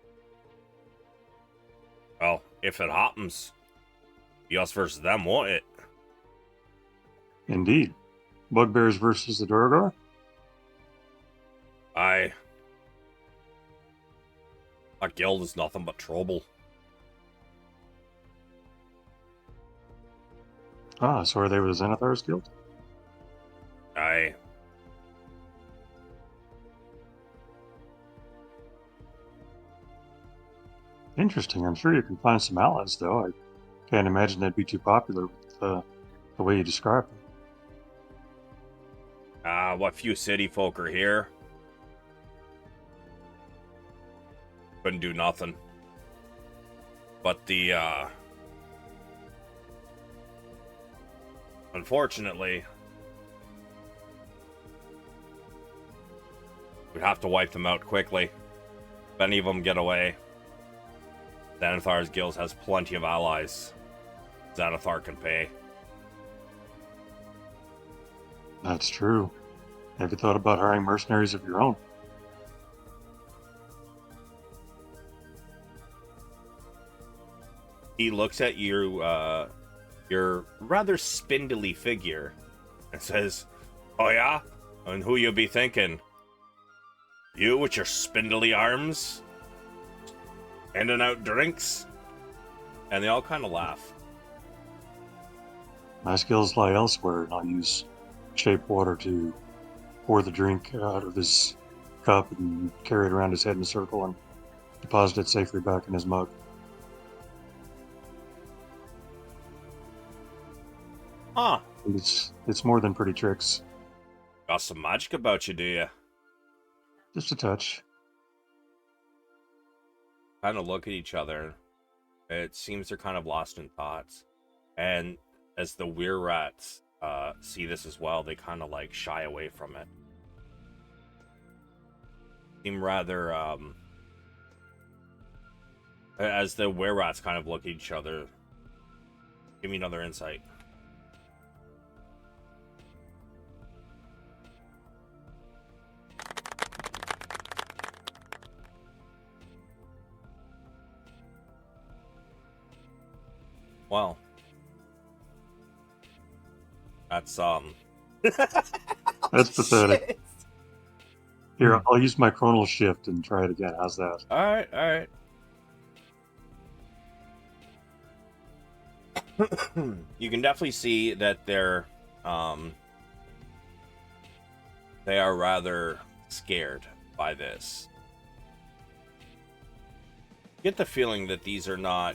Well, if it happens, be us versus them, won't it? Indeed. Bugbears versus the Duergar? Aye. That guild is nothing but trouble. Ah, so are they with the Zenithar's guild? Aye. Interesting. I'm sure you can find some allies, though. I can't imagine they'd be too popular with the way you describe them. What few city folk are here. Couldn't do nothing. But the, unfortunately, we'd have to wipe them out quickly. If any of them get away, Xanathar's guild has plenty of allies. Xanathar can pay. That's true. Have you thought about hiring mercenaries of your own? He looks at your rather spindly figure and says, "Oh yeah? And who you be thinking? You with your spindly arms? Handing out drinks?" And they all kind of laugh. My skills lie elsewhere, and I'll use shape water to pour the drink out of his cup and carry it around his head in a circle and deposit it safely back in his mug. Huh. It's more than pretty tricks. Got some magic about you, do you? Just a touch. Kind of look at each other. It seems they're kind of lost in thoughts. And as the Weir Rats see this as well, they kind of like shy away from it. Seem rather, as the Weir Rats kind of look at each other. Give me another insight. Well, that's That's pathetic. Shit. Here, I'll use my chronal shift and try it again. How's that? All right. You can definitely see that they are rather scared by this. Get the feeling that these are not,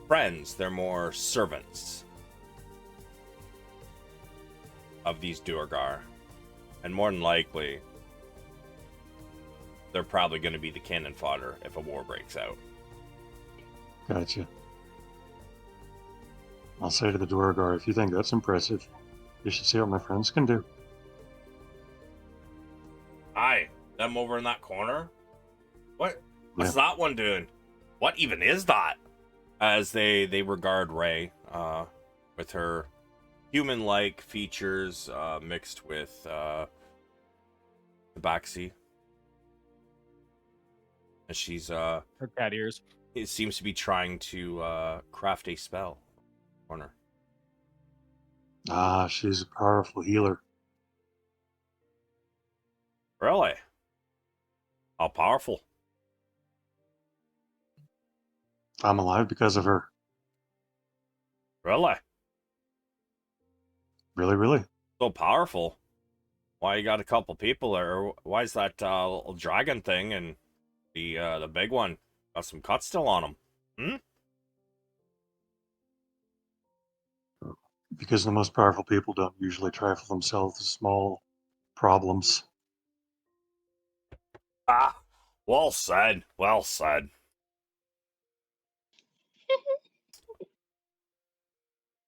friends. They're more servants of these Duergar. And more than likely, they're probably going to be the cannon fodder if a war breaks out. Gotcha. I'll say to the Duergar, if you think that's impressive, you should see what my friends can do. Aye, them over in that corner? What's that one doing? What even is that? As they regard Rey, with her human-like features mixed with tabaxi. And she's Her cat ears. it seems to be trying to craft a spell. Corner. Ah, she's a powerful healer. Really? How powerful? I'm alive because of her. Really? Really, really. So powerful? Why you got a couple people there? Or why is that little dragon thing and the big one got some cuts still on them? Because the most powerful people don't usually trifle themselves with small problems. Ah, well said. Well said.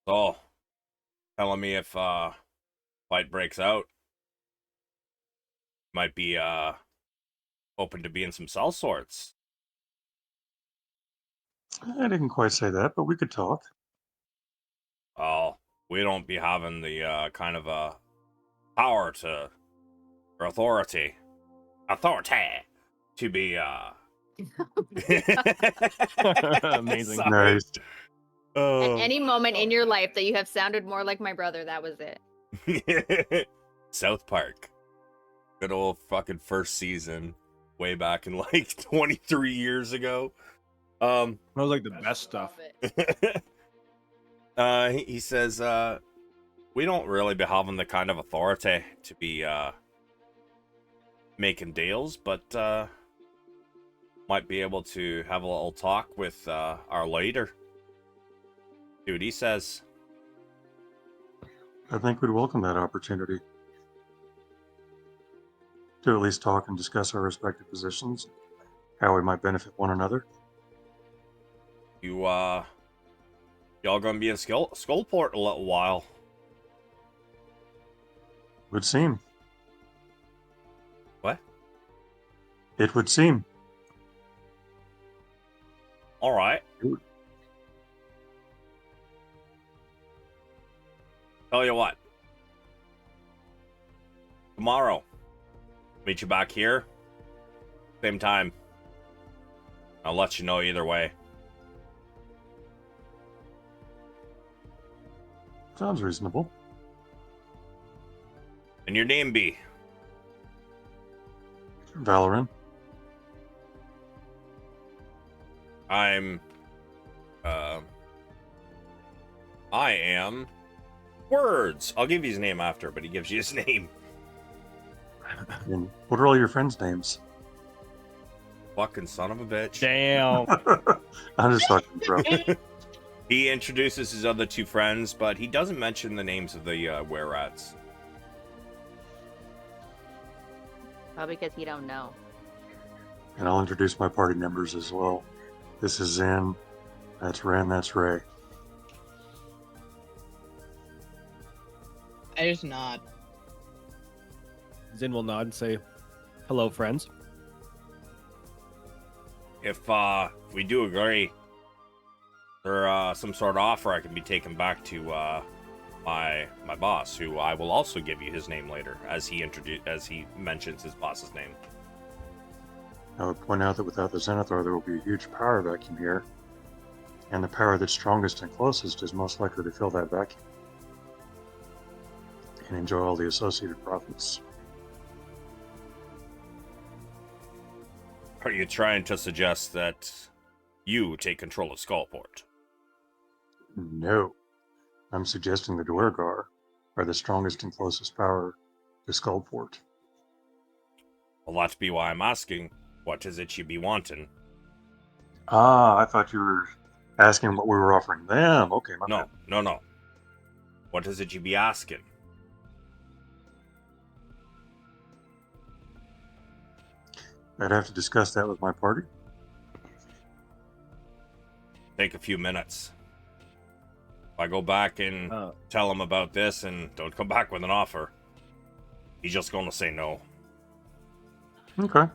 So, telling me if fight breaks out, might be open to being some cell sorts. I didn't quite say that, but we could talk. Oh, we don't be having the kind of power to or authority to be Amazing. Sorry. Nice. At Oh. any moment in your life that you have sounded more like my brother, that was it. South Park. Good old fucking first season. Way back in like 23 years ago. That was like the best stuff. Love it. He says, we don't really be having the kind of authority to be making deals, but might be able to have a little talk with our leader. See what he says. I think we'd welcome that opportunity to at least talk and discuss our respective positions, how we might benefit one another. Y'all gonna be in Skullport a little while. Would seem. What? It would seem. All right. Ooh. Tell you what. Tomorrow, meet you back here. Same time. I'll let you know either way. Sounds reasonable. And your name be? Valeran. I am Words. I'll give you his name after, but he gives you his name. And what are all your friends' names? Fucking son of a bitch. Damn. I'm just fucking bro. He introduces his other two friends, but he doesn't mention the names of the were-rats. Probably because you don't know. And I'll introduce my party members as well. This is Zynn. That's Ren. That's Ray. I just nod. Zynn will nod and say, "Hello, friends." If we do agree, or some sort of offer, I can be taken back to my boss, who I will also give you his name later, as he mentions his boss's name. I would point out that without the Zenithar, there will be a huge power vacuum here, and the power that's strongest and closest is most likely to fill that vacuum and enjoy all the associated profits. Are you trying to suggest that you take control of Skullport? No, I'm suggesting the Duergar are the strongest and closest power to Skullport. Well, that be why I'm asking. What is it you be wanting? Ah, I thought you were asking what we were offering them. Okay, my bad. No. What is it you be asking? I'd have to discuss that with my party. Take a few minutes. If I go back and tell him about this and don't come back with an offer, he's just gonna say no. Okay.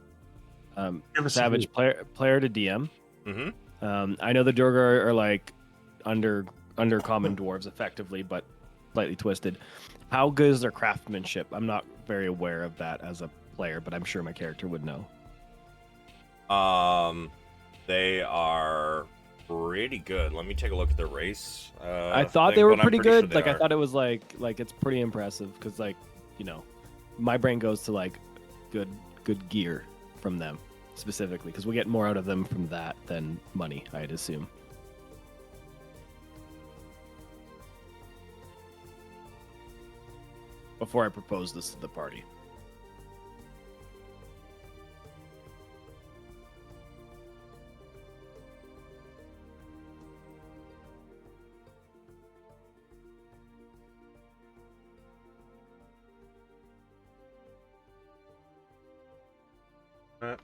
Give us a Savage hint. player to DM. Mm-hmm. I know the Durgar are like under common dwarves effectively, but slightly twisted. How good is their craftsmanship? I'm not very aware of that as a player, but I'm sure my character would know. They are pretty good. Let me take a look at their race. I thought thing, they were but I'm pretty sure good. they Like I are. thought it was like it's pretty impressive because my brain goes to like good gear from them specifically because we get more out of them from that than money, I'd assume. Before I propose this to the party. That.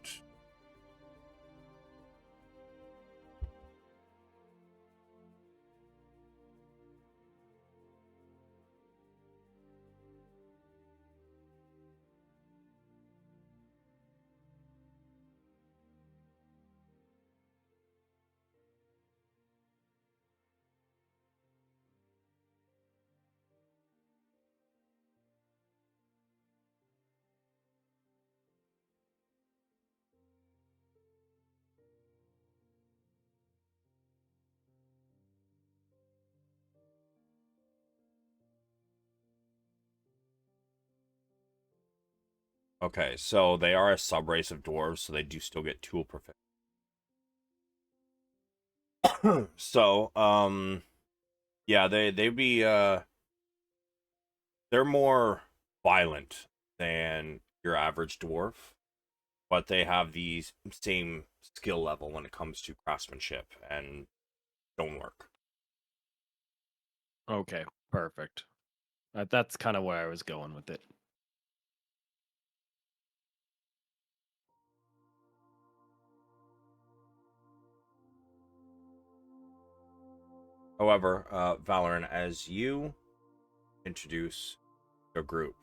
Okay, so they are a sub-race of dwarves, so they do still get tool proficiency. So, yeah, they'd be they're more violent than your average dwarf, but they have the same skill level when it comes to craftsmanship and stonework. Okay, perfect. That's kind of where I was going with it. However, Valeran, as you introduce your group,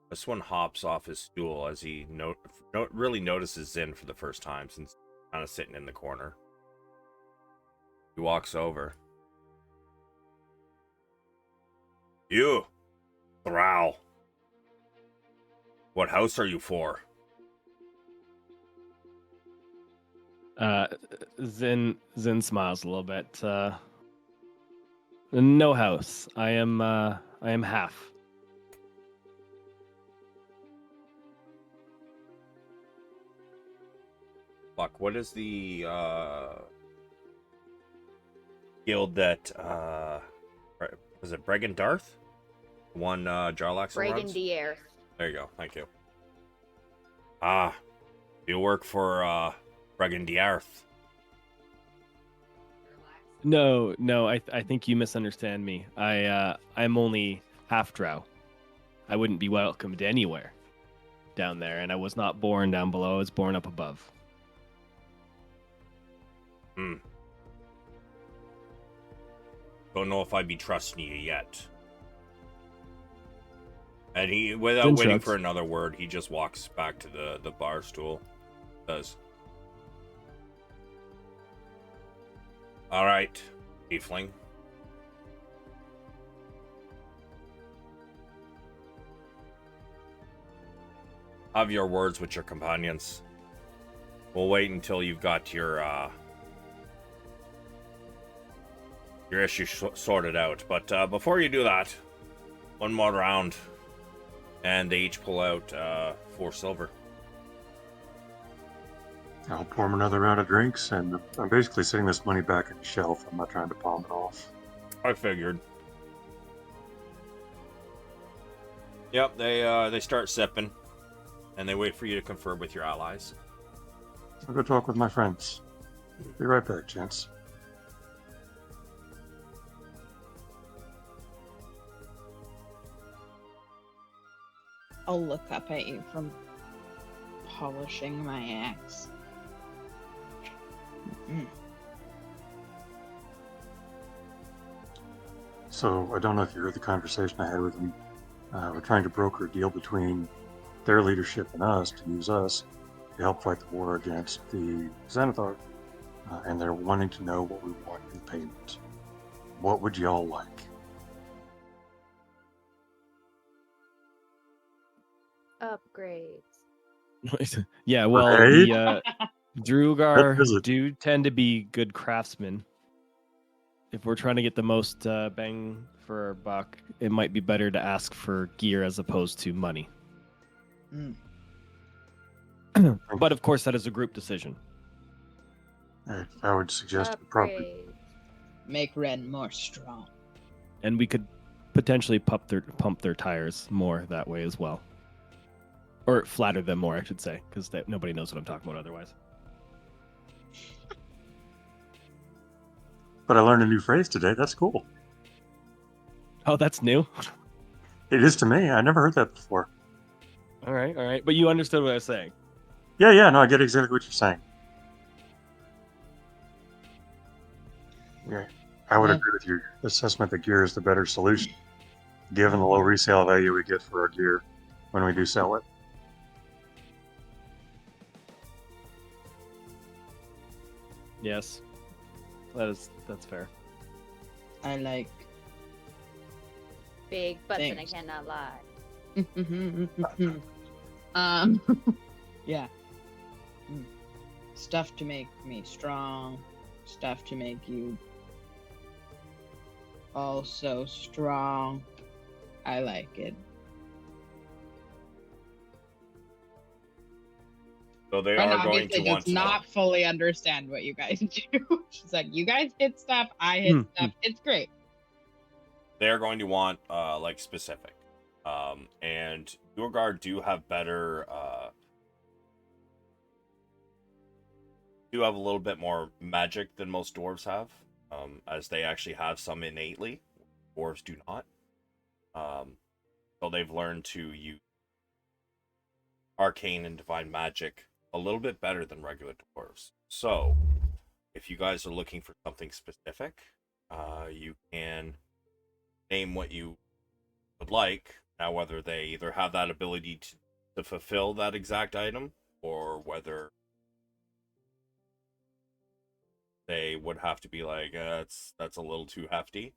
this one hops off his stool as he really notices Zynn for the first time since he's kind of sitting in the corner. He walks over. You, Thrall. What house are you for? Zynn smiles a little bit. No house. I am half. Fuck, what is the guild that was it Bregan Darth? One Jarlaxle runs? Brigandier. There you go, thank you. Ah, you work for Bregan Diarth. No, I think you misunderstand me. I'm only half drow. I wouldn't be welcomed anywhere down there, and I was not born down below. I was born up above. Don't know if I'd be trusting you yet. And he, without waiting for another word, he just walks back to the bar stool. Does. All right, tiefling. Have your words with your companions. We'll wait until you've got your issue sorted out. But before you do that, one more round, and they each pull out 4 silver. I'll pour him another round of drinks, and I'm basically sitting this money back in the shelf. I'm not trying to palm it off. I figured. Yep, they start sipping, and they wait for you to confer with your allies. I'll go talk with my friends. Be right back, gents. I'll look up at you from polishing my axe. So, I don't know if you heard the conversation I had with them. We're trying to broker a deal between their leadership and us to use us to help fight the war against the Xanathar. And they're wanting to know what we want in payment. What would y'all like? Upgrades. Yeah, well, Right? the That Drugar is it. do tend to be good craftsmen. If we're trying to get the most bang for our buck, it might be better to ask for gear as opposed to money. But of course, that is a group decision. I would suggest probably. Upgrades. Make Ren more strong. And we could potentially pump their tires more that way as well. Or flatter them more, I should say, because nobody knows what I'm talking about otherwise. But I learned a new phrase today. That's cool. Oh, that's new? It is to me. I never heard that before. All right. But you understood what I was saying. Yeah, no, I get exactly what you're saying. Yeah, I would agree with your assessment that gear is the better solution, given the low resale value we get for our gear when we do sell it. Yes. That's fair. I like Big butts and I Thanks. cannot lie. yeah. Stuff to make me strong. Stuff to make you also strong. I like it. So they Ren are going obviously to want does to know. not fully understand what you guys do. She's like, you guys hit stuff, I hit stuff. It's great. They're going to want like specific. And Duergar do have better do have a little bit more magic than most dwarves have. As they actually have some innately. Dwarves do not. So they've learned to use arcane and divine magic a little bit better than regular dwarves. So, if you guys are looking for something specific, you can name what you would like. Now, whether they either have that ability to fulfill that exact item, or whether they would have to be like, that's a little too hefty.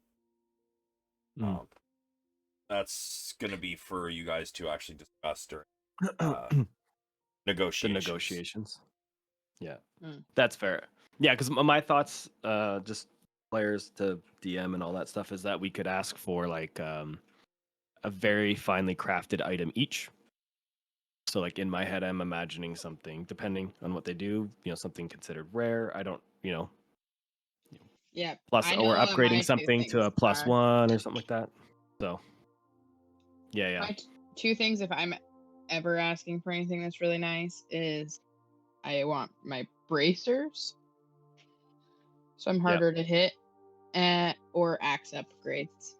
That's gonna be for you guys to actually discuss during negotiations. The negotiations. Yeah, Mm. that's fair. Yeah, because my thoughts, just players to DM and all that stuff, is that we could ask for like a very finely crafted item each. So like in my head, I'm imagining something, depending on what they do, something considered rare. I don't, Yeah. plus, I or know what my upgrading two something to a things are. +1 or something like that. So, yeah. My two things, if I'm ever asking for anything that's really nice, is I want my bracers, so I'm harder to hit, or axe upgrades.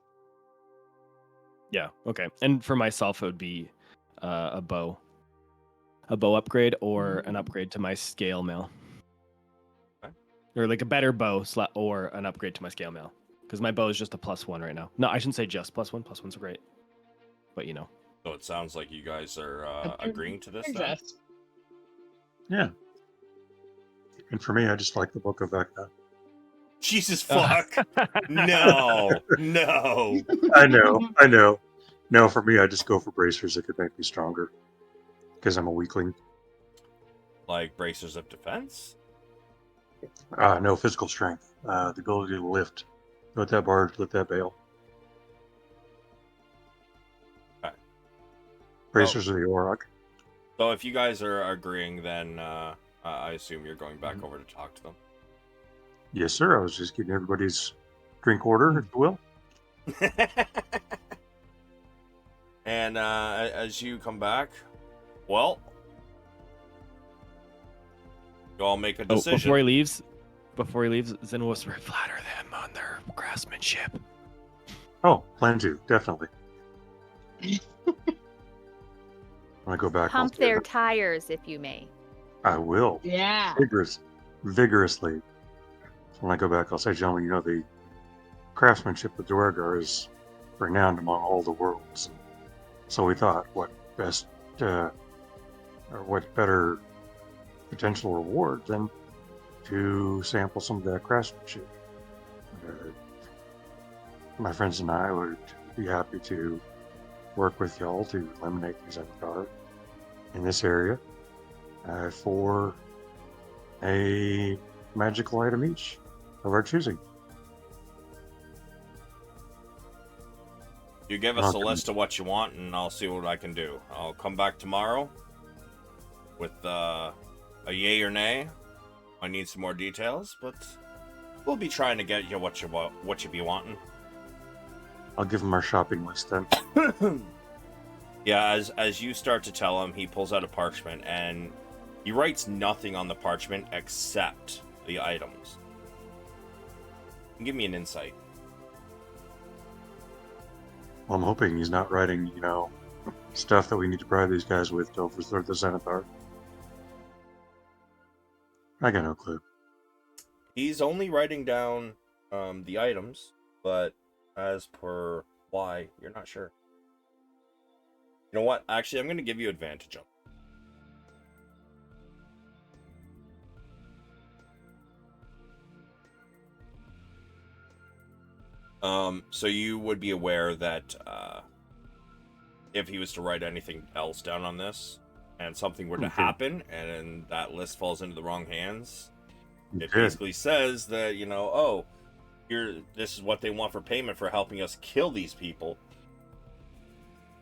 Yeah. Okay. And for myself, it would be a bow upgrade, or an upgrade to my scale mail, or like a better bow or an upgrade to my scale mail, because my bow is just a +1 right now. No, I shouldn't say just +1. +1s are great, but So it sounds like you guys are agreeing to this then? Just Yeah. And for me, I just like the book of Vecna. Jesus fuck! No! I know. No, for me, I just go for bracers that could make me stronger. Because I'm a weakling. Like bracers of defense? No physical strength. The ability to lift. Let that barge, let that bail. Okay. Bracers are the Auroch. So if you guys are agreeing, then I assume you're going back over to talk to them. Yes, sir. I was just getting everybody's drink order, if you will. And as you come back, well, you all make a decision. before he leaves, Zynn whisper, flatter them on their craftsmanship. Oh, plan to, definitely. When I go back, Pump I'll say their that. tires, if you may. I will. yeah. Vigorously. When I go back, I'll say, gentlemen, the craftsmanship of Duergar is renowned among all the worlds. And so we thought, what better potential reward than to sample some of that craftsmanship. My friends and I would be happy to work with y'all to eliminate these Zynn in this area for a magical item each of our choosing. You give us a list of what you want, and I'll see what I can do. I'll come back tomorrow with a yay or nay. I need some more details, but we'll be trying to get you what you be wanting. I'll give him our shopping list then. Yeah, as you start to tell him, he pulls out a parchment and he writes nothing on the parchment except the items. Give me an insight. Well, I'm hoping he's not writing, stuff that we need to bribe these guys with to overthrow the Zenithar. I got no clue. He's only writing down the items, but as per why, you're not sure. You know what? Actually, I'm going to give you advantage on it. So you would be aware that if he was to write anything else down on this, and something were to happen, and that list falls into the wrong hands, it basically says that, this is what they want for payment for helping us kill these people.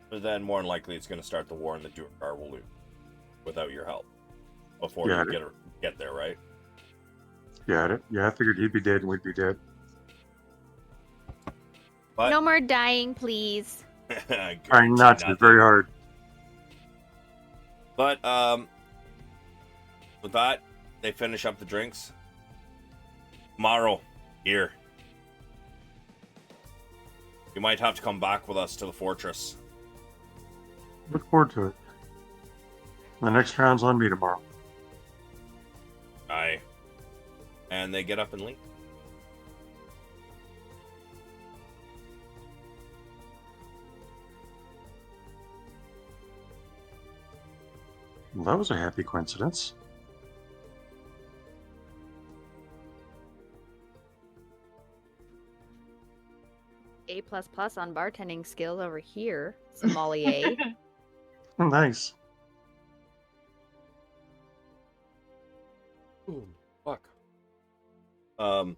But then more than likely it's going to start the war and the Duergar will lose without your help. before Yeah, you get there, right? Yeah, I figured he'd be dead and we'd be dead. But No more dying, please. Trying not to, very hard. But with that, they finish up the drinks. Tomorrow, here. You might have to come back with us to the fortress. Look forward to it. The next round's on me tomorrow. Aye. And they get up and leave. Well, that was a happy coincidence. A++ on bartending skills over here. Sommelier. Nice. Ooh, fuck. But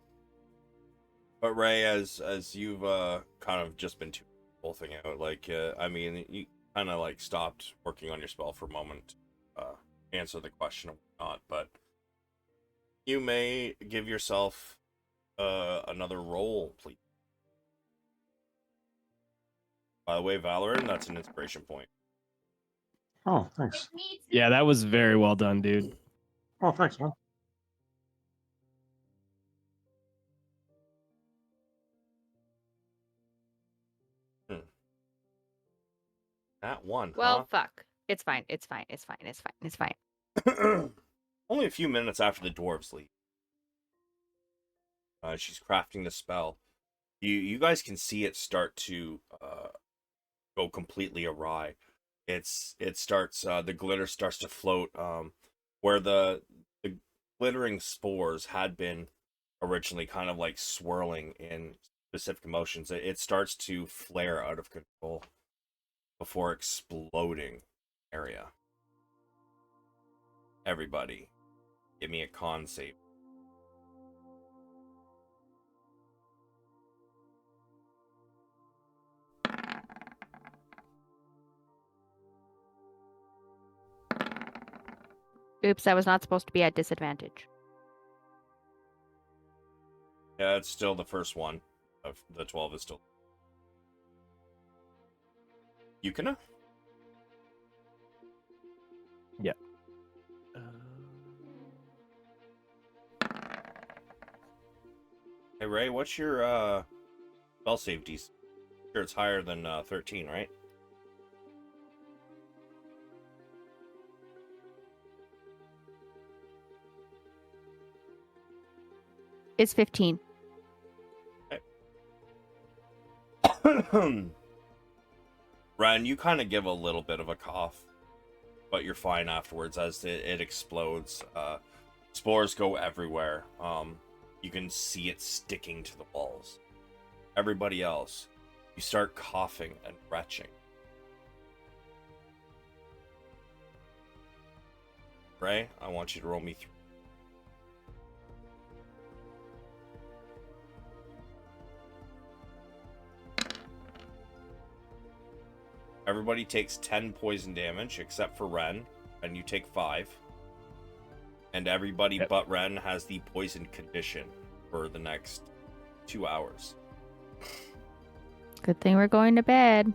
Ray, as you've kind of just been whole thing out, like I mean, you kind of like stopped working on your spell for a moment, answer the question or whatnot, but you may give yourself another roll, please. By the way, Valeran, that's an inspiration point. Oh, thanks. Yeah, that was very well done, dude. Oh, thanks, man. That one, Well, fuck. It's fine. It's fine. It's fine. It's fine. It's fine. huh? Only a few minutes after the dwarves leave. She's crafting the spell. You guys can see it start to go completely awry. It starts the glitter starts to float where the glittering spores had been originally kind of like swirling in specific motions. It starts to flare out of control before exploding area. Everybody, give me a con save. Oops, I was not supposed to be at disadvantage. Yeah, it's still the first one of the 12 is still. Yukina? Yeah. Hey Ray, what's your spell save DC? Sure, it's higher than 13, right? It's 15. Ren, you kind of give a little bit of a cough, but you're fine afterwards as it explodes. Spores go everywhere. You can see it sticking to the walls. Everybody else, you start coughing and retching. Ray, I want you to roll me through. Everybody takes 10 poison damage except for Ren, and you take 5. And everybody but Ren has the poison condition for the next 2 hours. Good thing we're going to bed.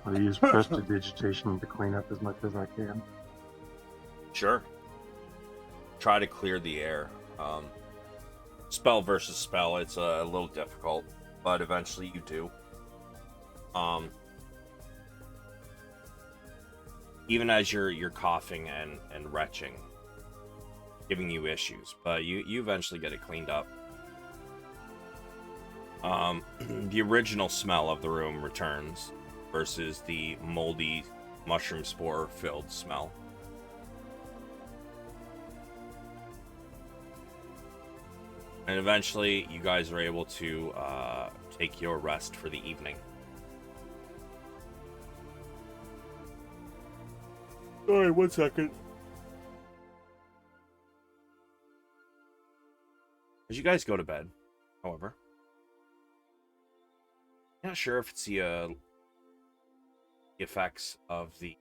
I use prestidigitation to clean up as much as I can. Sure. Try to clear the air. Spell versus spell, it's a little difficult, but eventually you do. Even as you're coughing and retching, giving you issues, but you eventually get it cleaned up. The original smell of the room returns versus the moldy mushroom spore filled smell. And eventually you guys are able to take your rest for the evening. Sorry, 1 second. As you guys go to bed, however, I'm not sure if it's the effects of the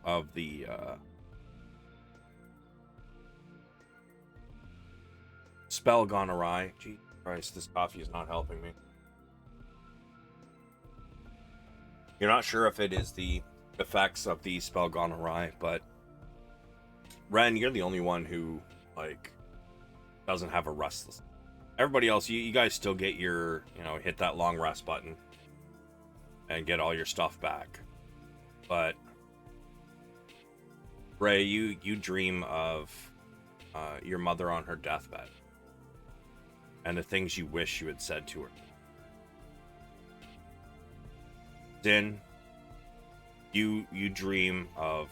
of the spell gone awry. Jesus Christ, this coffee is not helping me. You're not sure if it is the effects of the spell gone awry, but Ren, you're the only one who, like, doesn't have a restless. Everybody else, you guys still get your, hit that long rest button and get all your stuff back. But Ray, you dream of your mother on her deathbed and the things you wish you had said to her. Zynn, you dream of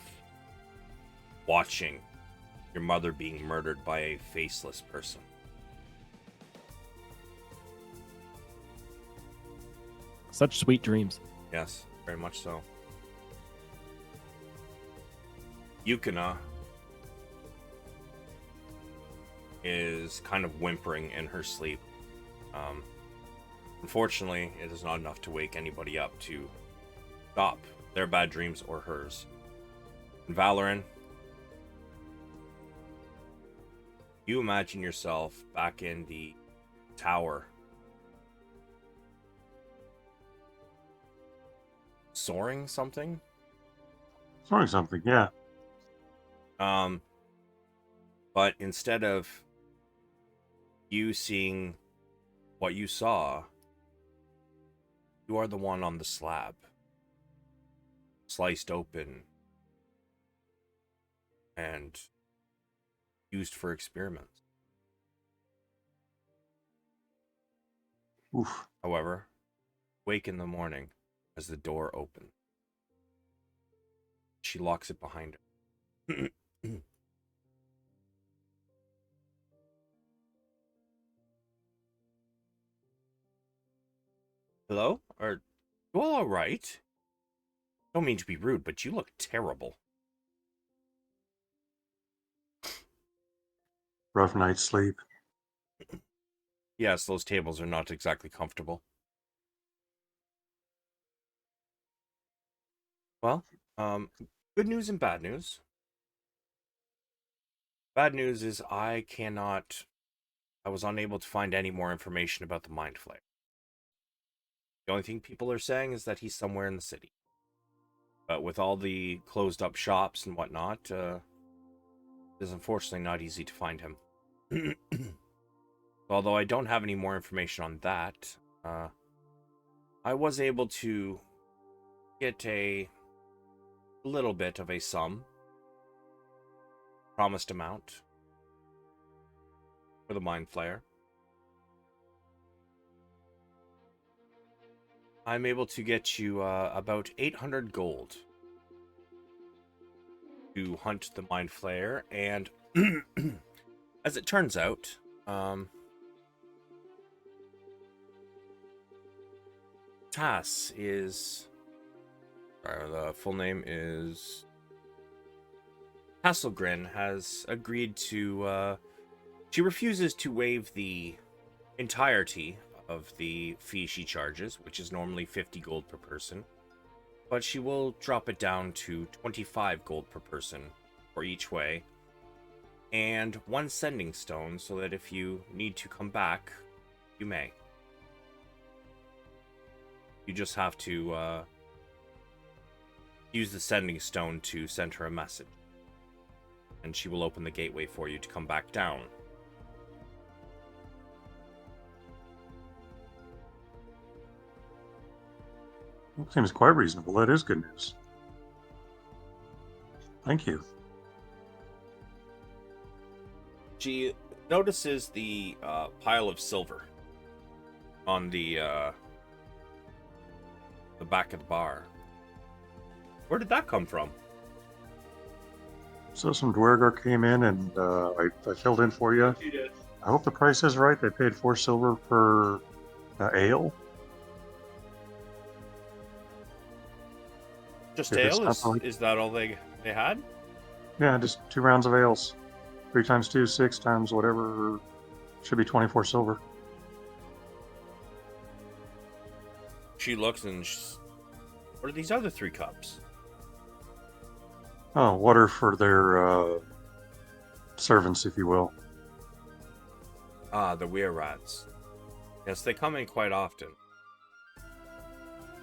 watching your mother being murdered by a faceless person. Such sweet dreams. Yes, very much so. Yukina is kind of whimpering in her sleep. Unfortunately, it is not enough to wake anybody up to stop their bad dreams or hers. And Valeran, you imagine yourself back in the tower, soaring something? Soaring something, yeah. But instead of you seeing what you saw, you are the one on the slab, sliced open and used for experiments. Oof. However, wake in the morning as the door opens. She locks it behind her. Hello? Are you all right? Don't mean to be rude, but you look terrible. Rough night's sleep. Yes, those tables are not exactly comfortable. Well, good news and bad news. Bad news is I was unable to find any more information about the Mind Flayer. The only thing people are saying is that he's somewhere in the city. But with all the closed up shops and whatnot, it is unfortunately not easy to find him. Although I don't have any more information on that, I was able to get a little bit of a sum, promised amount, for the Mind Flayer. I'm able to get you about 800 gold to hunt the Mind Flayer, and as it turns out, Tass is... the full name is... Hasselgren has agreed to... she refuses to waive the entirety of the fee she charges, which is normally 50 gold per person, but she will drop it down to 25 gold per person for each way, and 1 sending stone, so that if you need to come back, you may. You just have to use the sending stone to send her a message, and she will open the gateway for you to come back down. That seems quite reasonable. That is good news. Thank you. She notices the pile of silver on the back of the bar. Where did that come from? So some Dwergar came in and I filled in for you. You did. I hope the price is right. They paid 4 silver per ale. Just If it's ale? not like- Is that all they had? Yeah, just 2 rounds of ales. 3 times 2, 6 times whatever. Should be 24 silver. She looks and what are these other 3 cups? Oh, water for their servants, if you will. Ah, the weir rats. Yes, they come in quite often.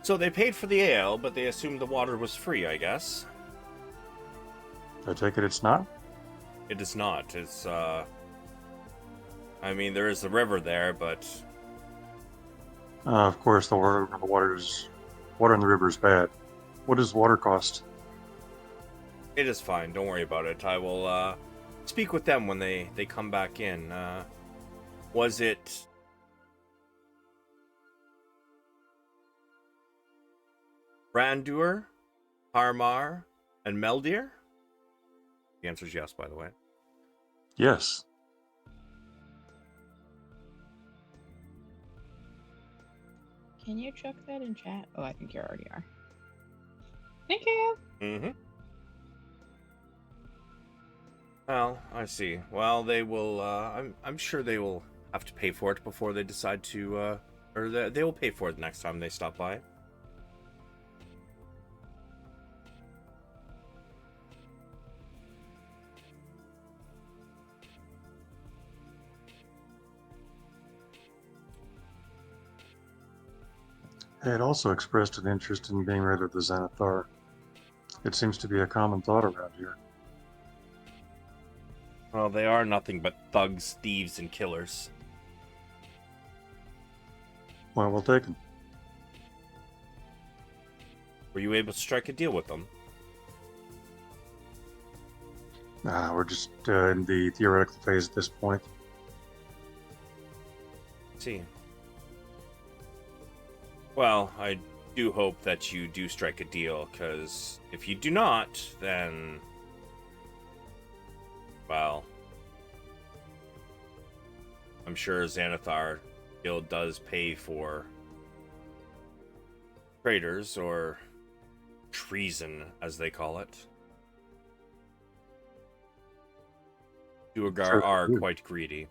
So they paid for the ale, but they assumed the water was free, I guess. I take it it's not? It is not. It's, I mean, there is the river there, but... Of course, the water in the river is bad. What does water cost? It is fine. Don't worry about it. I will, speak with them when they come back in. Was it... Brandur, Harmar, and Meldir? The answer is yes, by the way. Yes. Can you chuck that in chat? Oh, I think you already are. Thank you. Mm-hmm. Well, I see. Well, they will, I'm sure they will have to pay for it before they decide to, or they will pay for it next time they stop by. I had also expressed an interest in being rid of the Xanathar. It seems to be a common thought around here. Well, they are nothing but thugs, thieves, and killers. Well, we'll take them. Were you able to strike a deal with them? We're just in the theoretical phase at this point. Let's see. Well, I do hope that you do strike a deal, because if you do not, then... well... I'm sure Xanathar Guild does pay for traitors, or treason, as they call it. Duergar Sure. are quite greedy.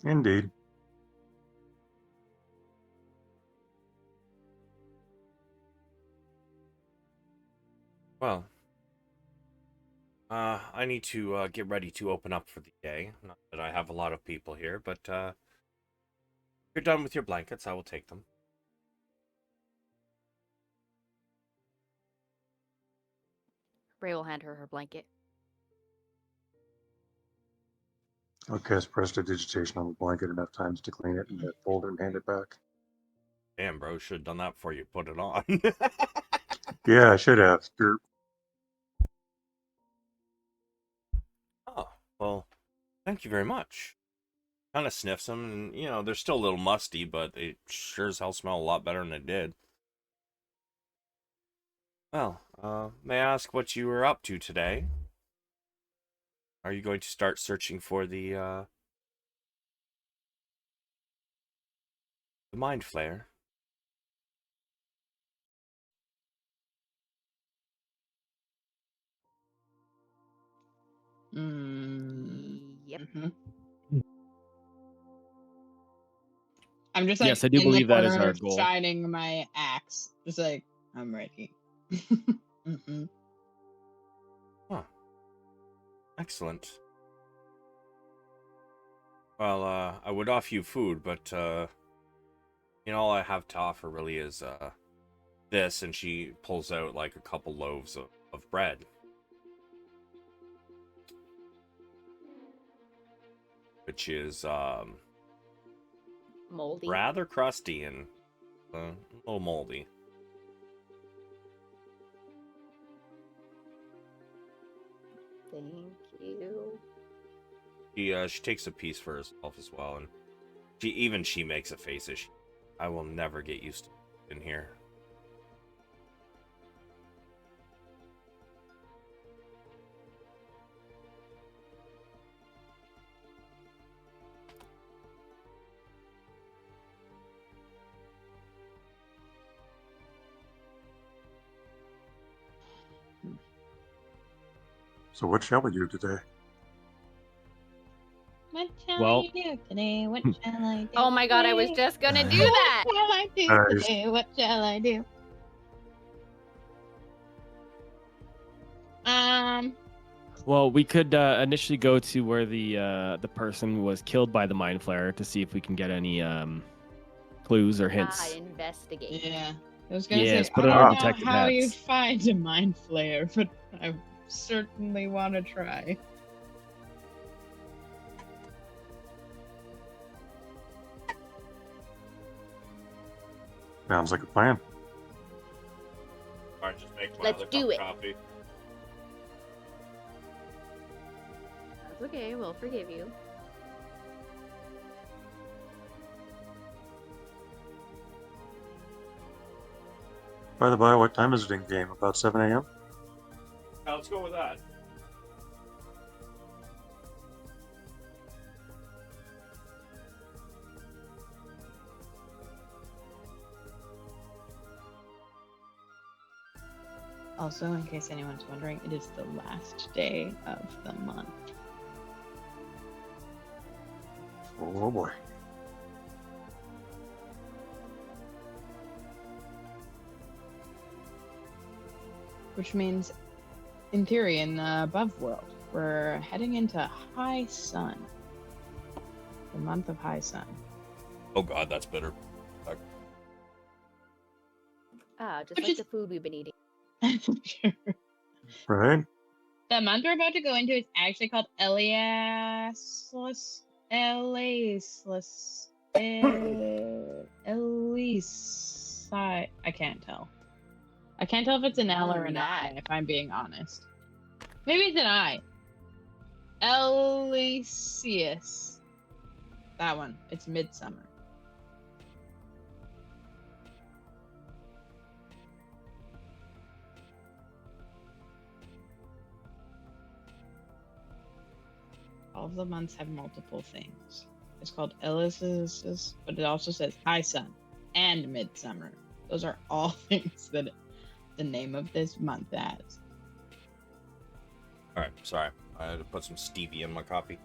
Indeed. Well, I need to get ready to open up for the day. Not that I have a lot of people here, but if you're done with your blankets, I will take them. Ray will hand her her blanket. I'll cast prestidigitation on the blanket enough times to clean it and then fold it and hand it back. Damn, bro, should have done that before you put it on. Yeah, I should have. Derp. Oh, well, thank you very much. Kind of sniffs them, and, you know, they're still a little musty, but they sure as hell smell a lot better than they did. Well, may I ask what you were up to today? Are you going to start searching for the Mind Flayer? Yep. I'm just like Yes, I do in the believe that is corner our goal. shining my axe. Just like, I'm ready. Mhm. Huh. Excellent. Well, I would offer you food, but, you know, all I have to offer really is, this, and she pulls out, like, a couple loaves of bread. Which is, Moldy. rather crusty and a little moldy. Thank you. She takes a piece for herself as well, and she makes a face as I will never get used to it in here. So what shall we do today? What shall Well- I do today? What shall I do? Oh my god, I was today? just gonna do that. What shall I do Nice. today? What shall I do? Well, we could initially go to where the person was killed by the mind flare to see if we can get any clues or hints. Investigate. Yeah. I was gonna Yes, say, put I on don't our know detective how you hats. find a mind flare, but I certainly want to try. Sounds like a plan. Alright, just make my Let's other do cup of it. coffee. That's okay, we'll forgive you. By the by, what time is it in game? About 7 a.m.? Now let's go with that. Also, in case anyone's wondering, it is the last day of the month. Oh boy. Which means, in theory, in the above world, we're heading into High Sun. The month of High Sun. Oh god, that's bitter. Just Which like is- the food we've been eating. Right? The month we're about to go into is actually called Eliaslis. I can't tell. I can't tell if it's an L or an I, if I'm being honest. Maybe it's an I. Elysius. That one. It's midsummer. All of the months have multiple things. It's called Elysius, but it also says High Sun and Midsummer. Those are all things that the name of this month has. Alright, sorry. I had to put some stevia in my coffee.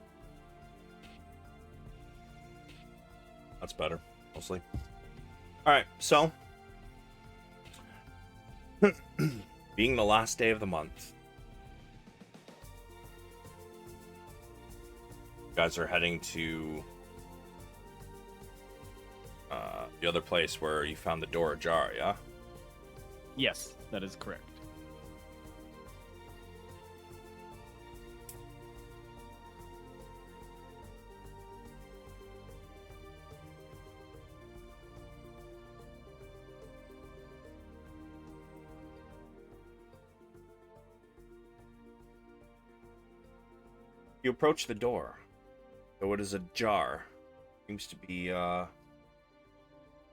That's better, mostly. Alright, so being the last day of the month, you guys are heading to the other place where you found the door ajar, yeah? Yes, that is correct. You approach the door, though it is ajar. Seems to be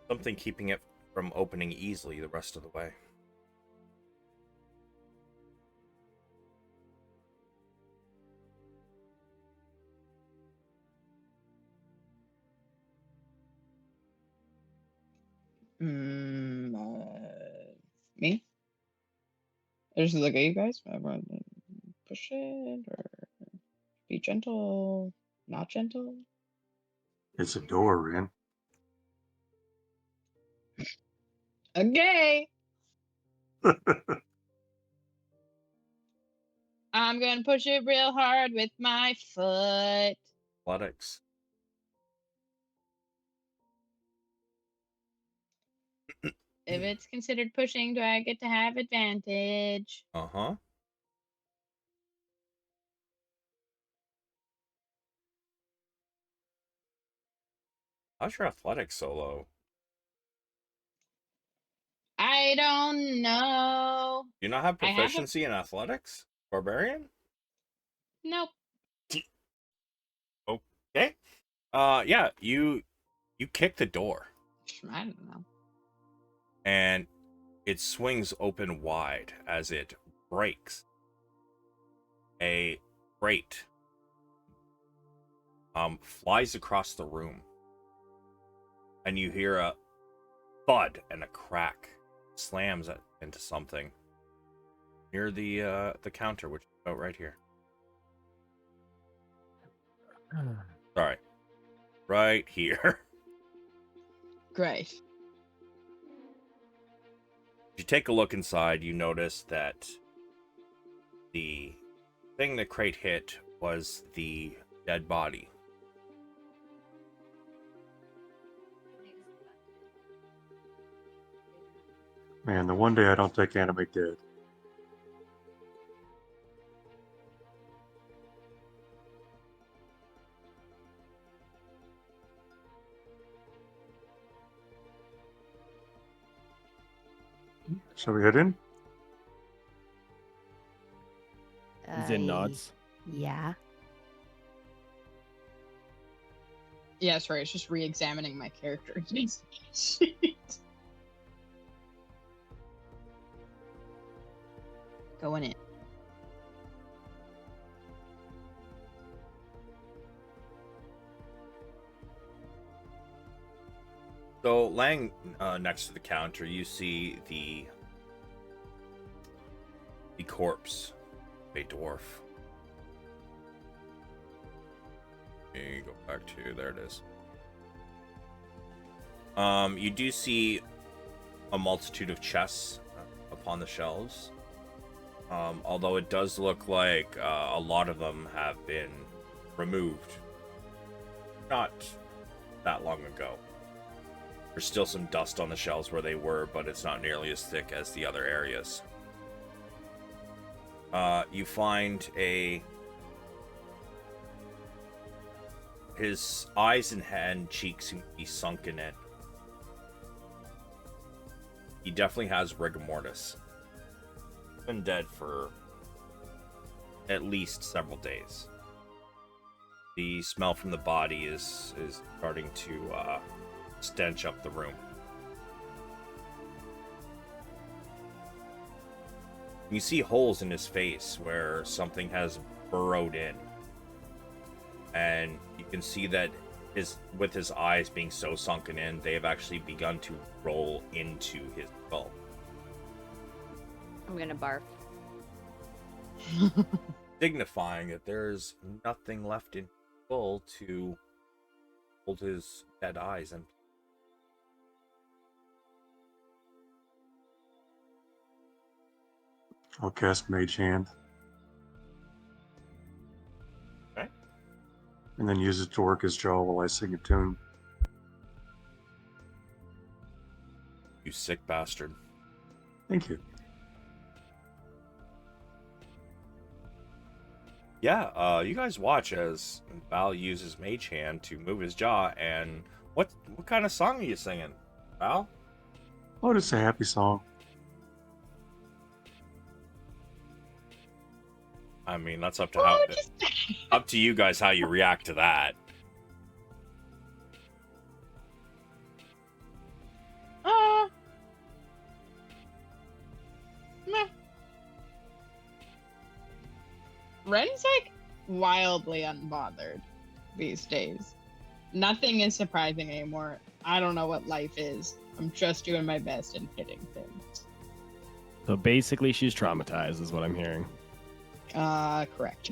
something keeping it from opening easily the rest of the way. Me? I just look at you guys. I want to push it or be gentle, not gentle. It's a door, Rin. Okay. I'm gonna push it real hard with my foot. Athletics. If it's considered pushing, do I get to have advantage? Uh-huh. How's your athletics so low? I don't know. Do you not have I have a- proficiency in athletics? Barbarian? Nope. Okay. Yeah, you kick the door I don't know. and it swings open wide as it breaks. A crate flies across the room. And you hear a thud and a crack slams into something near the counter, which is about right here. Sorry. Right here. Great. If you take a look inside, you notice that the thing that Crate hit was the dead body. Man, the one day I don't take anime dead. Shall we head in? Zynn nods. Yeah. Yeah, sorry, it's just re-examining my character. Going in. So, laying next to the counter, you see the corpse of a dwarf. You go back to there. It is. You do see a multitude of chests upon the shelves. Although it does look like a lot of them have been removed. Not that long ago. There's still some dust on the shelves where they were, but it's not nearly as thick as the other areas. You find his eyes and head and cheeks seem to be sunken in. He definitely has rigor mortis. Been dead for at least several days. The smell from the body is starting to stench up the room. You see holes in his face where something has burrowed in. And you can see that with his eyes being so sunken in, they have actually begun to roll into his skull. I'm gonna barf. Signifying that there's nothing left in his skull to hold his dead eyes in. I'll cast Mage Hand. Okay. And then use it to work his jaw while I sing a tune. You sick bastard. Thank you. Yeah, you guys watch as Val uses Mage Hand to move his jaw, and what kind of song are you singing, Val? Oh, it's a happy song. I mean, that's up to up to you guys how you react to that. Meh. Ren's like wildly unbothered these days. Nothing is surprising anymore. I don't know what life is. I'm just doing my best and hitting things. So basically, she's traumatized, is what I'm hearing. Correct.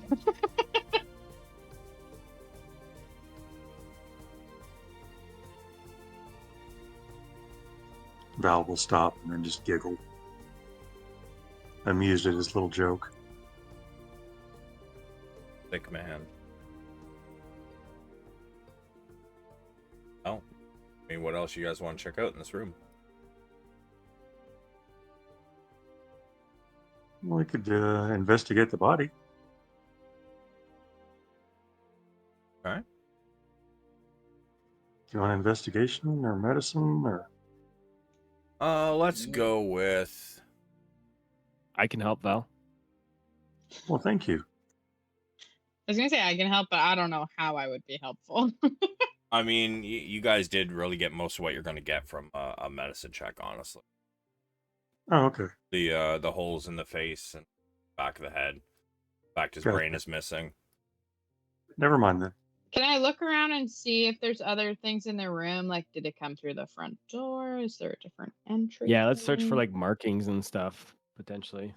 Val will stop and then just giggle. Amused at his little joke. Thick man. Oh. I mean, what else you guys want to check out in this room? Well, we could investigate the body. All right. Do you want investigation or medicine or? Let's go with. I can help, Val. Well, thank you. I was gonna say I can help, but I don't know how I would be helpful. I mean, you guys did really get most of what you're going to get from a medicine check, honestly. Oh, okay. The holes in the face and back of the head. In fact, his Gotcha. brain is missing. Never mind then. Can I look around and see if there's other things in the room? Like, did it come through the front door? Is there a different entry? Yeah, let's search for like markings and stuff, potentially.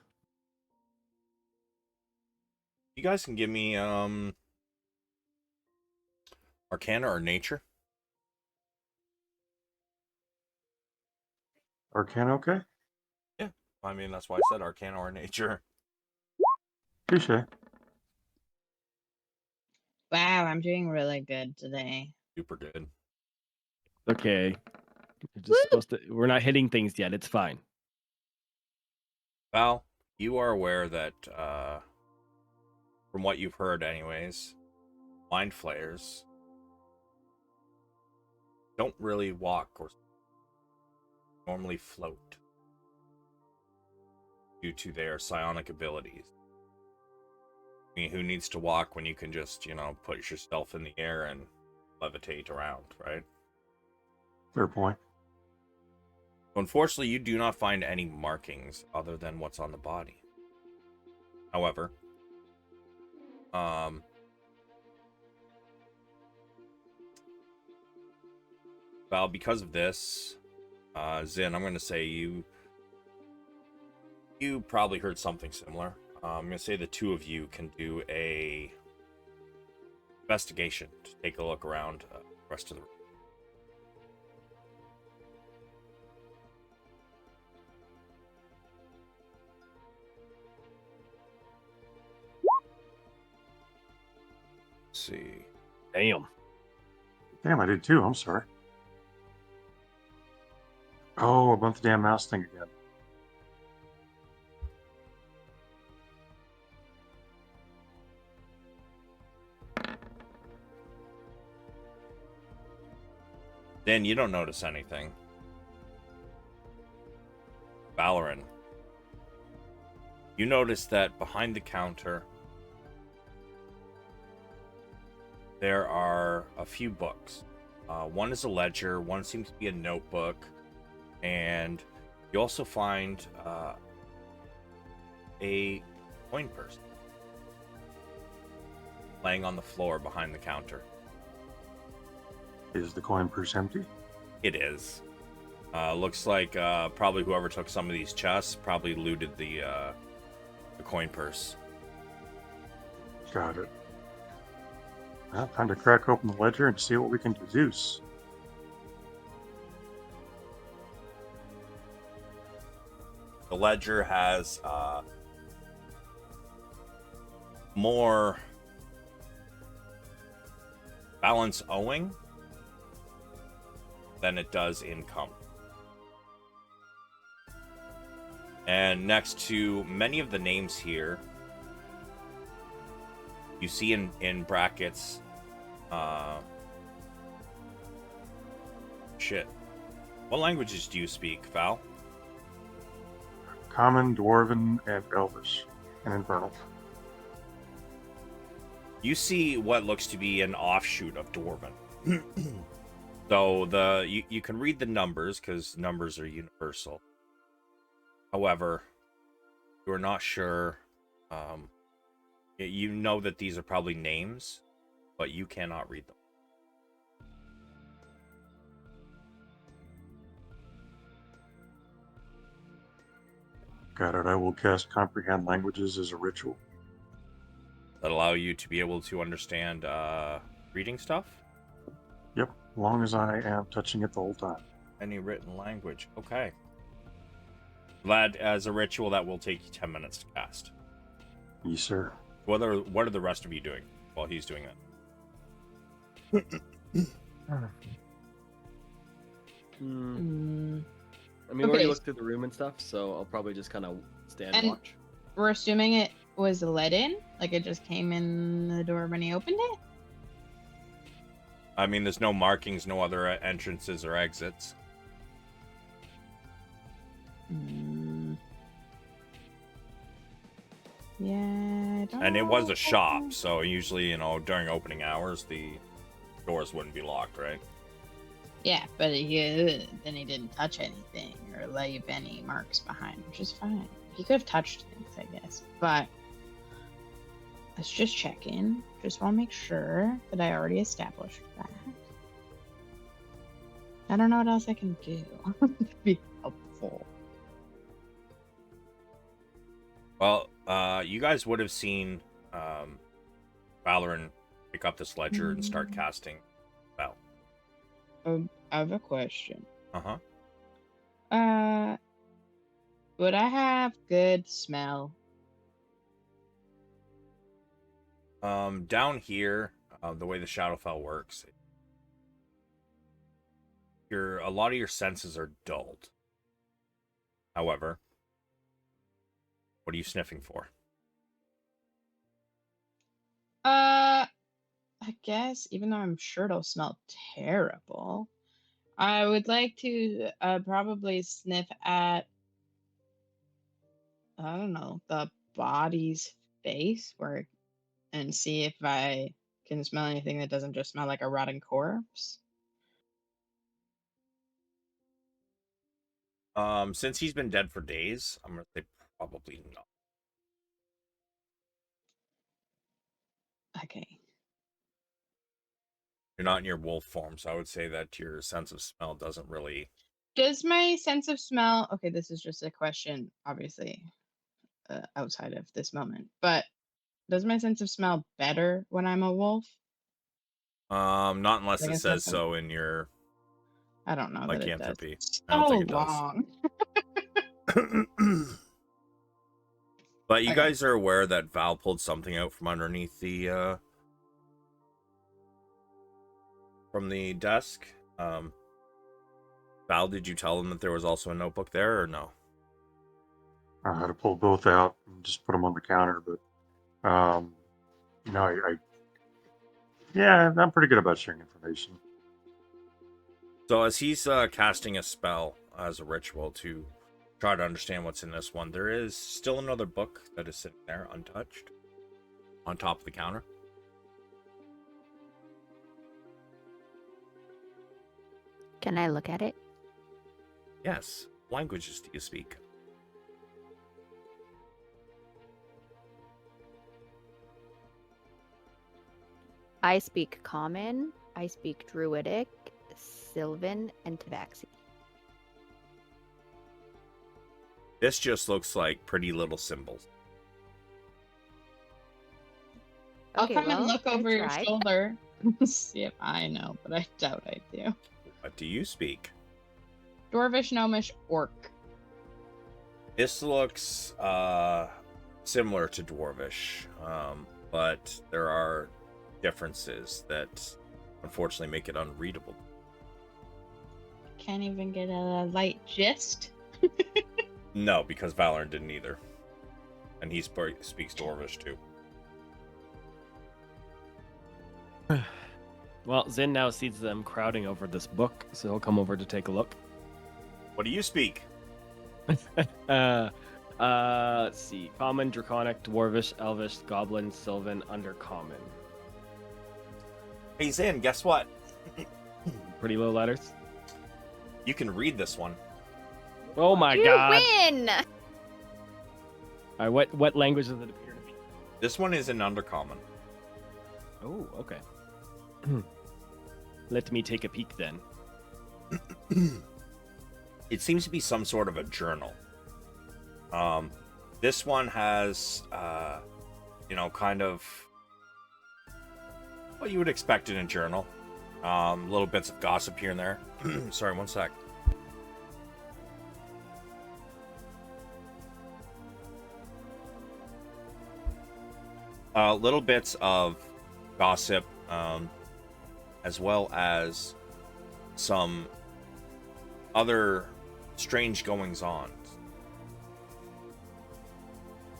You guys can give me Arcana or nature? Arcana, okay? Yeah. I mean, that's why I said Arcana or nature. Touche. Wow, I'm doing really good today. Super good. Okay. You're just supposed to. We're not hitting things yet. It's fine. Val, you are aware that, from what you've heard anyways, mind flayers don't really walk or normally float due to their psionic abilities. I mean, who needs to walk when you can just, put yourself in the air and levitate around, right? Fair point. Unfortunately, you do not find any markings other than what's on the body. However, Val, because of this, Zynn, I'm going to say you probably heard something similar. I'm going to say the two of you can do a investigation to take a look around the rest of the room. Let's see. Damn. Damn, I did too. I'm sorry. Oh, I bumped the damn mouse thing again. Then you don't notice anything. Valeran, you notice that behind the counter there are a few books. One is a ledger, one seems to be a notebook, and you also find a coin purse laying on the floor behind the counter. Is the coin purse empty? It is. Looks like probably whoever took some of these chests probably looted the coin purse. Got it. Well, time to crack open the ledger and see what we can deduce. The ledger has more balance owing than it does income. And next to many of the names here, you see in brackets, shit. What languages do you speak, Val? Common, Dwarven, and Elvish, and Infernal. You see what looks to be an offshoot of Dwarven. So you can read the numbers because numbers are universal. However, you are not sure. You know that these are probably names, but you cannot read them. Got it. I will cast Comprehend Languages as a ritual. That allow you to be able to understand reading stuff. Yep, as long as I am touching it the whole time. Any written language. Okay. Glad as a ritual that will take you 10 minutes to cast. Yes, sir. What are the rest of you doing while he's doing that? I mean, we already looked through the room and stuff, so I'll probably just kind of stand and watch. We're assuming it was let in? Like it just came in the door when he opened it? I mean, there's no markings, no other entrances or exits. Yeah, I don't And it was know. a shop, so usually, during opening hours, the doors wouldn't be locked, right? Yeah, but then he didn't touch anything or leave any marks behind, which is fine. He could have touched things, I guess. But let's just check in. Just want to make sure that I already established that. I don't know what else I can do to be helpful. Well, you guys would have seen Valeran pick up this ledger and start casting I have a question. Uh-huh. Would I have good smell? Down here, the way the Shadowfell works, a lot of your senses are dulled. However, what are you sniffing for? I guess even though I'm sure it'll smell terrible, I would like to probably sniff at, I don't know, the body's face and see if I can smell anything that doesn't just smell like a rotting corpse. Since he's been dead for days, I'm gonna say probably not. Okay. You're not in your wolf form, so I would say that your sense of smell doesn't really. Does my sense of smell, okay, this is just a question, obviously, outside of this moment, but does my sense of smell better when I'm a wolf? Not unless I it guess says that's so in your I don't know that it does. lycanthropy. So I don't think it does. long. But you Okay. guys are aware that Val pulled something out from underneath the from the desk. Val, did you tell them that there was also a notebook there, or no? I had to pull both out and just put them on the counter, but no, yeah, I'm pretty good about sharing information. So as he's casting a spell as a ritual to try to understand what's in this one, there is still another book that is sitting there untouched on top of the counter. Can I look at it? Yes. Languages do you speak? I speak Common, I speak Druidic, Sylvan, and Tabaxi. This just looks like pretty little symbols. I'll Okay, come and well, look I over your tried. shoulder, see if I know, but I doubt I do. What do you speak? Dwarvish, Gnomish, Orc. This looks similar to Dwarvish, but there are differences that unfortunately make it unreadable. Can't even get a light gist. No, because Valeran didn't either. And he speaks Dwarvish too. Well, Zynn now sees them crowding over this book, so he'll come over to take a look. What do you speak? Let's see. Common, Draconic, Dwarvish, Elvish, Goblin, Sylvan, Undercommon. Hey Zynn, guess what? Pretty low letters. You can read this one. Oh my You god. win! All right, what language does it appear to be? This one is in Undercommon. Oh, okay. Let me take a peek then. It seems to be some sort of a journal. This one has, kind of what you would expect in a journal. Little bits of gossip here and there. Sorry, one sec. Little bits of gossip, as well as some other strange goings on.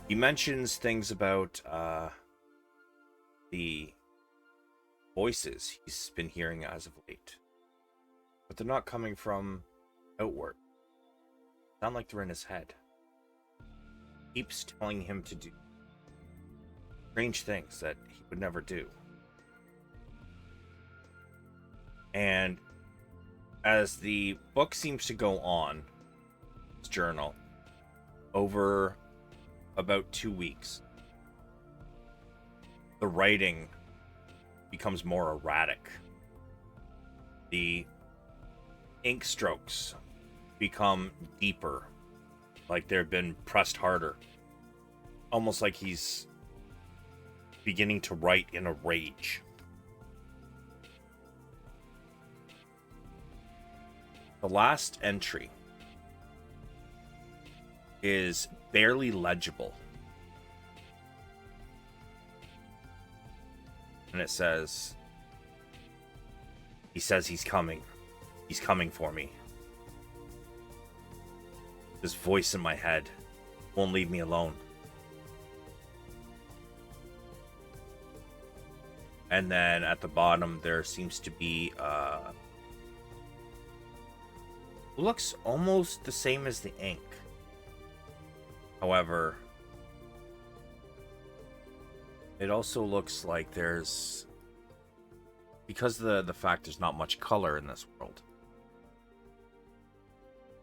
He mentions things about the voices he's been hearing as of late, but they're not coming from outward. Sound like they're in his head. Keeps telling him to do strange things that he would never do. And as the book seems to go on, his journal, over about 2 weeks, the writing becomes more erratic. The ink strokes become deeper, like they've been pressed harder. Almost like he's beginning to write in a rage. The last entry is barely legible. And it says, he says he's coming. He's coming for me. This voice in my head won't leave me alone. And then at the bottom, there seems to be, looks almost the same as the ink. However, it also looks like there's, because the fact there's not much color in this world,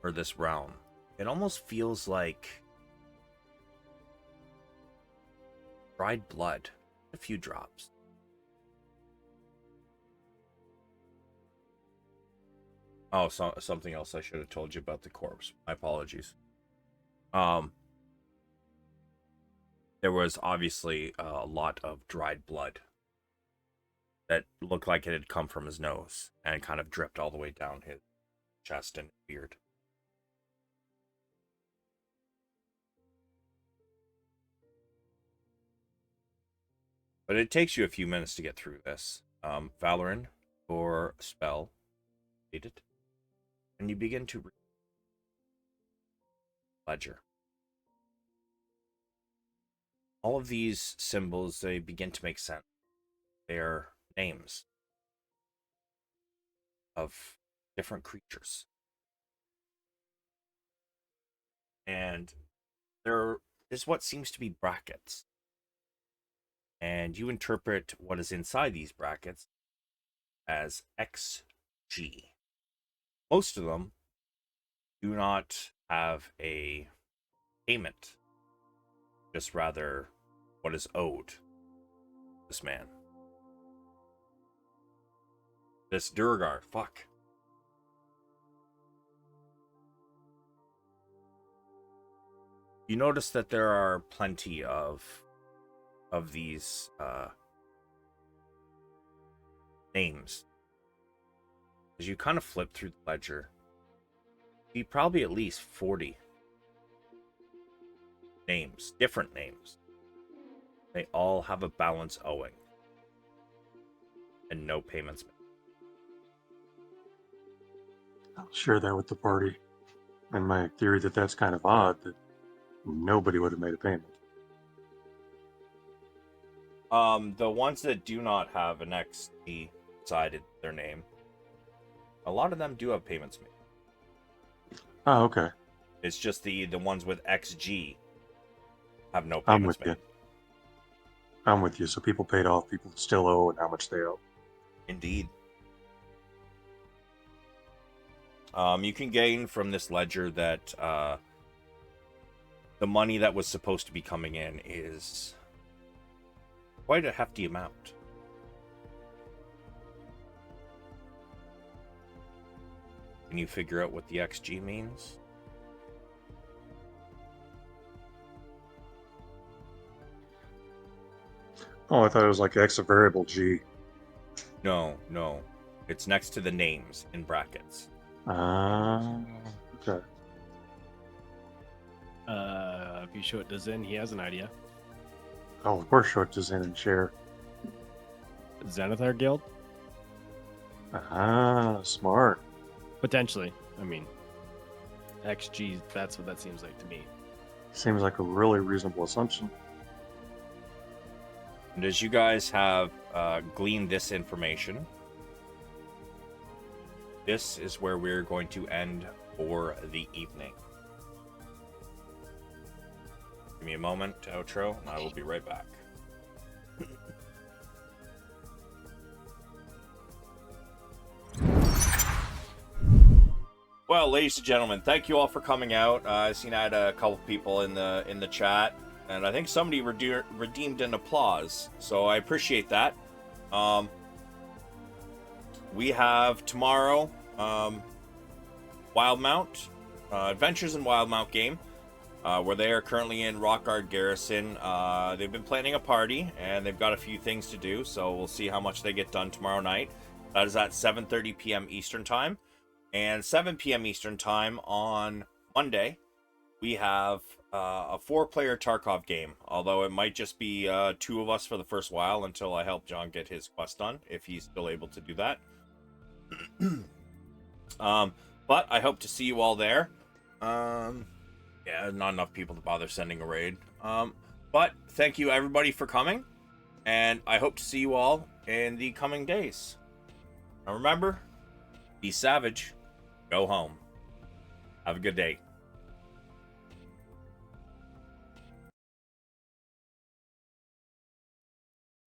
or this realm, it almost feels like dried blood, a few drops. Oh, something else I should have told you about the corpse. My apologies. There was obviously a lot of dried blood that looked like it had come from his nose and kind of dripped all the way down his chest and beard. But it takes you a few minutes to get through this. Valeran, your spell, read it, and you begin to read ledger. All of these symbols, they begin to make sense. They are names of different creatures. And there is what seems to be brackets. And you interpret what is inside these brackets as XG. Most of them do not have a payment, just rather what is owed this man. This Durgar, fuck. You notice that there are plenty of these names. As you kind of flip through the ledger, be probably at least 40 names, different names. They all have a balance owing and no payments made. I'll share that with the party. And my theory that that's kind of odd, that nobody would have made a payment. The ones that do not have an XD beside their name, a lot of them do have payments made. Oh, okay. It's just the ones with XG have no I'm payments with made. you. I'm with you. So people paid off, people still owe, and how much they owe. Indeed. You can gain from this ledger that the money that was supposed to be coming in is quite a hefty amount. Can you figure out what the XG means? Oh, I thought it was like X a variable G. No. It's next to the names in brackets. Okay. If you show it to Zynn, he has an idea. Oh, of course, show it to Zynn and share. Xanathar Guild? Smart. Potentially. I mean, XG, that's what that seems like to me. Seems like a really reasonable assumption. And as you guys have gleaned this information, this is where we're going to end for the evening. Give me a moment to outro, and I will be right back. Well, ladies and gentlemen, thank you all for coming out. I've seen I had a couple people in the chat, and I think somebody redeemed an applause, so I appreciate that. We have tomorrow Wildmount, Adventures in Wildmount game, where they are currently in Rockguard Garrison. They've been planning a party, and they've got a few things to do, so we'll see how much they get done tomorrow night. That is at 7:30 p.m. Eastern Time. And 7 p.m. Eastern Time on Monday, we have a 4-player Tarkov game. Although it might just be 2 of us for the first while until I help John get his quest done, if he's still able to do that. But I hope to see you all there. Yeah, not enough people to bother sending a raid. But thank you everybody for coming, and I hope to see you all in the coming days. Now remember, be savage, go home. Have a good day.